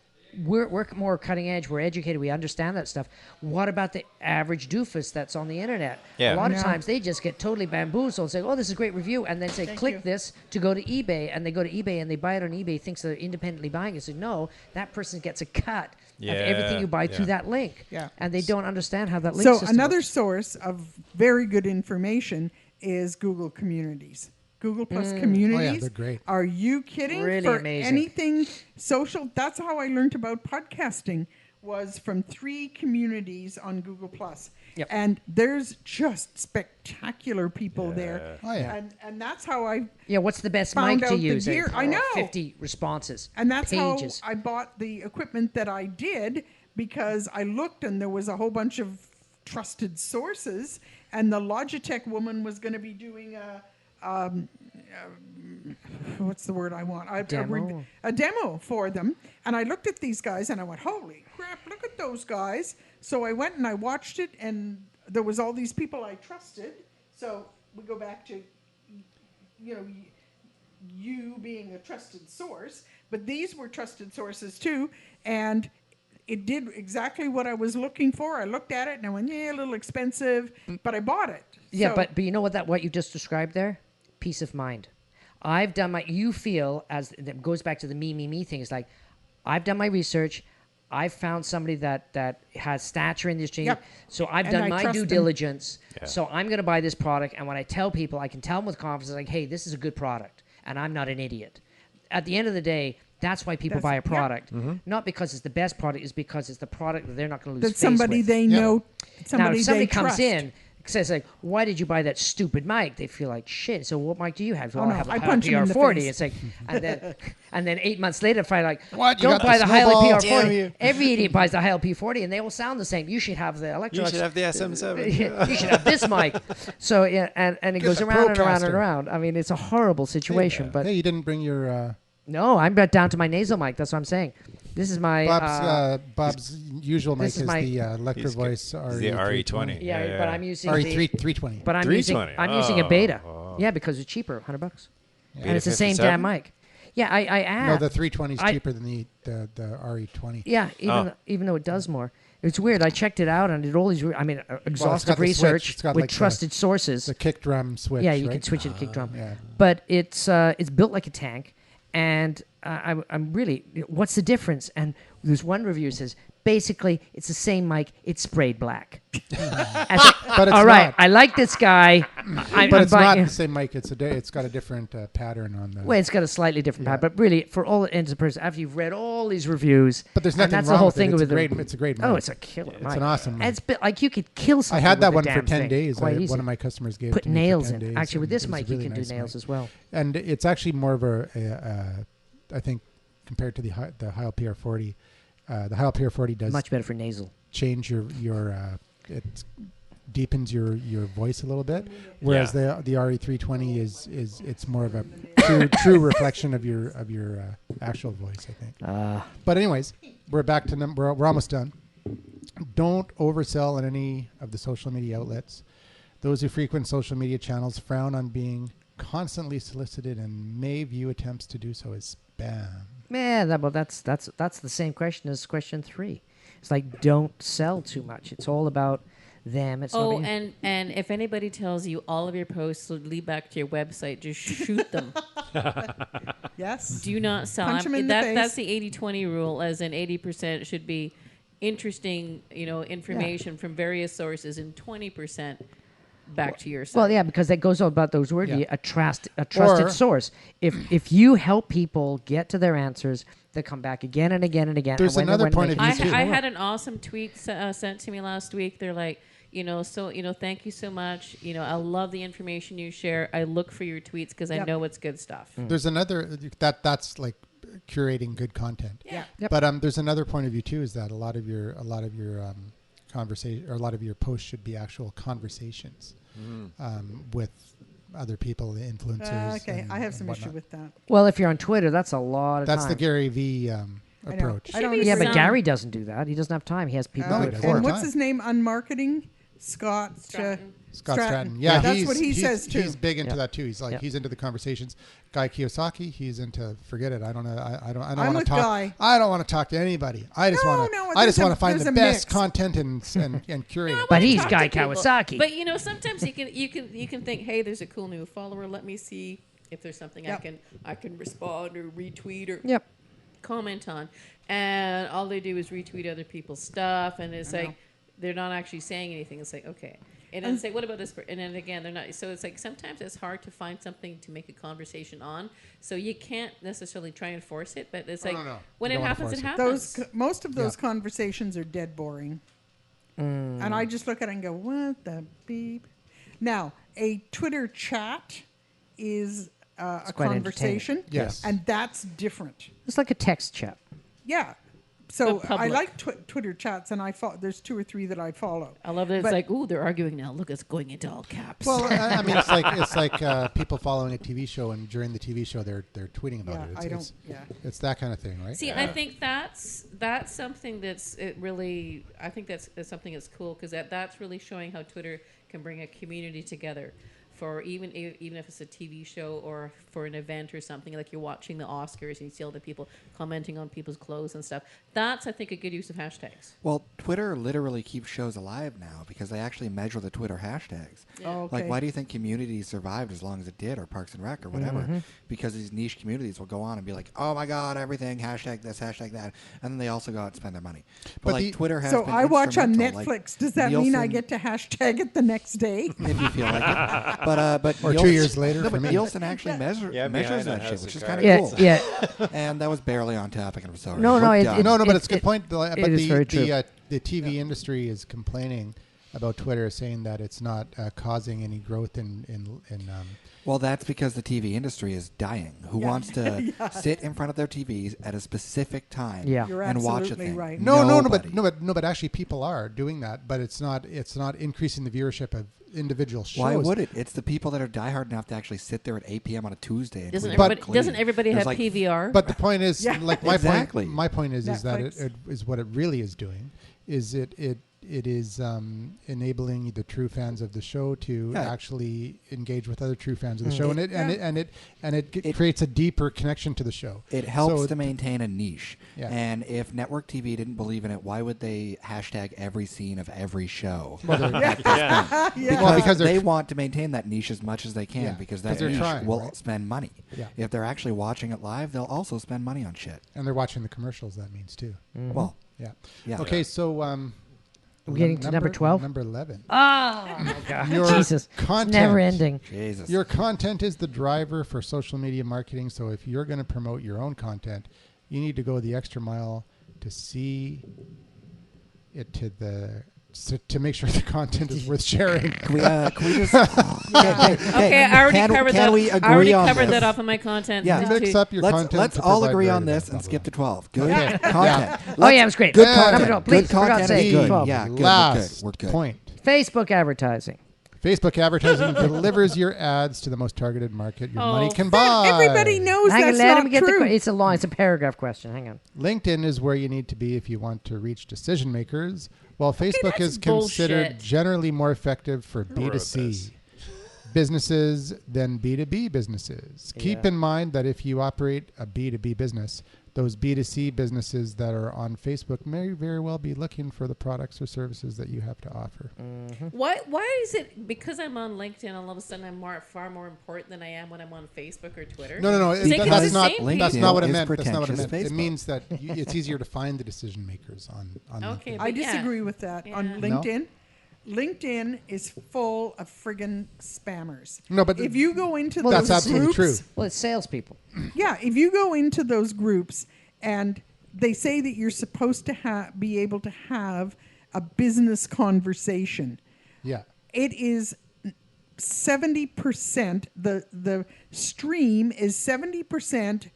we're more cutting edge. We're educated. We understand that stuff. What about the average doofus that's on the internet? Yeah. A lot of Yeah. times they just get totally bamboozled and say, "Oh, this is a great review," and then say, "Click this to go to eBay," and they go to eBay and they buy it on eBay, thinks they're independently buying it. So no, that person gets a cut of everything Yeah, you buy through yeah. that link. Yeah. And they don't understand how that link So system another works. source of very good information is Google Communities. Google Plus Communities. they're great. Are you kidding? Really For amazing. anything social, that's how I learned about podcasting, was from 3 communities on Google Plus. Yep. And there's just spectacular people there. Oh, yeah. And that's how I Yeah, what's the best found mic to out the use? gear. I know. 50 responses. And that's pages. how I bought the equipment that I did, because I looked and there was a whole bunch of trusted sources, and the Logitech woman was going to be doing what's the word I want? Demo? A demo for them. And I looked at these guys and I went, holy crap, look at those guys. So I went and I watched it, and there was all these people I trusted. So we go back to, you being a trusted source, but these were trusted sources too. And it did exactly what I was looking for. I looked at it and I went, yeah, a little expensive, but I bought it. Yeah, So- but you know what you just described there? Peace of mind. I've done you feel, as it goes back to the me thing, it's like, I've done my research. I've found somebody that has stature in this industry. Yep. So I've And done I my trust due them. diligence. Yeah. So I'm going to buy this product. And when I tell people, I can tell them with confidence, like, hey, this is a good product. And I'm not an idiot. At the end of the day, that's why people That's- buy a yeah. product. Not because it's the best product, it's because it's the product that they're not going to lose that face somebody with. they Yeah. know, Now, somebody if somebody they comes trust. in, says like, "Why did you buy that stupid mic?" They feel like shit. So what mic do you have? Well, Oh, no, I have a I punch 'em in the PR40. face. It's like, and then 8 months later, find like, What? You don't got buy the the Heil snowball? PR40. Damn you. Every idiot buys the Heil P40, and they all sound the same. You should have the Electrolux. You should have the SM7. You should have this mic. So yeah, and it goes the around and around and Procaster. around. I mean, it's a horrible situation. But Hey, you didn't bring your no, I'm down to my nasal mic. That's what I'm saying. This is my Bob's usual mic this is is my- the Electro He's Voice the RE20. yeah, but I'm using RE the 320. But I'm using 320. a beta. Oh. Yeah, because it's cheaper, $100. Beta And it's the same 57? damn mic. Yeah, I add. No, the 320 is I- cheaper than the RE20. Yeah, Oh. even though it does more. It's weird. I checked it out and did all these. Exhaustive got the switch. research It's got with like trusted sources. The kick drum switch. Yeah, you right? can switch it to kick drum. Yeah. But it's built like a tank, and I'm really. What's the difference? And there's one review says basically it's the same mic. It's sprayed black. I was like, But it's all right, not. I like this guy. But it's not buying, the same mic. It's got a different pattern on the. Well, it's got a slightly different Yeah. pattern, but really, for all ends of person, after you've read all these reviews, But there's and nothing that's wrong the whole with it. thing It's with a great. the, It's a great. Oh, mic. it's a killer It's mic. an awesome And mic. it's bit like you could kill I something. had that with one the for damn 10 thing. days. Quite easy. One of my customers gave Put it to me for nails 10 in. days, Actually, with and this it was mic, a really you can nice do nails mic. as well. And it's actually more of I think, compared to the Heil PR40, the Heil PR40 does Much better for nasal. change your it deepens your voice a little bit, whereas the RE320 is it's more of a true reflection of your actual voice, I think. But anyways, we're back to we're almost done. Don't oversell on any of the social media outlets. Those who frequent social media channels frown on being constantly solicited and may view attempts to do so as spam. Yeah, that's the same question as question 3. It's like don't sell too much. It's all about them. It's Oh, not and if anybody tells you all of your posts will lead back to your website, just shoot them. Yes. Do not sell. Punch 'em in the face. That's the 80-20 rule, as in 80% should be interesting, information from various sources, and 20% back to your site. Well, yeah, because that goes on about those words. Yeah. A trusted Or- source. If you help people get to their answers, they come back again and again and again. There's and another when point they of can view see too. I more. had an awesome tweet sent to me last week. They're like, thank you so much. I love the information you share. I look for your tweets because I Yep. know it's good stuff. There's another that's like curating good content. Yeah. Yep. But there's another point of view too, is that a lot of your conversation or a lot of your posts should be actual conversations. with other people, the influencers. Okay, and- I have and some whatnot. issue with that. Well, if you're on Twitter, that's a lot of That's time. the Gary V know. approach. I don't Should be Yeah, agree. but some- Gary doesn't do that. He doesn't have time. He has people No, do he it doesn't. for And him. what's time. his name? Unmarketing? Scott. Stratton. Scott Stratton. Yeah, that's he's, what he he's- says too. He's big into Yeah. that too. He's like Yeah. he's into the conversations. Guy Kiyosaki, he's into forget it. I don't know. I don't I'm want with to talk. Guy. I don't want to talk to anybody. I just No, want to. no, I just there's want a- to find there's the a best mix. content and curate it. But he's Talk Guy to people. Kawasaki. But sometimes you can think, hey, there's a cool new follower. Let me see if there's something Yep. I can respond or retweet or Yep. comment on, and all they do is retweet other people's stuff, and it's like they're not actually saying anything. It's like, okay, and then say, what about this? And then again, they're not. So it's like sometimes it's hard to find something to make a conversation on. So you can't necessarily try and force it, but it's like no. when You it don't wanna happens, force it it. happens. Most of those Yeah. conversations are dead boring. And I just look at it and go, what the beep? Now, a Twitter chat is a quite conversation. entertaining. Yes. And that's different. It's like a text chat. Yeah. So But I public. like Twitter chats, and there's 2 or 3 that I follow. I love that it's But- like, ooh, they're arguing now. Look, it's going into all caps. Well, I mean, it's like people following a TV show, and during the TV show, they're tweeting about Yeah, it. It's, I don't. It's, Yeah. it's that kind of thing, right? See, I think that's something that's it really. I think that's something that's cool because that's really showing how Twitter can bring a community together for even if it's a TV show or for an event or something, like you're watching the Oscars and you see all the people commenting on people's clothes and stuff. That's, I think, a good use of hashtags. Well, Twitter literally keeps shows alive now because they actually measure the Twitter hashtags. Oh, okay. Like, why do you think Community survived as long as it did, or Parks and Rec, or whatever? Because these niche communities will go on and be like, "Oh my God, everything hashtag this, hashtag that," and then they also go out and spend their money. But like Twitter has So been I watch on instrumental, Netflix. like Does that mean I Nielsen- get to hashtag it the next day? if you feel like it? But Or 2 Nielsen- years later no, for but me. Nielsen actually measures behind that it shit, has which a is guy. kind of Yeah, cool. yeah. And that was barely on topic, and I'm sorry. No, no, We're it- done. No, but It- it's a good point. But it is very true. The TV industry is complaining about Twitter, saying that it's not causing any growth in Well, that's because the TV industry is dying. Who wants to sit in front of their TVs at a specific time Yeah. You're and watch a absolutely thing? right. No, but actually people are doing that, but it's not increasing the viewership of individual shows. Why would it? It's the people that are diehard enough to actually sit there at 8 p.m. on a Tuesday. And Doesn't clean everybody, clean. doesn't everybody There's have like PVR? But the point is, Yeah. like my Exactly. point. My point is that Netflix. it is what it really is doing. Is it is enabling the true fans of the show to Yeah. actually engage with other true fans of the show, and it creates a deeper connection to the show. It helps So- to maintain a niche. Yeah. And if network TV didn't believe in it, why would they hashtag every scene of every show? because they're they want to maintain that niche as much as they can Yeah, because 'cause that they're niche trying, will right? spend money. Yeah. If they're actually watching it live, they'll also spend money on shit. and they're watching the commercials. That means too. Well, Yeah. yeah. Okay, so We're getting to number 12? Number 11. Oh, my God. Your Jesus. content. It's never ending. Jesus. Your content is the driver for social media marketing. So if you're going to promote your own content, you need to go the extra mile to see it to make sure the content is worth sharing. Can we just? okay, I already covered that. We I already agree on covered this? that off of my content. Yeah. just Mix to- up your content. Let's to all provide agree on value, this blah, and blah, skip blah. to 12. Good Okay. content. Oh, yeah, it was great. Good Number content. 12, please, Good for God's content sake. is good. 12. Yeah, good. Last We're good. point. Facebook advertising. Facebook advertising delivers your ads to the most targeted market your money can That buy. everybody knows Hang on, that's let not him get true. it's a paragraph question. Hang on. LinkedIn is where you need to be if you want to reach decision makers, while Facebook that's is considered bullshit. generally more effective for Who wrote B2C this? businesses than B2B businesses. Keep Yeah. in mind that if you operate a B2B business, those B2C businesses that are on Facebook may very well be looking for the products or services that you have to offer. Why is it because I'm on LinkedIn all of a sudden I'm far more important than I am when I'm on Facebook or Twitter? No. It's like it's That's the not. same That's LinkedIn not what it is meant. That's not what it pretentious meant. It Facebook. means that it's easier to find the decision makers on Okay, LinkedIn. but I yeah. disagree with that. On Yeah. No? LinkedIn, LinkedIn is full of friggin' spammers. No, but if you go into Well, those that's absolutely groups, true. Well, it's salespeople. yeah, if you go into those groups and they say that you're supposed to be able to have a business conversation, Yeah. it is 70%. The stream is 70%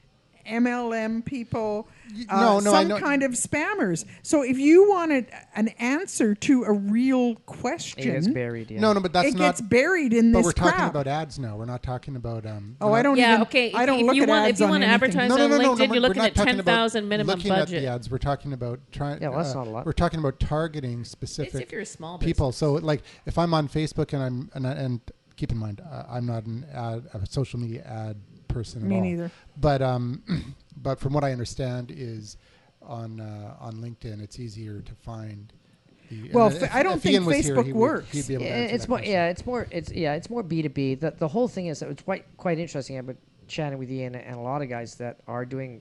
MLM people, no, I some know. kind of spammers. So if you wanted an answer to a real question, It gets buried. Yeah. No, but that's it not. gets buried in But this we're crap. talking about ads now. We're not talking about. Oh, I don't Yeah, even. okay. I don't if look you at want, ads if you on want to anything. advertise No, on LinkedIn, we're you're looking not at talking about 10,000 minimum looking budget. at the ads. We're talking about trying. Yeah, well, that's not a lot. We're talking about targeting It's specific if you're a small people. business. So, like, if I'm on Facebook and keep in mind, I'm not a social media ad person at Me all. neither. But but from what I understand is on LinkedIn, it's easier to find. Well, if I don't if think Ian was here, Facebook he would- works. he'd be able to Yeah, answer it's that more. question. Yeah, it's more B2B. The whole thing is that it's quite interesting. I've been chatting with Ian and a lot of guys that are doing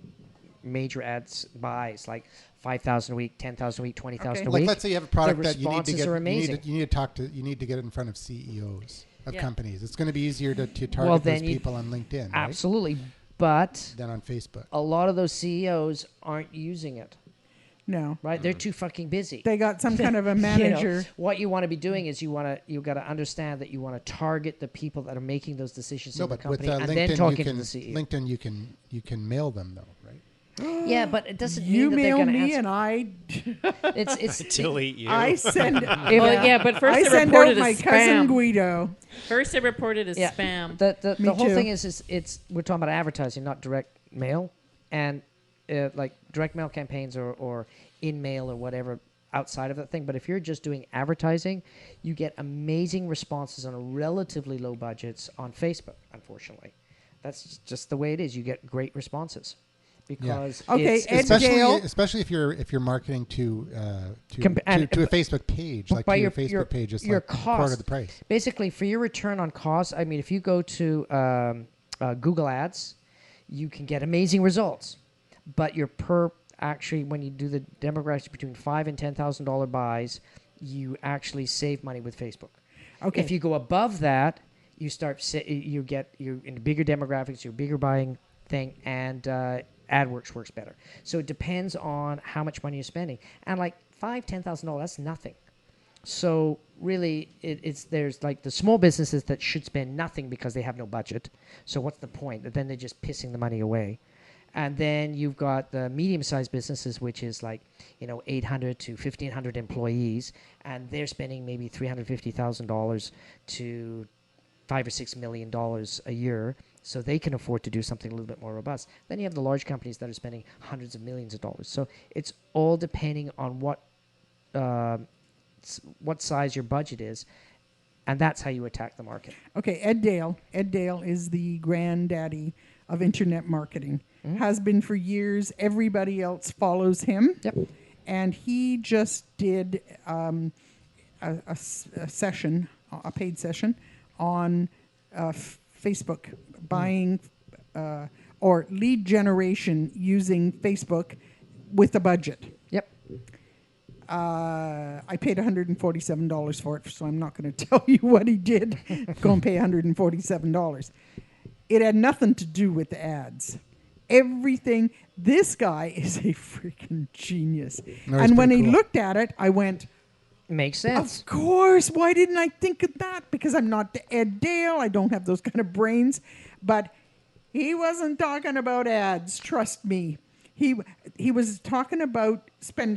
major ads buys, like 5,000 a week, 10,000 a week, 20,000 a Like, week. let's say you have a product the that you need to responses get. are You need amazing. to, you need to talk to. You need to get it in front of CEOs of Yeah. companies. It's going to be easier to target Well, those then you- people on LinkedIn, right? Absolutely, but Than on Facebook. a lot of those CEOs aren't using it. No, Right? They're too fucking busy. they got some kind of a You know, manager. what you want to be doing is you got to understand that you want to target the people that are making those decisions No, in the but with company, and LinkedIn, then you talking can to the CEO. LinkedIn you can mail them though, right? Yeah, but it doesn't You mean that they're mail going to me, answer. and I It's Delete you. I send. Oh, yeah, but first I they send reported out as my cousin spam. Guido. First they reported as Yeah. spam. The Me whole too. thing is it's we're talking about advertising, not direct mail, and like direct mail campaigns or in mail or whatever outside of that thing. But if you're just doing advertising, you get amazing responses on relatively low budgets on Facebook. Unfortunately, that's just the way it is. You get great responses because Okay, it's, Ed especially Dale- especially if you're marketing to and- to a Facebook page, like by to your your Facebook page, it's your like cost, quarter the price. Basically, for your return on cost, I mean, if you go to Google Ads, you can get amazing results, but your actually when you do the demographics between $5,000 and $10,000 buys, you actually save money with Facebook. Okay. If you go above that, you get you're in bigger demographics, you're bigger buying thing, and AdWorks works better. So it depends on how much money you're spending, and like $5,000-$10,000, that's nothing. So really, there's like the small businesses that should spend nothing because they have no budget. So what's the point? Then they're just pissing the money away. And then you've got the medium-sized businesses, which is like 800 to 1,500 employees, and they're spending maybe $350,000 to $5 or $6 million a year, so they can afford to do something a little bit more robust. Then you have the large companies that are spending hundreds of millions of dollars. So it's all depending on what size your budget is, and that's how you attack the market. Okay, Ed Dale. Ed Dale is the granddaddy of internet marketing. Has been for years. Everybody else follows him. Yep. And he just did a session, a paid session, on Facebook, buying or lead generation using Facebook with a budget. Yep. I paid $147 for it, so I'm not going to tell you what he did. Go and pay $147. It had nothing to do with the ads. Everything. This guy is a freaking genius. No, he's And when pretty he cool. looked at it, I went, Makes sense. of course. Why didn't I think of that? Because I'm not the Ed Dale. I don't have those kind of brains. But he wasn't talking about ads. Trust me. He was talking about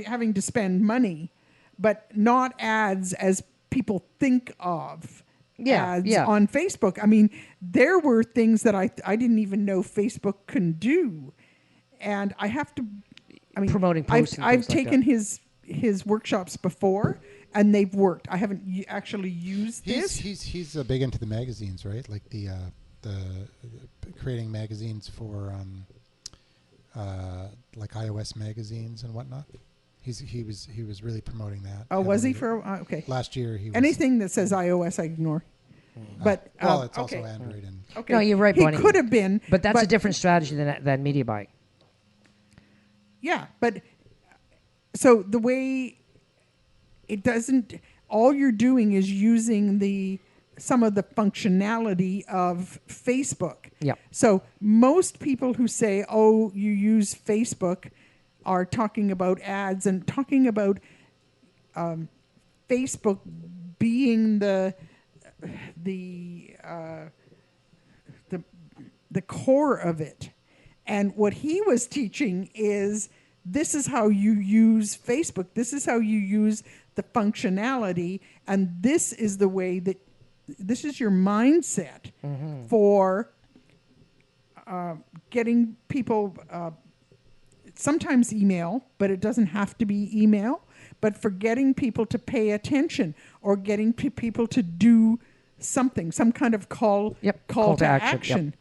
having to spend money, but not ads as people think of. Ads on Facebook. I mean, there were things that I didn't even know Facebook can do, and I have to. I mean, Promoting posts and I've things like taken his workshops before, and they've worked. I haven't actually used this. He's big into the magazines, right? Like the creating magazines for like iOS magazines and whatnot. He was really promoting that. Oh, was he heavily. for okay? Last year he was Anything that says iOS, I ignore. But well, it's okay. also Android and Okay. No, you're right, He Bonnie. could have been, But that's a different strategy than media buying. Yeah, but so the way it doesn't, all you're doing is using some of the functionality of Facebook. Yep. So most people who say, "Oh, you use Facebook," are talking about ads and talking about Facebook being the core of it. And what he was teaching is this is how you use Facebook. This is how you use the functionality. And this is the way that this is your mindset for getting people sometimes email, but it doesn't have to be email, but for getting people to pay attention or getting people to do something, some kind of call to action.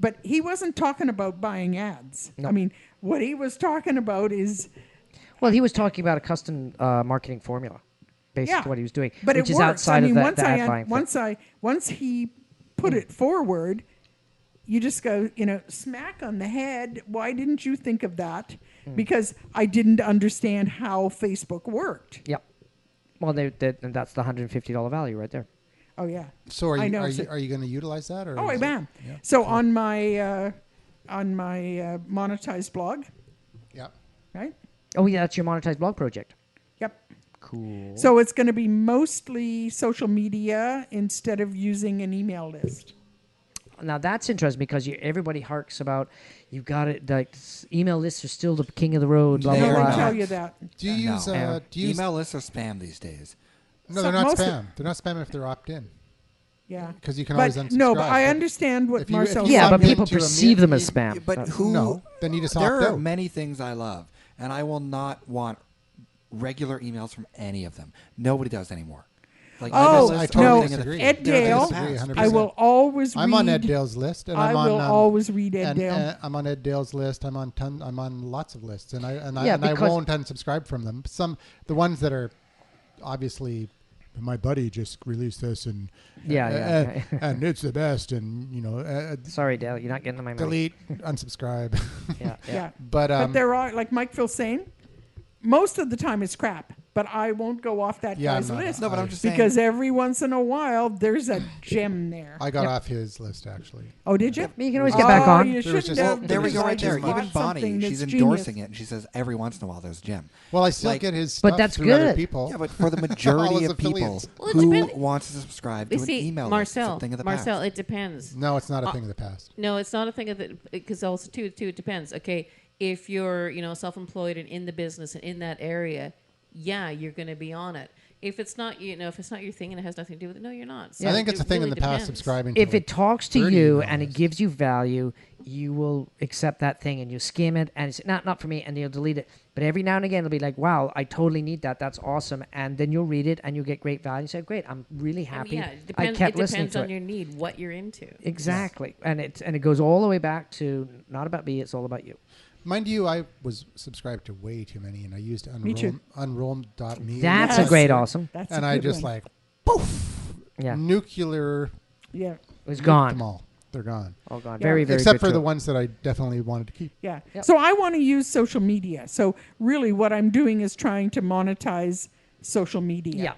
But he wasn't talking about buying ads. No. I mean, what he was talking about is... Well, he was talking about a custom marketing formula, basically what he was doing, but which it is works. outside of the ad buying thing. Once he put it forward, you just go, smack on the head. Why didn't you think of that? Because I didn't understand how Facebook worked. Yep. Well, and that's the $150 value right there. Oh yeah. So are I you know. are you going to utilize that? Or Oh, I is it- am. Yeah. So on my monetized blog, Yeah. right? Oh, yeah, that's your monetized blog project. Yep. Cool. So it's going to be mostly social media instead of using an email list. Now that's interesting because everybody harks about you've got it. Like email lists are still the king of the road. Blah They blah No are one blah. tell you that. Do you use do you use, Email lists are spam these days. No, So they're not most of- spam. They're not spam if they're opt-in. Yeah. 'Cause you can always but unsubscribe, but I but understand what if you- Marcel if you Yeah, log but in people to a perceive them as You- spam. But That's- who? No, then you just There opt are out. many things I love, and I will not want regular emails from any of them. Nobody does anymore. Like Oh, email I lists totally are a no, thing of the- disagree. Ed they're a thing Dale, of the past. 100%. I will always read. I'm on Ed Dale's list, and I I'm on. will always read Ed Dale. And I'm on Ed Dale's list. I'm on lots of lists, and I because- won't unsubscribe from them. The ones that are obviously, my buddy just released this, and and it's the best, and Sorry, Dale, you're not getting my money. delete, unsubscribe. Yeah, yeah. But there are, like Mike Phil's saying, most of the time it's crap. But I won't go off that Yeah, guy's no, list. No, but I'm just saying. because every once in a while there's a gem there. I got off his list actually. Oh, did you? You can always get back on. You There was shouldn't just- have. Well, There we because go, I right there. just Even bought Bonnie, something she's that's endorsing genius. it, and she says every once in a while there's Jim. Well, I still Like- get his But stuff that's through other good. people. Yeah, but for the All majority his of people affiliates. Well, it who depends- wants to subscribe to You an see, email list, it's Marcel, a thing of the Marcel, past. it depends. No, it's not a thing of the past. No, it's not a thing of the because also too it depends. Okay, if you're self-employed and in the business and in that area, yeah, you're going to be on it. If it's not if it's not your thing and it has nothing to do with it, no, you're not. So I think it's it a thing really in the past depends. subscribing. If to it talks to 30 you email and it lists. gives you value, you will accept that thing and you skim it and it's not for me, and you'll delete it. But every now and again it'll be like, wow, I totally need that. That's awesome. And then you'll read it and you'll get great value. You say, great, I'm really happy. Yeah, it I depends. kept It listening depends to on it. your need, what you're into. Exactly. And it goes all the way back to not about me, it's all about you. Mind you, I was subscribed to way too many, and I used Me too. unroll.me. That's Yes. a great awesome. That's and a I good just one. like poof, Yeah. nuclear. Yeah, It was Nuked gone. them all. They're gone. All gone. Yeah. Very, very Except good for the tool. ones that I definitely wanted to keep. yeah. Yep. So I want to use social media. So really, what I'm doing is trying to monetize social media. Yeah.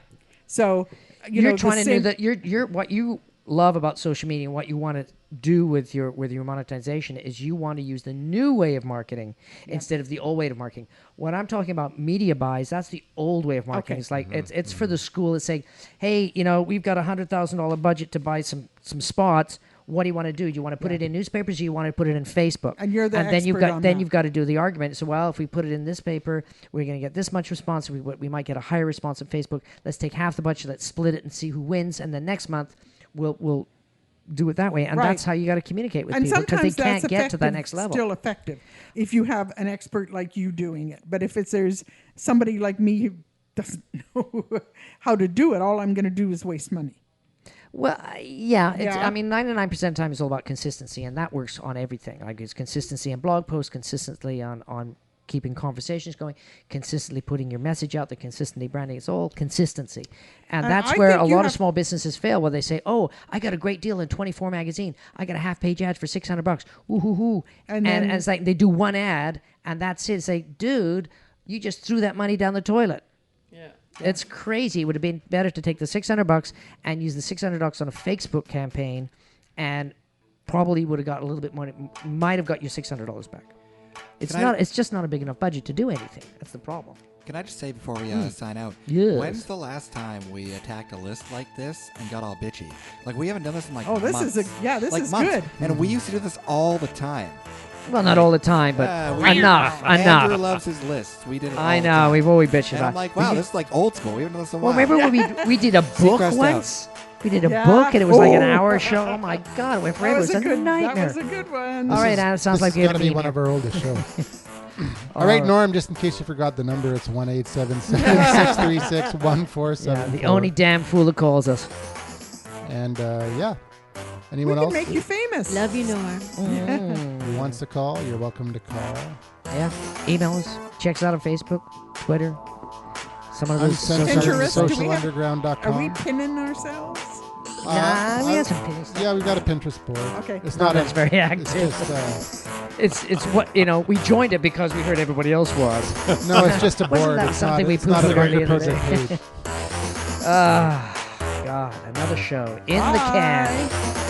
So You're the trying to do same- that. You're what you love about social media and what you want to do with your monetization is you want to use the new way of marketing instead of the old way of marketing. When I'm talking about media buys, that's the old way of marketing. Okay. It's like it's for the school. It's saying, hey, we've got $100,000 budget to buy some spots. What do you want to do? Do you want to put it in newspapers, or you want to put it in Facebook? And you're the then you've expert got on then that. you've got to do the argument. So, well, if we put it in this paper, we're going to get this much response. We might get a higher response on Facebook. Let's take half the budget. Let's split it and see who wins. And then next month, we'll do it that way. And Right. that's how you got to communicate with and people because they sometimes can't that's get to that effective, next level. Still effective if you have an expert like you doing it. But if there's somebody like me who doesn't know how to do it, all I'm going to do is waste money. Well, yeah. It's, Yeah. I mean, 99% of the time is all about consistency, and that works on everything. Like it's consistency in blog posts, consistency on keeping conversations going, consistently putting your message out, the consistently branding. It's all consistency. And And that's I where think a you lot have- of small businesses fail, where they say, oh, I got a great deal in 24 magazine. I got a half-page ad for $600. Ooh, hoo, hoo. And And then- it's like they do one ad, and that's it. It's like, dude, you just threw that money down the toilet. Yeah. It's crazy. It would have been better to take the $600 and use the $600 on a Facebook campaign, and probably would have got a little bit more. Might have got your $600 back. It's Can I- not. It's just not a big enough budget to do anything. That's the problem. Can I just say before we sign out? Yes. When's the last time we attacked a list like this and got all bitchy? Like we haven't done this in like Oh, this months. is this like is months. good. And we used to do this all the time. Well, not all the time, but enough. Andrew loves his lists. We did it I all the know. time. We've always bitched And about. I'm like, wow, this is like old school. We haven't done this in a Well, while. remember when we did a book Seacrest once? We did a Yeah. book, and it was like an Oh. hour show. Oh my God, it went forever. It was a nightmare. That was a good one. All right, Adam. Sounds This like is we had going a to be meeting one here. of our oldest shows. All right, Norm, just in case you forgot the number, it's 1-877-636-1474. Yeah, the only damn fool that calls us. And we anyone can else make you famous. Love you, Norm. who wants to call, you're welcome to call. Yeah, email us. Check us out on Facebook, Twitter. Some of those Uncensored Pinterest. Do we have- socialunderground.com. Are we pinning ourselves? Nah, we got some pinning stuff. Yeah, we've got a Pinterest board. Okay. It's Not not that's very It's active. just It's what we joined it because we heard everybody else was. no, it's just a Wasn't board. that It's something not, we it's not a poo-pooed very earlier proposed today? page. God, another show in the can. Bye.